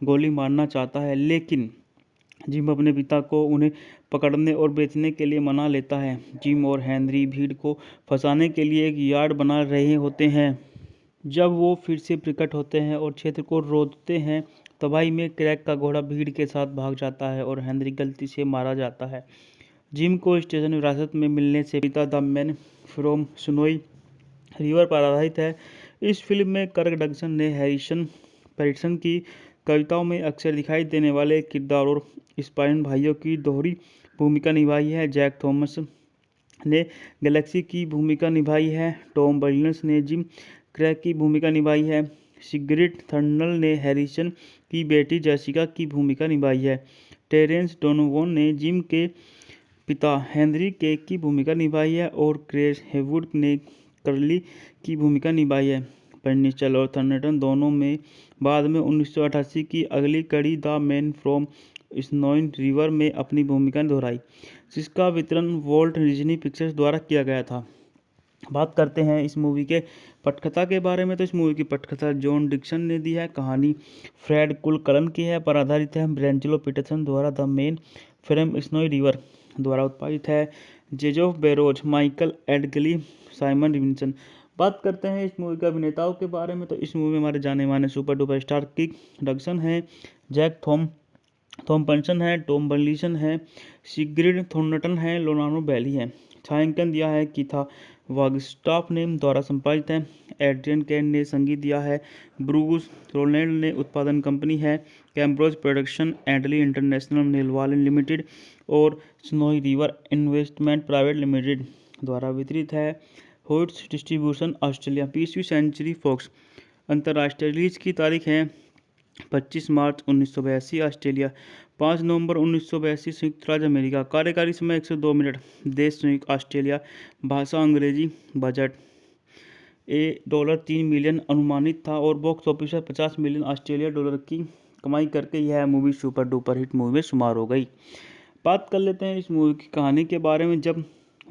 गोली मारना चाहता है, लेकिन जिम अपने पिता को उन्हें पकड़ने और बेचने के लिए मना लेता है। जिम और हेनरी भीड़ को फंसाने के लिए एक यार्ड बना रहे होते हैं। जब वो फिर से प्रकट होते हैं और क्षेत्र को रोकते हैं, तबाही में क्रैक का घोड़ा भीड़ के साथ भाग जाता है और हेनरी गलती से मारा जाता है। जिम को स्टेशन विरासत में मिलने से पिता the man from Snowy River पर आधारित है। इस फिल्म में कर्क डगसन ने हैरिसन पैटरसन की कविताओं में अक्सर दिखाई देने वाले किरदार और स्पाइन भाइयों की दोहरी भूमिका निभाई है। जैक थॉमस ने गैलेक्सी की भूमिका निभाई है। टॉम बर्नस ने जिम क्रैक की भूमिका निभाई है। सिग्रिड थर्नल ने हैरिसन की बेटी जेसिका की भूमिका निभाई है। टेरेंस डोनोवन ने जिम के पिता हेनरी केक की भूमिका निभाई है और क्रेस हेवुड ने कर्ली की भूमिका निभाई है। पेनिचल और थर्नटन दोनों में बाद में 1988 की अगली कड़ी द मैन फ्रॉम स्नोइन रिवर में अपनी भूमिका दोहराई, जिसका वितरण वॉल्ट डिज्नी पिक्चर्स द्वारा किया गया था। बात करते हैं इस मूवी के पटकथा के बारे में। तो इस मूवी की पटकथा जॉन डिक्सन ने दी है। कहानी फ्रेड कुलकलन की है, पर आधारित है। ब्रेंजलो पीटरसन द्वारा the main from Snowy river द्वारा उत्पादित है। जेजोफ बेरोज, माइकल एडगली, साइमन रिविंसन। बात करते हैं इस मूवी के अभिनेताओं के बारे में। तो इस मूवी में हमारे जाने माने सुपर डुपर स्टार किक डगसन है, जैक थॉम्पसन है, टॉम बर्लिसन है, सिग्रिड थॉर्नटन है, लोनानो बैली है। छायांकन दिया है कीथा वागस्टाफ ने द्वारा संपादित है। एड्रियन कैन ने संगीत दिया है। ब्रूस रोलैंड ने उत्पादन कंपनी है। कैम्ब्रोज प्रोडक्शन, एडली इंटरनेशनल, नेलवालन लिमिटेड और Snowy River investment private limited द्वारा वितरित है। Hoyts distribution Australia. 20वीं सेंचुरी फॉक्स। अंतर्राष्ट्रीय रिलीज की तारीख है 25 मार्च 1982 ऑस्ट्रेलिया, 5 नवंबर 1982 संयुक्त राज्य अमेरिका। कार्यकारी समय 102 मिनट। देश संयुक्त ऑस्ट्रेलिया। भाषा अंग्रेजी। बजट $3 मिलियन अनुमानित था और बॉक्स ऑफिस पर $50 मिलियन ऑस्ट्रेलिया डॉलर की कमाई करके यह movie super duper hit movie में शुमार हो गई। बात कर लेते हैं इस मूवी की कहानी के बारे में।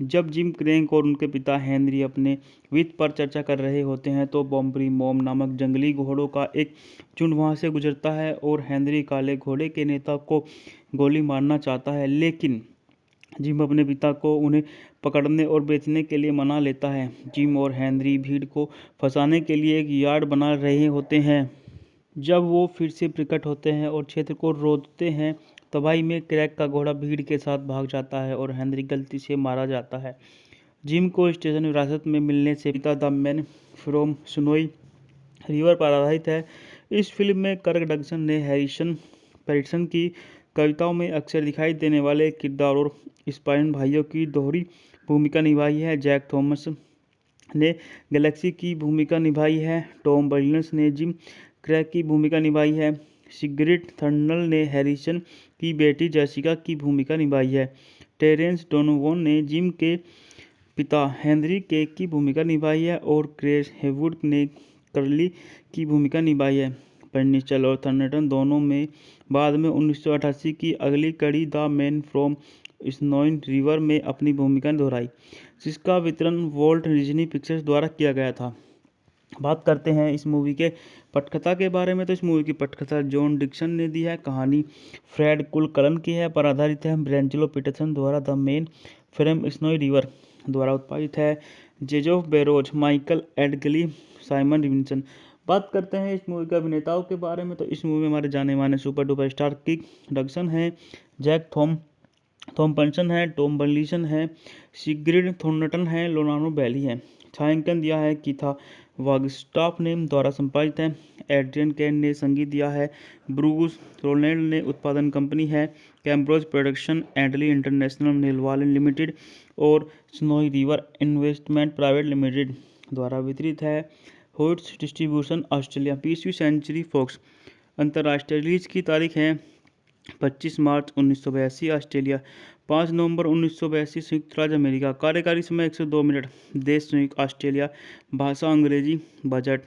जब जिम क्रैंक और उनके पिता हेनरी अपने वित्त पर चर्चा कर रहे होते हैं तो बॉम्बरी मॉम नामक जंगली घोड़ों का एक झुंड वहां से गुजरता है और हेनरी काले घोड़े के नेता को गोली मारना चाहता है, लेकिन जिम अपने पिता को उन्हें पकड़ने और बेचने के लिए मना लेता है। जिम और हेनरी भीड़ को फंसाने के लिए एक यार्ड बना रहे होते हैं। जब वो फिर से प्रकट होते हैं और क्षेत्र को रोकते हैं, तबाही में क्रैक का घोड़ा भीड़ के साथ भाग जाता है और हेनरी गलती से मारा जाता है। जिम को स्टेशन विरासत में मिलने से पिता the man from Snowy River पर आधारित है। इस फिल्म में कर्क डगसन ने हैरिसन पेरिसन की कविताओं में अक्सर दिखाई देने वाले किरदार और स्पाइन भाइयों की दोहरी भूमिका निभाई है। जैक थॉमस ने गैलेक्सी की भूमिका निभाई है। टॉम बर्नस ने जिम क्रैक की भूमिका निभाई है। सिग्रिड थर्नल ने हैरिसन की बेटी जेसिका की भूमिका निभाई है। टेरेंस डोनोवन ने जिम के पिता हेनरी केक की भूमिका निभाई है और क्रेस हेवुड ने कर्ली की भूमिका निभाई है। पेनिचल और थर्नटन दोनों में बाद में 1988 की अगली कड़ी द मैन फ्रॉम स्नोइन रिवर में अपनी भूमिका दोहराई, जिसका वितरण वॉल्ट डिज्नी पिक्चर्स द्वारा किया गया था। बात करते हैं इस मूवी के पटकथा के बारे में। तो इस मूवी की पटकथा जॉन डिक्सन ने दी है। कहानी फ्रेड कुलकलन की है, पर आधारित है। ब्रेंजलो पीटरसन द्वारा the main from Snowy river द्वारा उत्पादित है। जेजोफ बेरोज, माइकल एडगली, साइमन रिविंसन। बात करते हैं इस मूवी के अभिनेताओं के बारे में। तो इस मूवी में हमारे जाने माने सुपर डुपर स्टार किक डगसन है, जैक थॉम्पसन है, टॉम बर्लिसन है, सिग्रिड थॉर्नटन है, लोनानो बैली है। छायांकन दिया है कीथा वागस्टाफ ने द्वारा संपादित है। एड्रियन कैन ने संगीत दिया है। ब्रूस रोलैंड ने उत्पादन कंपनी है। कैम्ब्रोज प्रोडक्शन, एडली इंटरनेशनल, नेलवालन लिमिटेड और Snowy River investment private limited द्वारा वितरित है। Hoyts distribution Australia. 20वीं सेंचुरी फॉक्स। अंतर्राष्ट्रीय रिलीज की तारीख है 25 मार्च 1982 ऑस्ट्रेलिया, 5 नवंबर 1982 संयुक्त राज्य अमेरिका। कार्यकारी समय 102 मिनट। देश संयुक्त ऑस्ट्रेलिया। भाषा अंग्रेजी। बजट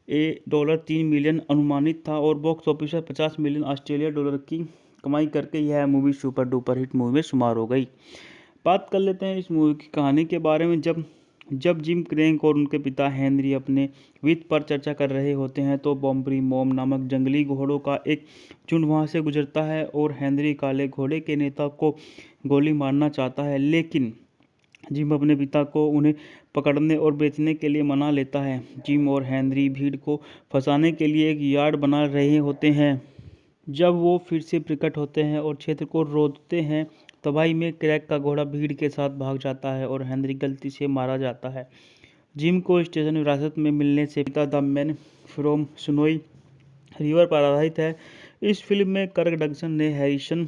$3 मिलियन अनुमानित था और बॉक्स ऑफिस पर $50 मिलियन ऑस्ट्रेलिया डॉलर की कमाई करके यह movie super duper hit movie में शुमार हो गई। बात कर लेते हैं इस मूवी की कहानी के बारे में। जब जिम क्रैंक और उनके पिता हेनरी अपने वित्त पर चर्चा कर रहे होते हैं तो बॉम्बरी मॉम नामक जंगली घोड़ों का एक झुंड वहां से गुजरता है और हेनरी काले घोड़े के नेता को गोली मारना चाहता है, लेकिन जिम अपने पिता को उन्हें पकड़ने और बेचने के लिए मना लेता है। जिम और हेनरी भीड़ को फंसाने के लिए एक यार्ड बना रहे होते हैं। जब वो फिर से प्रकट होते हैं और क्षेत्र को रोकते हैं, तबाही में क्रैक का घोड़ा भीड़ के साथ भाग जाता है और हेनरी गलती से मारा जाता है। जिम को स्टेशन विरासत में मिलने से पिता the man from Snowy River पर आधारित है। इस फिल्म में कर्क डगसन ने हैरिसन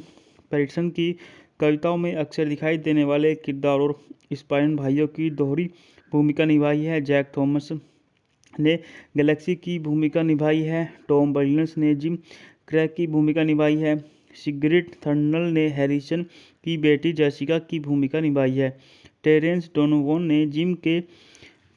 पैटरसन की कविताओं में अक्सर दिखाई देने वाले किरदार और स्पाइन भाइयों की दोहरी भूमिका निभाई है। जैक थॉमस ने गैलेक्सी की भूमिका निभाई है। टॉम बर्नस ने जिम क्रैक की भूमिका निभाई है। सिग्रिड थर्नल ने हैरिसन की बेटी जेसिका की भूमिका निभाई है। टेरेंस डोनोवन ने जिम के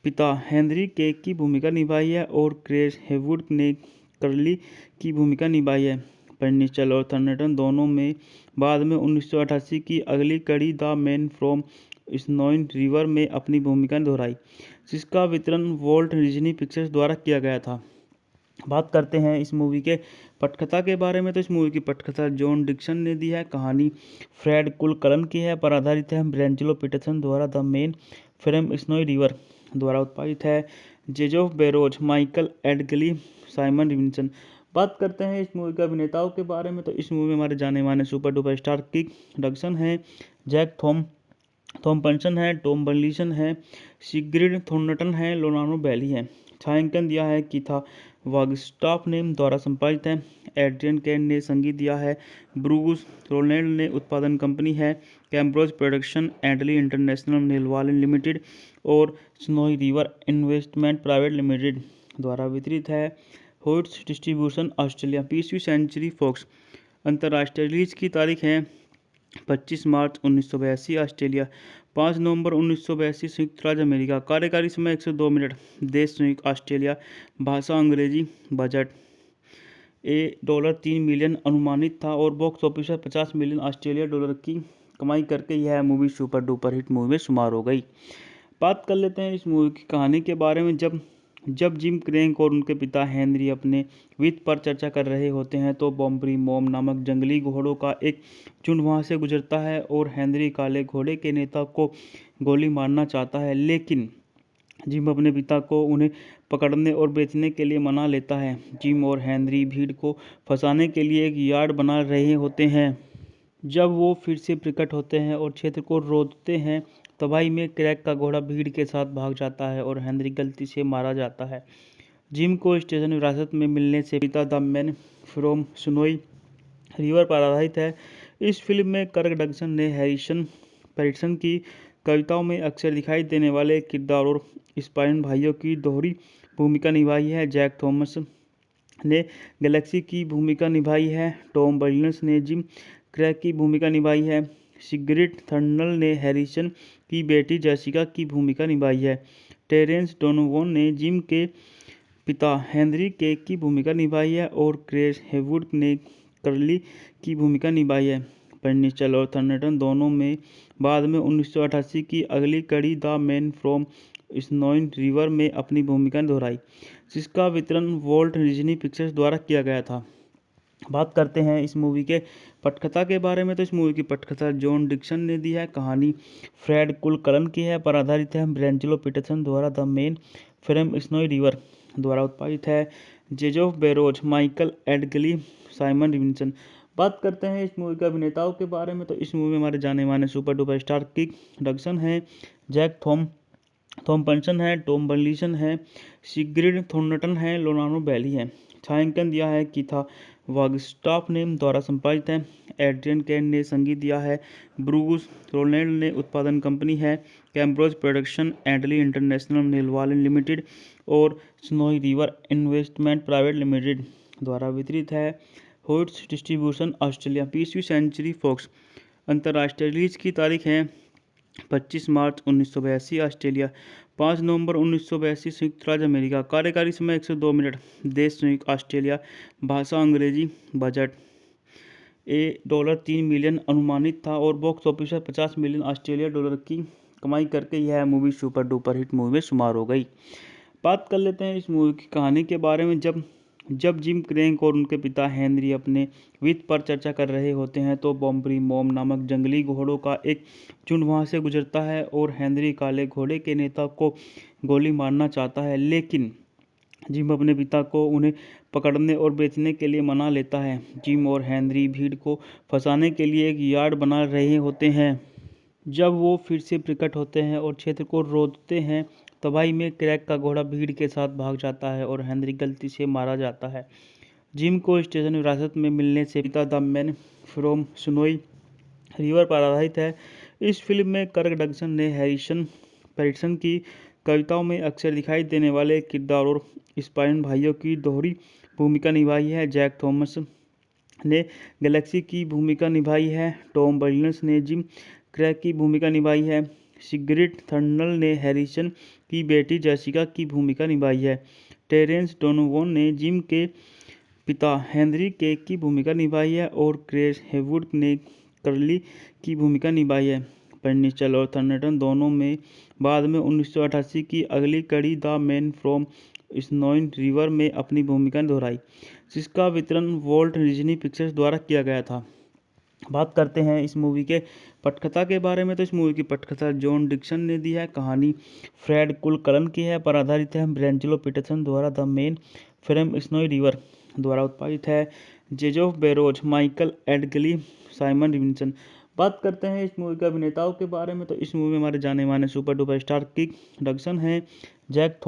पिता हेनरी केक की भूमिका निभाई है और क्रेस हेवुड ने कर्ली की भूमिका निभाई है। पेनिस्टल और थर्नटन दोनों में बाद में 1988 की अगली कड़ी द मैन फ्रॉम स्नोइन रिवर में अपनी भूमिका दोहराई, जिसका वितरण वॉल्ट डिज्नी पिक्चर्स द्वारा किया गया था। बात करते हैं इस मूवी के पटकथा के बारे में। तो इस मूवी की पटकथा जॉन डिक्सन ने दी है। कहानी फ्रेड कुलकलन की है, पर आधारित है। ब्रेंजलो पीटरसन द्वारा the main frame snowy river द्वारा उत्पादित है। जेजोफ बेरोज, माइकल एडगली, साइमन रिविंसन। बात करते हैं इस मूवी के अभिनेताओं के बारे में। तो इस मूवी में हमारे जाने माने सुपर डुपर स्टार किक डगसन है, जैक थॉम्पसन है, टॉम बर्लिसन है, सिग्रिड थॉर्नटन है, लोनानो बैली है। छायांकन दिया है कीथा वागस्टाफ ने द्वारा संपादित है। एड्रियन कैन ने संगीत दिया है। ब्रूस रोलैंड ने उत्पादन कंपनी है। कैम्ब्रोज प्रोडक्शन, एडली इंटरनेशनल नेलवालन लिमिटेड और Snowy River investment private limited द्वारा वितरित है। Hoyts distribution Australia. 20वीं सेंचुरी फॉक्स। अंतर्राष्ट्रीय रिलीज की तारीख है 25 मार्च 1982 ऑस्ट्रेलिया, 5 नवंबर 1982 संयुक्त राज्य अमेरिका। कार्यकारी समय 102 मिनट। देश संयुक्त ऑस्ट्रेलिया। भाषा अंग्रेजी। बजट $3 मिलियन अनुमानित था और बॉक्स ऑफिस पर $50 मिलियन ऑस्ट्रेलिया डॉलर की कमाई करके यह movie super duper hit movie में शुमार हो गई। बात कर लेते हैं इस मूवी की कहानी के बारे में। जब जिम क्रैक और उनके पिता हेनरी अपने वित्त पर चर्चा कर रहे होते हैं तो बॉम्बरी मॉम नामक जंगली घोड़ों का एक झुंड वहां से गुजरता है और हेनरी काले घोड़े के नेता को गोली मारना चाहता है, लेकिन जिम अपने पिता को उन्हें पकड़ने और बेचने के लिए मना लेता है। जिम और हेनरी भीड़ को फंसाने के लिए एक यार्ड बना रहे होते हैं। जब वो फिर से प्रकट होते हैं और क्षेत्र को रोकते हैं, तबाही में क्रैक का घोड़ा भीड़ के साथ भाग जाता है और हेनरी गलती से मारा जाता है। जिम को स्टेशन विरासत में मिलने से पिता the man from Snowy River पर आधारित है। इस फिल्म में कर्क डगसन ने हैरिसन पैटरसन की कविताओं में अक्सर दिखाई देने वाले किरदार और स्पाइन भाइयों की दोहरी भूमिका निभाई है। जैक थॉमस ने गैलेक्सी की भूमिका निभाई है। टॉम बर्नस ने जिम क्रैक की भूमिका निभाई है। सिग्रिड थर्नल ने हैरिसन की बेटी जेसिका की भूमिका निभाई है। टेरेंस डोनोवन ने जिम के पिता हेनरी केक की भूमिका निभाई है और क्रेस हेवुड ने कर्ली की भूमिका निभाई है। पेनिस्टल और थर्नटन दोनों में बाद में 1988 की अगली कड़ी द मैन फ्रॉम स्नोइन रिवर में अपनी भूमिका दोहराई, जिसका वितरण वॉल्ट डिज्नी पिक्चर्स द्वारा किया गया था। बात करते हैं इस मूवी के पटकथा के बारे में। तो इस मूवी की पटकथा जॉन डिक्सन ने दी है। कहानी फ्रेड कुलकलन की है, पर आधारित है। ब्रेंजलो पीटरसन द्वारा the main frame snowy river द्वारा उत्पादित है। जेजोफ बेरोज, माइकल एडगली, साइमन रिविंसन। बात करते हैं इस मूवी के अभिनेताओं के बारे में। तो इस मूवी में हमारे जाने माने सुपर डुपर स्टार किक डगसन है, जैक थॉम्पसन है, टॉम बर्लिसन है, सिग्रिड थॉर्नटन है, लोनानो बैली है। छायांकन दिया है कीथा वागस्टाफ ने द्वारा संपादित है। एड्रियन कैन ने संगीत दिया है। ब्रूस रोलैंड ने उत्पादन कंपनी है। कैम्ब्रोज प्रोडक्शन, एडली इंटरनेशनल नेलवालन लिमिटेड और Snowy River investment private limited द्वारा वितरित है। Hoyts distribution Australia. 20वीं सेंचुरी फॉक्स। अंतर्राष्ट्रीय रिलीज की तारीख है 25 मार्च 1982 ऑस्ट्रेलिया, 5 नवंबर 1982 संयुक्त राज्य अमेरिका। कार्यकारी समय 102 मिनट। देश संयुक्त ऑस्ट्रेलिया। भाषा अंग्रेजी। बजट $3 मिलियन अनुमानित था और बॉक्स ऑफिस पर $50 मिलियन ऑस्ट्रेलिया डॉलर की कमाई करके यह movie super duper hit movie में शुमार हो गई। बात कर लेते हैं इस मूवी की कहानी के बारे में। जब जिम क्रैक और उनके पिता हेनरी अपने वित्त पर चर्चा कर रहे होते हैं तो बॉम्बरी मॉम नामक जंगली घोड़ों का एक झुंड वहां से गुजरता है और हेनरी काले घोड़े के नेता को गोली मारना चाहता है, लेकिन जिम अपने पिता को उन्हें पकड़ने और बेचने के लिए मना लेता है। जिम और हेनरी भीड़ को फंसाने के लिए एक यार्ड बना रहे होते हैं। जब वो फिर से प्रकट होते हैं और क्षेत्र को रोकते हैं, तबाही में क्रैक का घोड़ा भीड़ के साथ भाग जाता है और हेनरी गलती से मारा जाता है। जिम को स्टेशन विरासत में मिलने से पिता the man from Snowy River पर आधारित है। इस फिल्म में कर्क डगसन ने हैरिसन पैटरसन की कविताओं में अक्सर दिखाई देने वाले किरदार और स्पाइन भाइयों की दोहरी भूमिका निभाई है। जैक थॉमस ने गैलेक्सी की भूमिका निभाई है। टॉम बर्नस ने जिम क्रैक की भूमिका निभाई है। सिग्रिड थर्नल ने हैरिसन की बेटी जेसिका की भूमिका निभाई है। टेरेंस डोनोवन ने जिम के पिता हेनरी केक की भूमिका निभाई है और क्रेस हेवुड ने कर्ली की भूमिका निभाई है। पेनिस्टल और थर्नटन दोनों में बाद में 1988 की अगली कड़ी the man from Snowy river में अपनी भूमिका दोहराई, जिसका वितरण वॉल्ट डिज्नी पिक्चर्स द्वारा किया गया था। बात करते हैं इस मूवी के पटकथा के बारे में। तो इस मूवी की पटकथा जॉन डिक्सन ने दी है। कहानी फ्रेड कुलकर्न की है, पर आधारित है। ब्रेंजलो पीटरसन द्वारा the main frame snowy river द्वारा उत्पादित है। जेजोफ बेरोज, माइकल एडगली, साइमन रिविंसन। बात करते हैं इस मूवी के अभिनेताओं के बारे में। तो इस मूवी में हमारे जाने माने सुपर डुपर स्टार किक डगसन है, जैक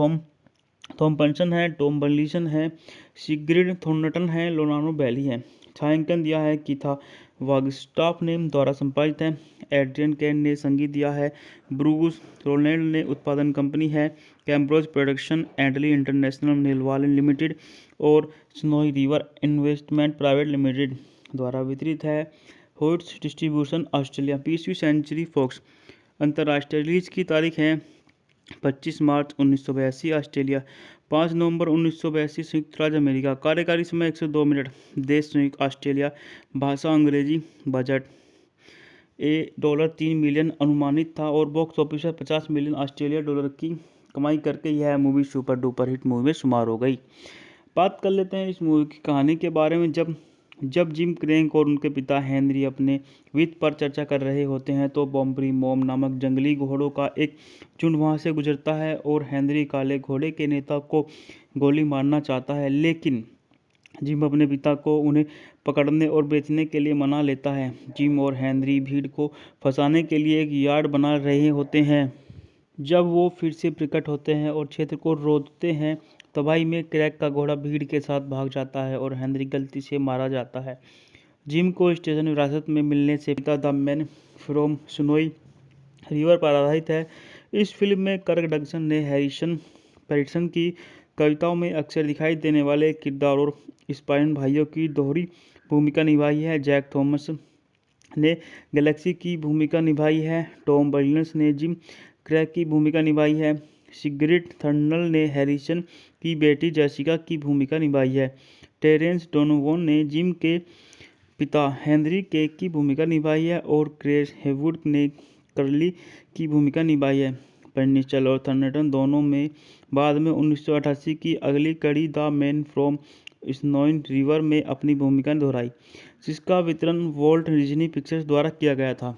थॉम्पसन है, टॉम बर्लिसन है, सिग्रिड थॉर्नटन है, लोनानो बैली है। छायांकन दिया है कीथा वागस्टाफ ने द्वारा संपादित है। एड्रियन कैन ने संगीत दिया है। ब्रूस रोलैंड ने उत्पादन कंपनी है। कैम्ब्रोज प्रोडक्शन, एडली इंटरनेशनल नेलवालन लिमिटेड और Snowy River investment private limited द्वारा वितरित है। Hoyts Distribution Australia. 20वीं सेंचुरी फॉक्स। अंतर्राष्ट्रीय रिलीज की तारीख है 25 मार्च 1982 ऑस्ट्रेलिया, 5 नवंबर 1982 संयुक्त राज्य अमेरिका। कार्यकारी समय 102 मिनट। देश संयुक्त ऑस्ट्रेलिया। भाषा अंग्रेजी। बजट $3 मिलियन अनुमानित था और बॉक्स ऑफिस पर $50 मिलियन ऑस्ट्रेलिया डॉलर की कमाई करके यह movie super duper hit movie में शुमार हो गई। बात कर लेते हैं इस मूवी की कहानी के बारे में। जब जिम क्रैक और उनके पिता हेनरी अपने वित्त पर चर्चा कर रहे होते हैं तो बॉम्बरी मॉम नामक जंगली घोड़ों का एक झुंड वहां से गुजरता है और हेनरी काले घोड़े के नेता को गोली मारना चाहता है, लेकिन जिम अपने पिता को उन्हें पकड़ने और बेचने के लिए मना लेता है। जिम और हेनरी भीड़ को फंसाने के लिए एक यार्ड बना रहे होते हैं। जब वो फिर से प्रकट होते हैं और क्षेत्र को रोकते हैं, तबाही में क्रैक का घोड़ा भीड़ के साथ भाग जाता है और हेनरी गलती से मारा जाता है। जिम को स्टेशन विरासत में मिलने से पिता the man from Snowy River पर आधारित है। इस फिल्म में कर्क डगसन ने हैरिसन पैटरसन की कविताओं में अक्सर दिखाई देने वाले किरदार और स्पाइन भाइयों की दोहरी भूमिका निभाई है। जैक थॉमस ने गैलेक्सी की भूमिका निभाई है। टॉम बर्नस ने जिम क्रैक की भूमिका निभाई है। सिग्रिड थर्नल ने हैरिसन की बेटी जेसिका की भूमिका निभाई है। टेरेंस डोनोवन ने जिम के पिता हेनरी केक की भूमिका निभाई है और क्रेस हेवुड ने कर्ली की भूमिका निभाई है। पेनिस्टल और थर्नटन दोनों में बाद में 1988 की अगली कड़ी the man from Snowy river में अपनी भूमिका दोहराई, जिसका वितरण वॉल्ट डिज्नी पिक्चर्स द्वारा किया गया था।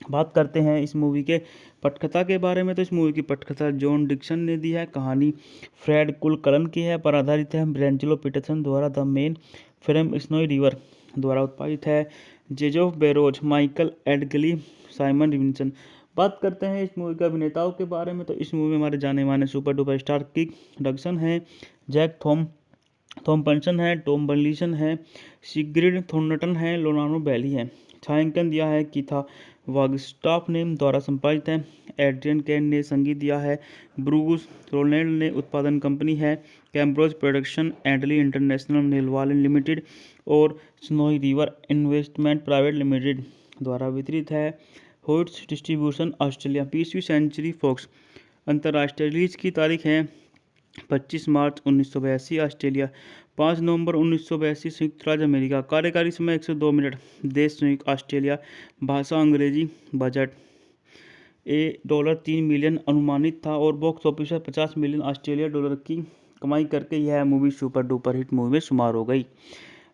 बात करते हैं इस मूवी के पटकथा के बारे में। तो इस मूवी की पटकथा जॉन डिक्सन ने दी है। कहानी फ्रेड कुलकर्न की है, पर आधारित है। ब्रेंजलो पीटरसन द्वारा the main frame snowy river द्वारा उत्पादित है। जेजोफ बेरोज, माइकल एडगली, साइमन रिविंसन। बात करते हैं इस मूवी के अभिनेताओं के बारे में। तो इस मूवी में हमारे जाने माने सुपर डुपर स्टार किक डगसन है, जैक थॉम्पसन है, टॉम बर्लिसन है, सिग्रिड थॉर्नटन है, लोनानो बैली है। छायांकन दिया है कीथा वागस्टाफ ने द्वारा संपादित है। एड्रियन कैन ने संगीत दिया है। ब्रूस रोलैंड ने उत्पादन कंपनी है। कैम्ब्रोज प्रोडक्शन, एडली इंटरनेशनल नेलवालन लिमिटेड और Snowy River investment private limited द्वारा वितरित है। Hoyts Distribution Australia. 20वीं सेंचुरी फॉक्स। अंतर्राष्ट्रीय रिलीज की तारीख है 25 मार्च 1982 ऑस्ट्रेलिया, 5 नवंबर 1982 संयुक्त राज्य अमेरिका। कार्यकारी समय 102 मिनट। देश संयुक्त ऑस्ट्रेलिया। भाषा अंग्रेजी। बजट $3 मिलियन अनुमानित था और बॉक्स ऑफिस पर $50 मिलियन ऑस्ट्रेलिया डॉलर की कमाई करके यह movie super duper hit movie में शुमार हो गई।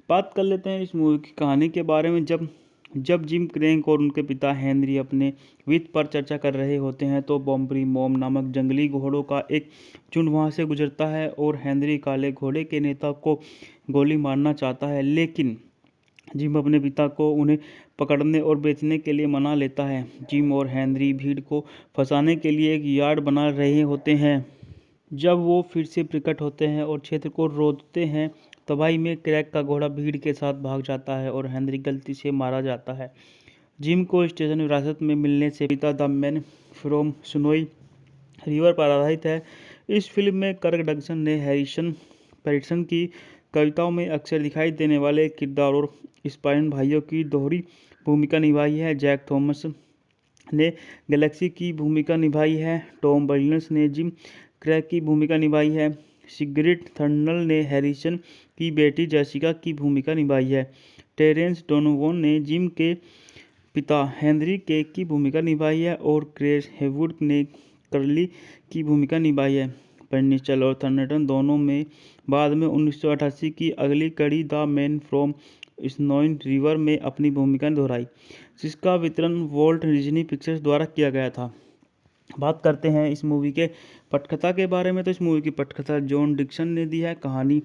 बात कर लेते हैं इस मूवी की कहानी के बारे में। जब जिम क्रैक और उनके पिता हेनरी अपने वित्त पर चर्चा कर रहे होते हैं तो बॉम्बरी मॉम नामक जंगली घोड़ों का एक झुंड वहां से गुजरता है और हेनरी काले घोड़े के नेता को गोली मारना चाहता है, लेकिन जिम अपने पिता को उन्हें पकड़ने और बेचने के लिए मना लेता है। जिम और हेनरी भीड़ को फंसाने के लिए एक यार्ड बना रहे होते हैं। जब वो फिर से प्रकट होते हैं और क्षेत्र को रोकते हैं, तबाही में क्रैक का घोड़ा भीड़ के साथ भाग जाता है और हेनरी गलती से मारा जाता है। जिम को स्टेशन विरासत में मिलने से पिता the man from Snowy River पर आधारित है। इस फिल्म में कर्क डगसन ने हैरिसन पैटरसन की कविताओं में अक्सर दिखाई देने वाले किरदार और स्पाइन भाइयों की दोहरी भूमिका निभाई है। जैक थॉमस ने गैलेक्सी की भूमिका निभाई है। टॉम बर्नस ने जिम क्रैक की भूमिका निभाई है। सिगरिड थर्नल ने हैरिसन की बेटी जेसिका की भूमिका निभाई है। टेरेंस डोनोवन ने जिम के पिता हेनरी के की भूमिका निभाई है और क्रेस हेवुड ने कर्ली की भूमिका निभाई है। बर्निस्टल और थर्नटन दोनों में बाद में 1988 की अगली कड़ी the man from Snowy river में अपनी भूमिका दोहराई, जिसका वितरण वॉल्ट डिज्नी पिक्चर्स द्वारा किया गया था। बात करते हैं इस मूवी के पटकथा के बारे में। तो इस मूवी की पटकथा जॉन डिक्सन ने दी है। कहानी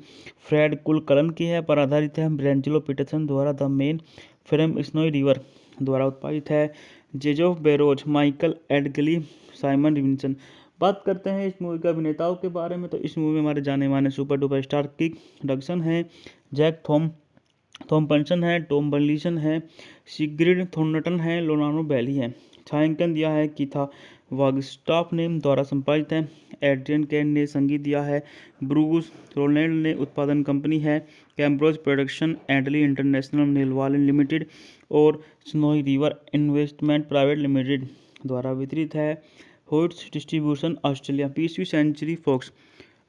फ्रेड कुलकलन की है, पर आधारित है। ब्रेंजलो पीटरसन द्वारा the main from Snowy river द्वारा उत्पादित है। जेजोफ बेरोज, माइकल एडगली, साइमन रिविंसन। बात करते हैं इस मूवी के अभिनेताओं के बारे में। तो इस मूवी में हमारे जाने माने सुपर डुपर स्टार किक डगसन है, जैक थॉम्पसन है, टॉम बर्लिसन है, सिग्रिड थॉर्नटन है, लोनानो बैली है। छायांकन दिया है कीथा वागस्टाफ ने, द्वारा संपादित है। एड्रियन कैन ने संगीत दिया है। ब्रूस रोलैंड ने उत्पादन कंपनी है। कैम्ब्रोज प्रोडक्शन, एडली इंटरनेशनल नेलवाल लिमिटेड और Snowy River investment private limited द्वारा वितरित है। Hoyts distribution Australia. 20वीं सेंचुरी फॉक्स।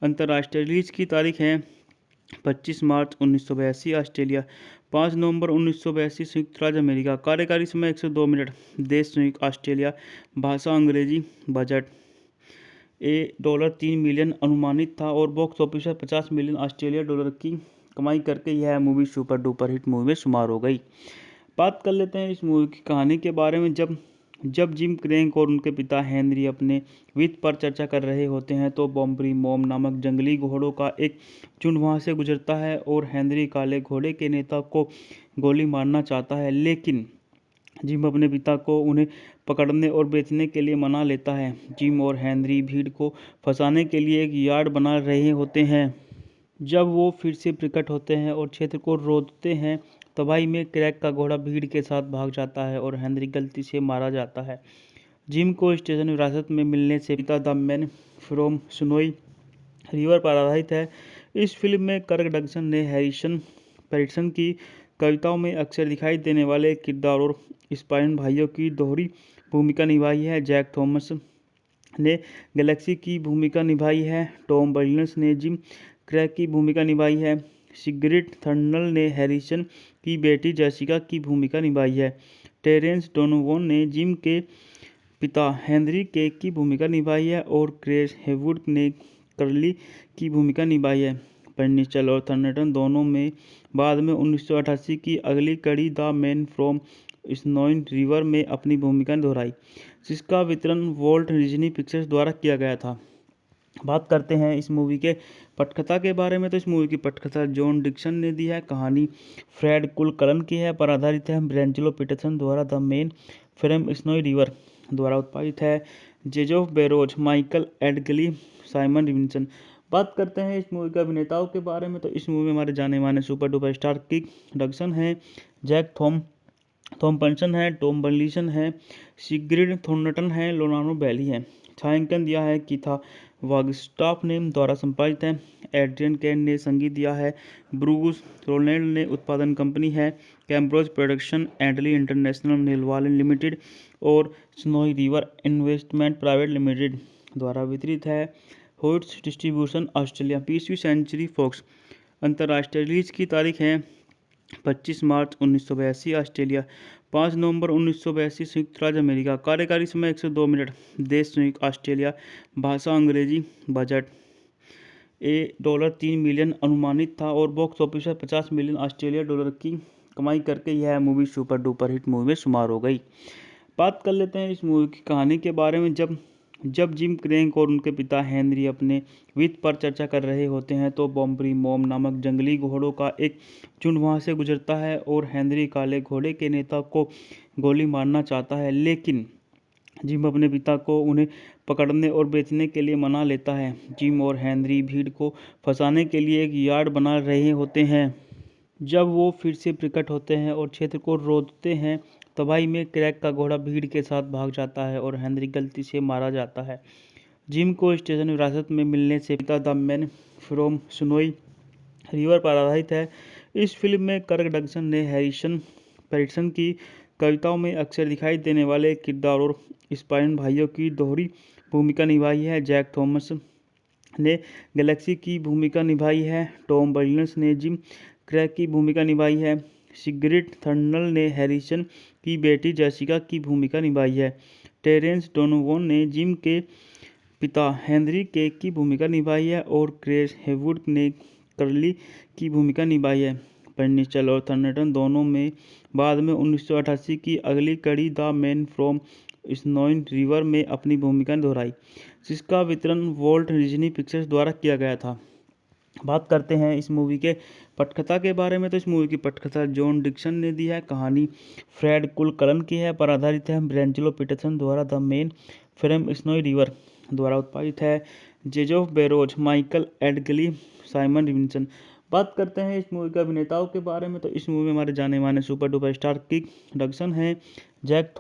अंतर्राष्ट्रीय रिलीज की तारीख है 25 मार्च 1982 ऑस्ट्रेलिया, 5 नवंबर 1982 संयुक्त राज्य अमेरिका। कार्यकारी समय 102 मिनट। देश संयुक्त ऑस्ट्रेलिया। भाषा अंग्रेजी। बजट $3 मिलियन अनुमानित था और बॉक्स ऑफिस पर 50 मिलियन ऑस्ट्रेलिया डॉलर की कमाई करके यह movie super duper hit movie में शुमार हो गई। बात कर लेते हैं इस मूवी की कहानी के बारे में। जब जिम क्रैक और उनके पिता हेनरी अपने वित्त पर चर्चा कर रहे होते हैं तो बॉम्बरी मॉम नामक जंगली घोड़ों का एक झुंड वहां से गुजरता है और हेनरी काले घोड़े के नेता को गोली मारना चाहता है, लेकिन जिम अपने पिता को उन्हें पकड़ने और बेचने के लिए मना लेता है। जिम और हेनरी भीड़ को फंसाने के लिए एक यार्ड बना रहे होते हैं। जब वो फिर से प्रकट होते हैं और क्षेत्र को रोकते हैं, तबाही में क्रैक का घोड़ा भीड़ के साथ भाग जाता है और हेनरी गलती से मारा जाता है। जिम को स्टेशन विरासत में मिलने से पिता the man from Snowy River पर आधारित है। इस फिल्म में कर्क डगसन ने हैरिसन पैटरसन की कविताओं में अक्सर दिखाई देने वाले किरदार और स्पाइन भाइयों की दोहरी भूमिका निभाई है। जैक थॉमस ने गैलेक्सी की भूमिका निभाई है। टॉम बर्नस ने जिम क्रैक की भूमिका निभाई है। सिगरिड थर्नल ने हैरिसन की बेटी जेसिका की भूमिका निभाई है। टेरेंस डोनोवन ने जिम के पिता हेनरी के की भूमिका निभाई है और क्रेस हेवुड ने कर्ली की भूमिका निभाई है। बर्निस्टल और थर्नटन दोनों में बाद में 1988 की अगली कड़ी the man from Snowy river में अपनी भूमिका दोहराई, जिसका वितरण वॉल्ट डिज्नी पिक्चर्स द्वारा किया गया था। बात करते हैं इस मूवी के पटकथा के बारे में। तो इस मूवी की पटकथा जॉन डिक्सन ने दी है। कहानी फ्रेड कुलकलन की है, पर आधारित है। ब्रेंजलो पीटरसन द्वारा the main from Snowy river द्वारा उत्पादित है। जेजोफ बेरोज, माइकल एडगली, साइमन रिविंसन। बात करते हैं इस मूवी के अभिनेताओं के बारे में। तो इस मूवी में हमारे जाने माने सुपर डुपर स्टार किक डगसन है, जैक थॉम्पसन है, टॉम बर्लिसन है, सिग्रिड थॉर्नटन है, लोनानो बैली है। छायांकन दिया है कीथा वागस्टाफ ने, द्वारा संपादित है। एड्रियन कैन ने संगीत दिया है। ब्रूस रोलैंड ने उत्पादन कंपनी है। कैम्ब्रोज प्रोडक्शन, एडली इंटरनेशनल नेलवाल लिमिटेड और Snowy River investment private limited द्वारा वितरित है। Hoyts distribution Australia. 20वीं सेंचुरी फॉक्स। अंतर्राष्ट्रीय रिलीज की तारीख है 25 मार्च 1982 ऑस्ट्रेलिया, 5 नवंबर 1982 संयुक्त राज्य अमेरिका। कार्यकारी समय 102 मिनट। देश संयुक्त ऑस्ट्रेलिया। भाषा अंग्रेजी। बजट $3 मिलियन अनुमानित था और बॉक्स ऑफिस पर 50 मिलियन ऑस्ट्रेलिया डॉलर की कमाई करके यह movie super duper hit movie में शुमार हो गई। बात कर लेते हैं इस मूवी की कहानी के बारे में। जब जिम क्रैक और उनके पिता हेनरी अपने वित्त पर चर्चा कर रहे होते हैं तो बॉम्बरी मॉम नामक जंगली घोड़ों का एक झुंड वहां से गुजरता है और हेनरी काले घोड़े के नेता को गोली मारना चाहता है, लेकिन जिम अपने पिता को उन्हें पकड़ने और बेचने के लिए मना लेता है। जिम और हेनरी भीड़ को फंसाने के लिए एक यार्ड बना रहे होते हैं। जब वो फिर से प्रकट होते हैं और क्षेत्र को रोकते हैं, तबाही में क्रैक का घोड़ा भीड़ के साथ भाग जाता है और हेनरी गलती से मारा जाता है। जिम को स्टेशन विरासत में मिलने से पिता the man from Snowy River पर आधारित है। इस फिल्म में कर्क डगसन ने हैरिसन पैटरसन की कविताओं में अक्सर दिखाई देने वाले किरदार और स्पाइन भाइयों की दोहरी भूमिका निभाई है। जैक थॉमस ने गैलेक्सी की भूमिका निभाई है। टॉम बर्नस ने जिम क्रैक की भूमिका निभाई है। सिगरिड थर्नल ने हैरिसन की बेटी जेसिका की भूमिका निभाई है। टेरेंस डोनोवन ने जिम के पिता हेनरी के की भूमिका निभाई है और क्रेस हेवुड ने कर्ली की भूमिका निभाई है। बर्निस्टल और थर्नटन दोनों में बाद में 1988 की अगली कड़ी द मैन फ्रॉम स्नोइन रिवर में अपनी भूमिका दोहराई, जिसका वितरण वॉल्ट डिज्नी पिक्चर्स द्वारा किया गया था। बात करते हैं इस मूवी के पटकथा के बारे में। तो इस मूवी की पटकथा जॉन डिक्सन ने दी है। कहानी फ्रेड कुलकलन की है, पर आधारित है। ब्रेंजलो पीटरसन द्वारा the man from Snowy river द्वारा उत्पादित है। जेजोफ बेरोज, माइकल एडगली, साइमन रिविंसन। बात करते हैं इस मूवी के अभिनेताओं के बारे में। तो इस मूवी में हमारे जाने माने सुपर डुपर स्टार किक डगसन है, जैक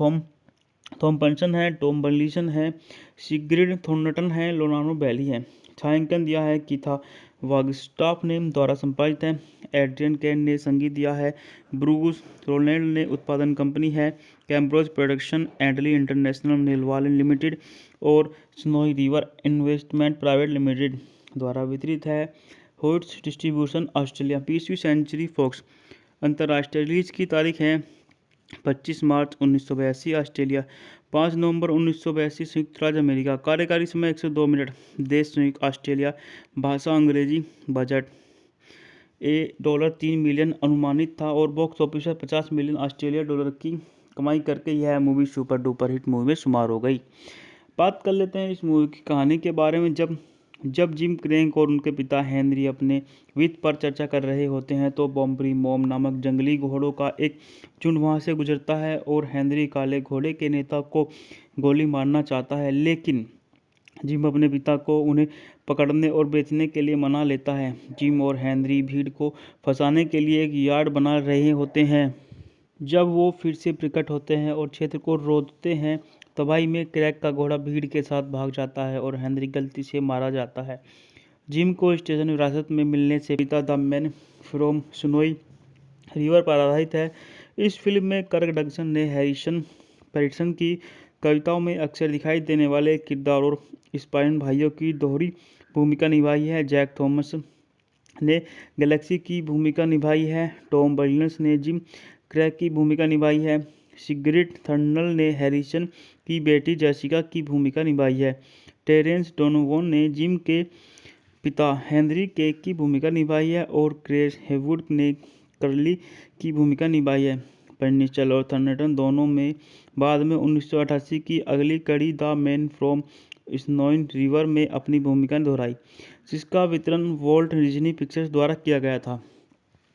थॉम्पसन है, टॉम बर्लिसन है, सिग्रिड थॉर्नटन है, लोनानो बैली है। छायांकन दिया है कीथा वागस्टाफ ने, द्वारा संपादित है। एड्रियन कैन ने संगीत दिया है। ब्रूस रोलैंड ने उत्पादन कंपनी है। कैम्ब्रोज प्रोडक्शन, एडली इंटरनेशनल नेलवालन लिमिटेड और Snowy River investment private limited द्वारा वितरित है। Hoyts distribution Australia. 20वीं सेंचुरी फॉक्स। अंतर्राष्ट्रीय रिलीज की तारीख है 25 मार्च 1982 ऑस्ट्रेलिया, 5 नवंबर 1982 संयुक्त राज्य अमेरिका। कार्यकारी समय 102 मिनट। देश संयुक्त ऑस्ट्रेलिया। भाषा अंग्रेजी। बजट $3 मिलियन अनुमानित था और बॉक्स ऑफिस पर 50 मिलियन ऑस्ट्रेलिया डॉलर की कमाई करके यह movie super duper hit movie में शुमार हो गई। बात कर लेते हैं इस मूवी की कहानी के बारे में। जब जिम क्रैक और उनके पिता हेनरी अपने वित्त पर चर्चा कर रहे होते हैं, तो बॉम्बरी मॉम नामक जंगली घोड़ों का एक झुंड वहां से गुजरता है और हेनरी काले घोड़े के नेता को गोली मारना चाहता है, लेकिन जिम अपने पिता को उन्हें पकड़ने और बेचने के लिए मना लेता है। जिम और हेनरी भीड़ को फंसाने के लिए एक यार्ड बना रहे होते हैं। जब वो फिर से प्रकट होते हैं और क्षेत्र को रोकते हैं, तबाही में क्रैक का घोड़ा भीड़ के साथ भाग जाता है और हेनरी गलती से मारा जाता है। जिम को स्टेशन विरासत में मिलने से पिता the man from Snowy River पर आधारित है। इस फिल्म में कर्क डगसन ने हैरिसन पैटरसन की कविताओं में अक्सर दिखाई देने वाले किरदार और स्पाइन भाइयों की दोहरी भूमिका निभाई है। जैक थॉमस ने गैलेक्सी की भूमिका निभाई है। टॉम बर्नस ने जिम क्रैक की भूमिका निभाई है। सिगरिड थर्नल ने हैरिसन की बेटी जेसिका की भूमिका निभाई है। टेरेंस डोनोवन ने जिम के पिता हेनरी के की भूमिका निभाई है और क्रेस हेवुड ने कर्ली की भूमिका निभाई है। बर्निस्टल और थर्नटन दोनों में बाद में 1988 की अगली कड़ी द मैन फ्रॉम स्नोइन रिवर में अपनी भूमिका दोहराई, जिसका वितरण वॉल्ट डिज्नी पिक्चर्स द्वारा किया गया था।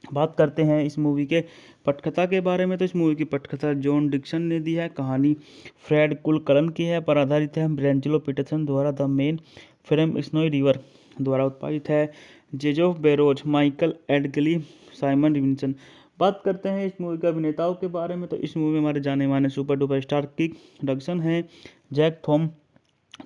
बात करते हैं इस मूवी के पटकथा के बारे में। तो इस मूवी की पटकथा जॉन डिक्सन ने दी है। कहानी फ्रेड कुलकलन की है, पर आधारित है। ब्रेंजलो पीटरसन द्वारा the man from Snowy river द्वारा उत्पादित है। जेजोफ बेरोज, माइकल एडगली, साइमन रिविंसन। बात करते हैं इस मूवी के अभिनेताओं के बारे में। तो इस मूवी में हमारे जाने माने सुपर डुपर स्टार किक डगसन है, जैक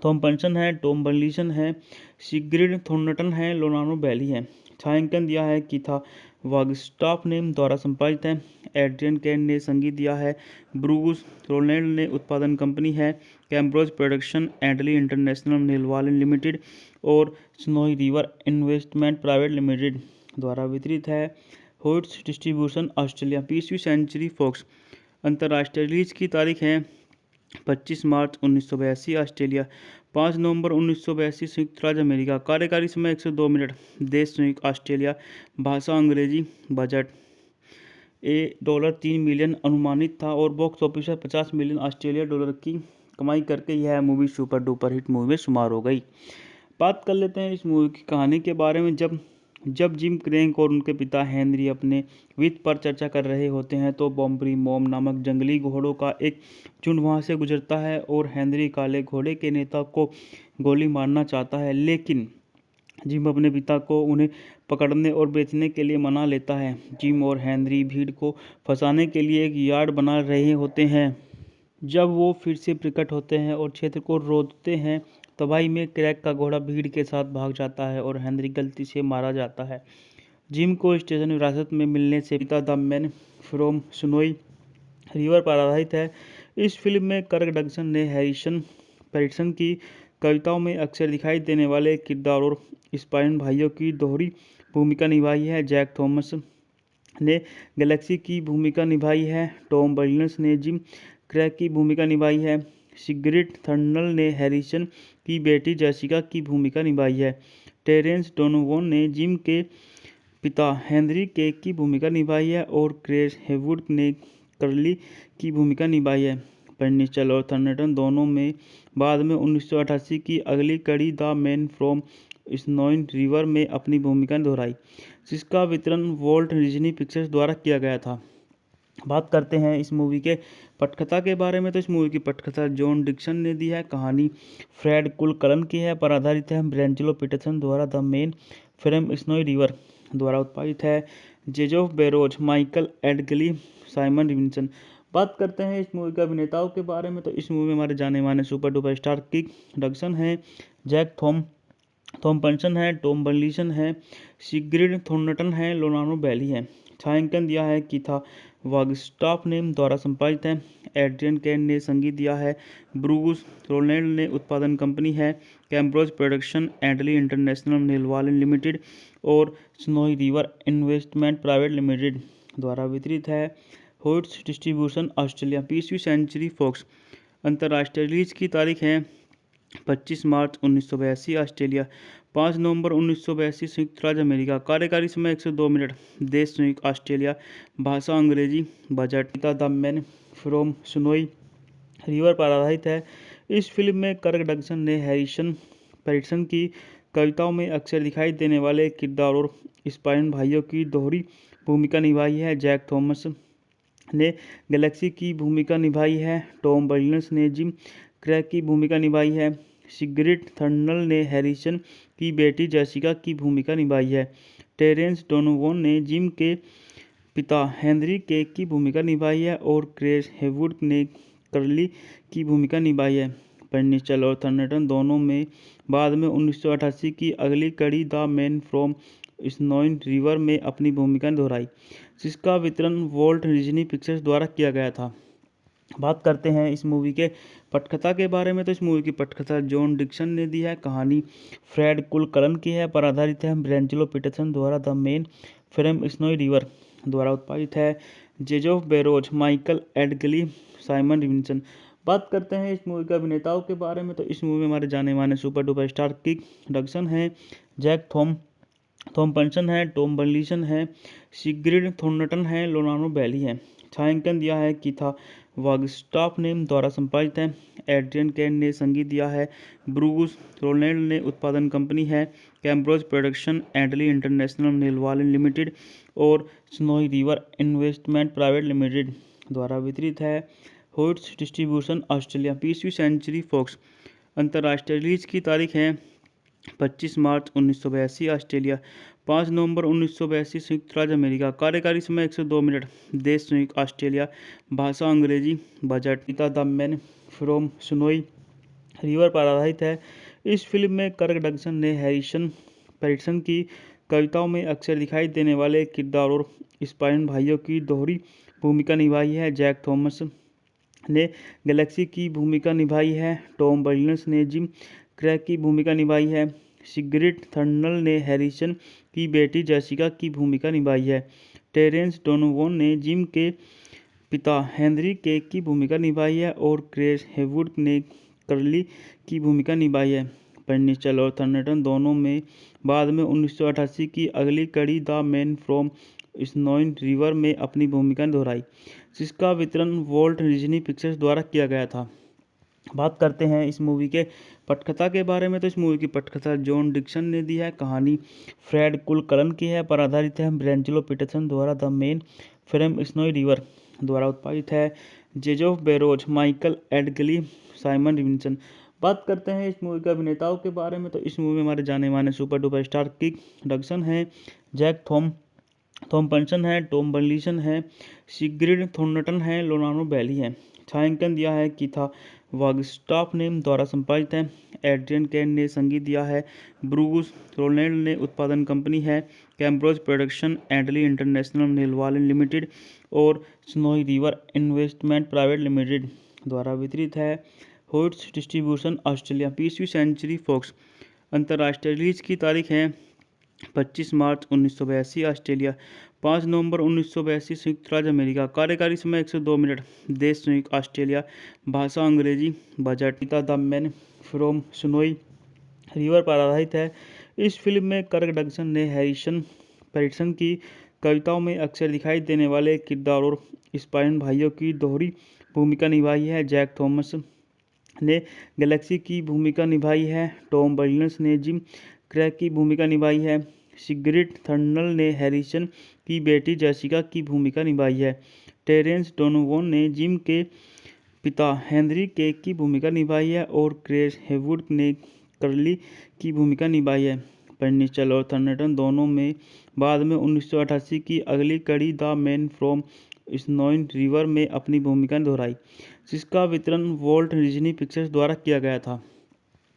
थॉम्पसन है, टॉम बर्लिसन है, सिग्रिड थॉर्नटन है, लोनानो बैली है। छायांकन दिया है कीथा वागस्टाफ ने, द्वारा संपादित है। एड्रियन कैन ने संगीत दिया है। ब्रूस रोलैंड ने उत्पादन कंपनी है। कैम्ब्रोज प्रोडक्शन, एडली इंटरनेशनल नेलवालन लिमिटेड और Snowy River investment private limited द्वारा वितरित है। Hoyts distribution Australia. 20वीं सेंचुरी फॉक्स। अंतर्राष्ट्रीय रिलीज की तारीख है 25 मार्च 1982 ऑस्ट्रेलिया, 5 नवंबर 1982 संयुक्त राज्य अमेरिका। कार्यकारी समय 102 मिनट। देश संयुक्त ऑस्ट्रेलिया। भाषा अंग्रेजी। बजट $3 मिलियन अनुमानित था और बॉक्स ऑफिस पर 50 मिलियन ऑस्ट्रेलिया डॉलर की कमाई करके यह movie super duper hit movie में शुमार हो गई। बात कर लेते हैं इस मूवी की कहानी के बारे में। जब जिम क्रैंक और उनके पिता हेनरी अपने वित्त पर चर्चा कर रहे होते हैं तो बॉम्बरी मॉम नामक जंगली घोड़ों का एक झुंड वहां से गुजरता है और हेनरी काले घोड़े के नेता को गोली मारना चाहता है, लेकिन जिम अपने पिता को उन्हें पकड़ने और बेचने के लिए मना लेता है। जिम और हेनरी भीड़ को फंसाने के लिए एक यार्ड बना रहे होते हैं। जब वो फिर से प्रकट होते हैं और क्षेत्र को रोकते हैं, तबाही में क्रैक का घोड़ा भीड़ के साथ भाग जाता है और हेनरी गलती से मारा जाता है। जिम को स्टेशन विरासत में मिलने से पिता the man from Snowy River पर आधारित है। इस फिल्म में कर्क डगसन ने हैरिसन पैटरसन की कविताओं में अक्सर दिखाई देने वाले किरदार और स्पाइन भाइयों की दोहरी भूमिका निभाई है। जैक थॉमस ने गैलेक्सी की भूमिका निभाई है। टॉम बर्नस ने जिम क्रैक की भूमिका निभाई है। सिगरिड थर्नल ने हैरिसन की बेटी जेसिका की भूमिका निभाई है। टेरेंस डोनोवन ने जिम के पिता हेनरी के की भूमिका निभाई है और क्रेस हेवुड ने कर्ली की भूमिका निभाई है। पेनिस्टल और थर्नटन दोनों में बाद में 1988 की अगली कड़ी द मैन फ्रॉम स्नोइन रिवर में अपनी भूमिका दोहराई, जिसका वितरण वॉल्ट डिज्नी पिक्चर्स द्वारा किया गया था। बात करते हैं इस मूवी के पटकथा के बारे में। तो इस मूवी की पटकथा जॉन डिक्सन ने दी है। कहानी फ्रेड कुलकलन की है, पर आधारित है। ब्रेंजलो पीटरसन द्वारा the main frame snowy river द्वारा उत्पादित है। जेजोफ बेरोज, माइकल एडगली, साइमन रिविंसन। बात करते हैं इस मूवी के अभिनेताओं के बारे में। तो इस मूवी में हमारे जाने माने सुपर डुपर स्टार किक डगसन है, जैक थॉम्पसन है, टॉम बर्लिसन है, सिग्रिड थॉर्नटन है, लोनानो बैली है। छायांकन दिया है कीथा वागस्टाफ ने द्वारा संपादित है। एड्रियन कैन ने संगीत दिया है। ब्रूस रोलैंड ने उत्पादन कंपनी है। कैम्ब्रोज प्रोडक्शन, एडली इंटरनेशनल नेलवालन लिमिटेड और Snowy River investment private limited द्वारा वितरित है। Hoyts distribution Australia. 20वीं सेंचुरी फॉक्स। अंतर्राष्ट्रीय रिलीज की तारीख है 25 मार्च 1982 ऑस्ट्रेलिया, 5 नवंबर 1982 संयुक्त राज्य अमेरिका। कार्यकारी समय 102 मिनट। देश संयुक्त ऑस्ट्रेलिया। भाषा अंग्रेजी। बजट पिता the man from Snowy River पर आधारित है। इस फिल्म में कर्क डगसन ने हैरिसन पैटरसन की कविताओं में अक्सर दिखाई देने वाले किरदार और स्पाइन भाइयों की दोहरी भूमिका निभाई है। जैक थॉमस ने गैलेक्सी की भूमिका निभाई है। टॉम बर्नस ने जिम क्रैक की भूमिका निभाई है। सिगरिड थर्नल ने हैरिसन की बेटी जेसिका की भूमिका निभाई है। टेरेंस डोनोवन ने जिम के पिता हेनरी के की भूमिका निभाई है और क्रेस हेवुड ने कर्ली की भूमिका निभाई है। पेनिस्टल और थर्नटन दोनों में बाद में 1988 की अगली कड़ी द मैन फ्रॉम स्नोइन रिवर में अपनी भूमिका दोहराई, जिसका वितरण वॉल्ट डिज्नी पिक्चर्स द्वारा किया गया था। बात करते हैं इस मूवी के पटकथा के बारे में। तो इस मूवी की पटकथा जॉन डिक्सन ने दी है। कहानी फ्रेड कुलकलन की है, पर आधारित है। ब्रेंजलो पीटरसन द्वारा the main frame snowy river द्वारा उत्पादित है। जेजोफ बेरोज, माइकल एडगली, साइमन रिविंसन। बात करते हैं इस मूवी के अभिनेताओं के बारे में। तो इस मूवी में हमारे जाने माने सुपर डुपर स्टार किक डगसन है, जैक थॉम्पसन है, टॉम बर्लिसन है, सिग्रिड थॉर्नटन है, लोनानो बैली है। छायांकन दिया है कीथा वागस्टाफ ने द्वारा संपादित है। एड्रियन कैन ने संगीत दिया है। ब्रूस रोलैंड ने उत्पादन कंपनी है। कैम्ब्रोज प्रोडक्शन, एडली इंटरनेशनल नेलवालन लिमिटेड और Snowy River investment private limited द्वारा वितरित है। Hoyts distribution Australia. 20वीं सेंचुरी फॉक्स। अंतर्राष्ट्रीय रिलीज की तारीख है 25 मार्च 1982 ऑस्ट्रेलिया, 5 नवंबर 1982 संयुक्त राज्य अमेरिका। कार्यकारी समय 102 मिनट। देश संयुक्त ऑस्ट्रेलिया। भाषा अंग्रेजी। बजट पिता the man from Snowy River पर आधारित है। इस फिल्म में कर्क डगसन ने हैरिसन पैटरसन की कविताओं में अक्सर दिखाई देने वाले किरदार और स्पाइन भाइयों की दोहरी भूमिका निभाई है। जैक थॉमस ने गैलेक्सी की भूमिका निभाई है। टॉम बर्नस ने जिम क्रैक की भूमिका निभाई है। सिगरिड थर्नल ने हैरिसन की बेटी जेसिका की भूमिका निभाई है। टेरेंस डोनोवन ने जिम के पिता हेनरी के की भूमिका निभाई है और क्रेस हेवुड ने कर्ली की भूमिका निभाई है। पेनिस्टल और थर्नटन दोनों में बाद में 1988 की अगली कड़ी द मैन फ्रॉम स्नोइन रिवर में अपनी भूमिका दोहराई, जिसका वितरण वॉल्ट डिज्नी पिक्चर्स द्वारा किया गया था। बात करते हैं इस मूवी के पटकथा के बारे में तो इस मूवी की पटकथा जॉन डिक्सन ने दी है। कहानी फ्रेड कुलकर्न की है, पर आधारित है ब्रेंचलो पीटरसन द्वारा। The main film snowy river द्वारा उत्पादित है। जेजोफ बेरोज, माइकल एडगली, साइमन रिविंसन। बात करते हैं इस मूवी के अभिनेताओं के बारे में तो इस मूवी में हमारे जाने माने सुपर डुपर स्टार किक डगसन है, जैक थॉम्पसन है, टॉम बर्लिसन है, सिग्रिड थॉर्नटन है, लोनानो बैली है। छायांकन दिया है कीथा वागस्टाफ ने, द्वारा संपादित है। एड्रियन कैन ने संगीत दिया है। ब्रूस रोलैंड ने उत्पादन कंपनी है कैम्ब्रोज प्रोडक्शन एंडली इंटरनेशनल नेलवालन लिमिटेड और Snowy River investment private limited द्वारा वितरित है। Hoyts distribution Australia. 20वीं सेंचुरी फॉक्स। अंतर्राष्ट्रीय रिलीज की तारीख है 25 मार्च 1982 ऑस्ट्रेलिया, 5 नवंबर 1982 संयुक्त राज्य अमेरिका। कार्यकारी समय 102 मिनट। देश संयुक्त ऑस्ट्रेलिया। भाषा अंग्रेजी। Budget the man from Snowy River पर आधारित है। इस फिल्म में कर्क डगसन ने हैरिसन पैटरसन की कविताओं में अक्सर दिखाई देने वाले किरदार और स्पाइन भाइयों की दोहरी भूमिका निभाई है। जैक थॉमस ने गैलेक्सी की भूमिका निभाई है। टॉम बर्लिनस ने जिम क्रैक की भूमिका निभाई है। सिग्रिड थर्नल ने हैरिसन की बेटी जेसिका की भूमिका निभाई है। टेरेंस डोनोवन ने जिम के पिता हेनरी केक की भूमिका निभाई है और क्रेस हेवुड ने कर्ली की भूमिका निभाई है। पेनिचल और थर्नटन दोनों में बाद में 1988 की अगली कड़ी the man from Snowy river में अपनी भूमिका दोहराई, जिसका वितरण वॉल्ट डिज्नी पिक्चर्स द्वारा किया गया था।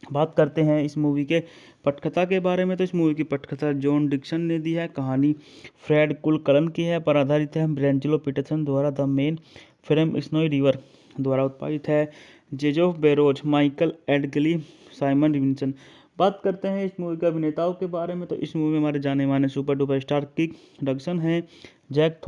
बात करते हैं इस मूवी के पटकथा के बारे में तो इस मूवी की पटकथा जॉन डिक्सन ने दी है। कहानी फ्रेड कुलकर्न की है, पर आधारित है ब्रेंचलो पीटरसन द्वारा। The main film snowy river द्वारा उत्पादित है। जेजोफ बेरोज, माइकल एडगली, साइमन रिविंसन। बात करते हैं इस मूवी के अभिनेताओं के बारे में तो इस मूवी में हमारे जाने माने सुपर डुपर स्टार किक डगसन है, जैक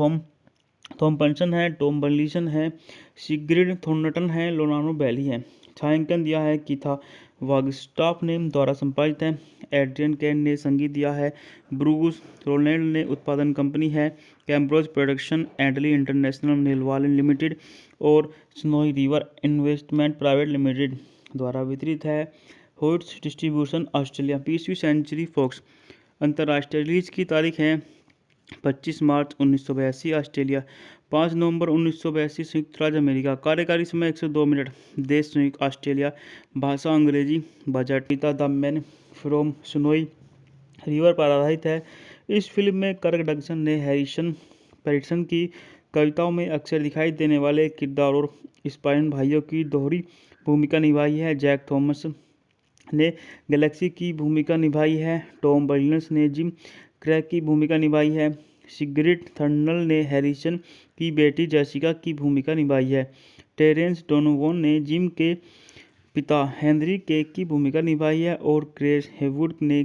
थॉम्पसन है, टॉम बर्लिसन है, सिग्रिड थॉर्नटन है, लोनानो बैली है। छायांकन दिया है कीथा वागस्टाफ ने, द्वारा संपादित है। एड्रियन कैन ने संगीत दिया है। ब्रूस रोलैंड ने उत्पादन कंपनी है कैम्ब्रोज प्रोडक्शन एंडली इंटरनेशनल नेलवालन लिमिटेड और Snowy River investment private limited द्वारा वितरित है। Hoyts distribution Australia. 20वीं सेंचुरी फॉक्स। अंतर्राष्ट्रीय रिलीज की तारीख है 25 मार्च 1982 ऑस्ट्रेलिया, 5 नवंबर 1982 संयुक्त राज्य अमेरिका। कार्यकारी समय 102 मिनट। देश संयुक्त ऑस्ट्रेलिया। भाषा अंग्रेजी। Budget the man from Snowy River पर आधारित है। इस फिल्म में कर्क डगसन ने हैरिसन पैटरसन की कविताओं में अक्सर दिखाई देने वाले किरदार और स्पाइन भाइयों की दोहरी भूमिका निभाई है। जैक थॉमस ने गैलेक्सी की भूमिका निभाई है। टॉम बर्लिनस ने जिम क्रैक की भूमिका निभाई है। सिग्रिड थर्नल ने हैरिसन की बेटी जेसिका की भूमिका निभाई है। टेरेंस डोनोवन ने जिम के पिता हेनरी केक की भूमिका निभाई है और क्रेस हेवुड ने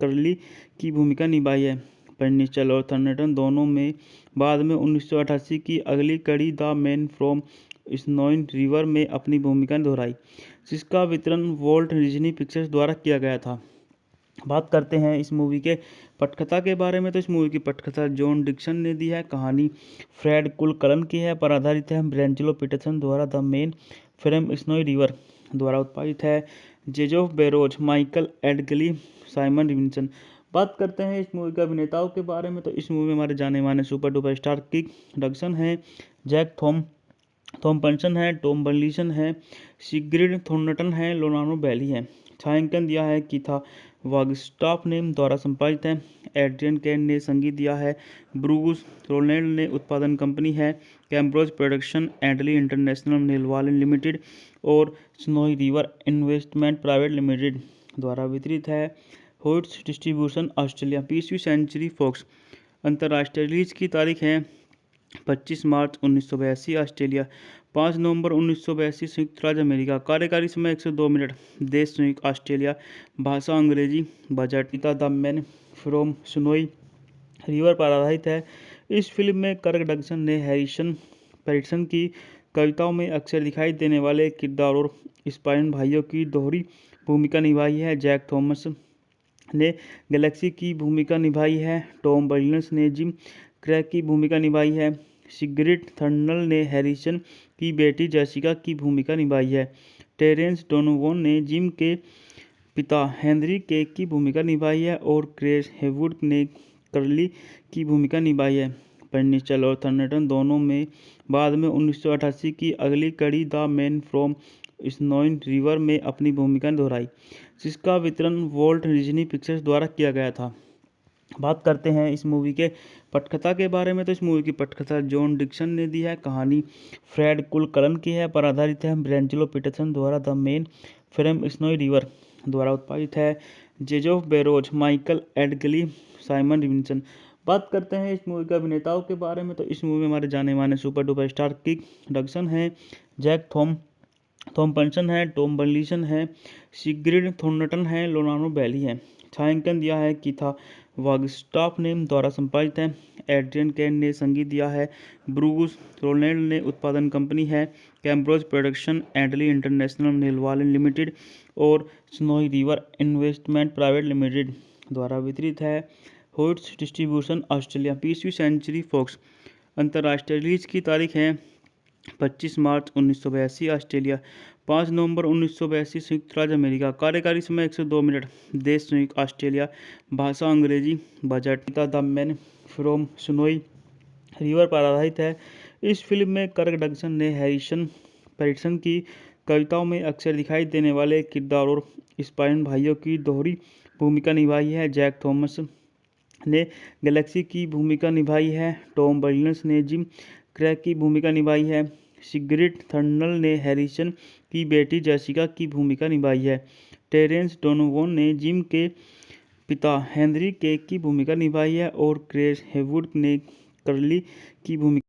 कर्ली की भूमिका निभाई है। पेनिचल और थर्नटन दोनों में बाद में 1988 की अगली कड़ी the man from Snowy river में अपनी भूमिका दोहराई, जिसका वितरण वॉल्ट डिज्नी पिक्चर्स द्वारा किया गया था। बात करते हैं इस मूवी के पटकथा के बारे में तो इस मूवी की पटकथा जॉन डिक्सन ने दी है। कहानी फ्रेड कुलकर्न की है, पर आधारित है ब्रेंचलो पीटरसन द्वारा। The main film snowy river द्वारा उत्पादित है। जेजोफ बेरोज, माइकल एडगली, साइमन रिविंसन। बात करते हैं इस मूवी के अभिनेताओं के बारे में तो इस मूवी में हमारे जाने माने सुपर डुपर स्टार किक डगसन है, जैक थॉम्पसन है, टॉम बर्लिसन है, सिग्रिड थॉर्नटन है, लोनानो बैली है। छायांकन दिया है कीथा वागस्टाफ ने, द्वारा संपादित है। एड्रियन कैन ने संगीत दिया है। ब्रूस रोलैंड ने उत्पादन कंपनी है कैम्ब्रोज प्रोडक्शन एंडली इंटरनेशनल नेलवालन लिमिटेड और Snowy River investment private limited द्वारा वितरित है। Hoyts distribution Australia. 20वीं सेंचुरी फॉक्स। अंतर्राष्ट्रीय रिलीज की तारीख है 25 मार्च 1982 ऑस्ट्रेलिया, 5 नवंबर 1982 संयुक्त राज्य अमेरिका। कार्यकारी समय 102 मिनट। देश संयुक्त ऑस्ट्रेलिया। भाषा अंग्रेजी। Budget the man from Snowy River पर आधारित है। इस फिल्म में कर्क डगसन ने हैरिसन पैटरसन की कविताओं में अक्सर दिखाई देने वाले किरदार और स्पाइन भाइयों की दोहरी भूमिका निभाई है। जैक थॉमस ने गैलेक्सी की भूमिका निभाई है। टॉम बर्लिनस ने जिम क्रैक की भूमिका निभाई है। सिग्रिड थर्नल ने हैरिसन की बेटी जेसिका की भूमिका निभाई है। टेरेंस डोनोवन ने जिम के पिता हेनरी के की भूमिका निभाई है और क्रेस हेवुड ने कर्ली की भूमिका निभाई है। पेनिंसुला और थंडरटन दोनों में बाद में 1988 की अगली कड़ी the man from Snowy river में अपनी भूमिका दोहराई, जिसका वितरण वॉल्ट डिज्नी पिक्चर्स द्वारा किया गया था। बात करते हैं इस मूवी के पटकथा के बारे में। तो इस मूवी की पटकथा जॉन डिक्सन ने दी है। कहानी फ्रेड कुलकलन की है, पर आधारित है ब्रेंजलो पीटरसन द्वारा the man from Snowy river द्वारा उत्पादित है। जेजोफ बेरोज, माइकल एडगली, साइमन रिविंसन। बात करते हैं इस मूवी के अभिनेताओं के बारे में। तो इस मूवी में हमारे जाने माने सुपर डुपर स्टार किक डगसन है, जैक थॉम्पसन है, टॉम बर्लिसन है, सिग्रिड थॉर्नटन है, लोनानो बैली है। छायांकन दिया है कीथा वागस्टाफ ने द्वारा संपादित है। एड्रियन कैन ने संगीत दिया है। ब्रूस रोलैंड ने उत्पादन कंपनी है कैम्ब्रोज प्रोडक्शन, एडली इंटरनेशनल नेलवालन लिमिटेड और Snowy River investment private limited द्वारा वितरित है। Hoyts distribution Australia. 20वीं सेंचुरी फॉक्स। अंतर्राष्ट्रीय रिलीज की तारीख है 25 मार्च 1982 ऑस्ट्रेलिया, 5 नवंबर 1982 संयुक्त राज्य अमेरिका। कार्यकारी समय 102 मिनट। देश संयुक्त ऑस्ट्रेलिया। भाषा अंग्रेजी। Budget the man from Snowy River पर आधारित है। इस फिल्म में कर्क डगसन ने हैरिसन पैटरसन की कविताओं में अक्सर दिखाई देने वाले किरदार और स्पाइन भाइयों की दोहरी भूमिका निभाई है। जैक थॉमस ने गैलेक्सी की भूमिका निभाई है। टॉम बर्लिनस ने जिम क्रैक की भूमिका निभाई है। सिग्रिड थर्नल ने हैरिसन की बेटी जेसिका की भूमिका निभाई है। टेरेंस डोनोवन ने जिम के पिता हेनरी के की भूमिका निभाई है और क्रेस हेवुड ने कर्ली की भूमिका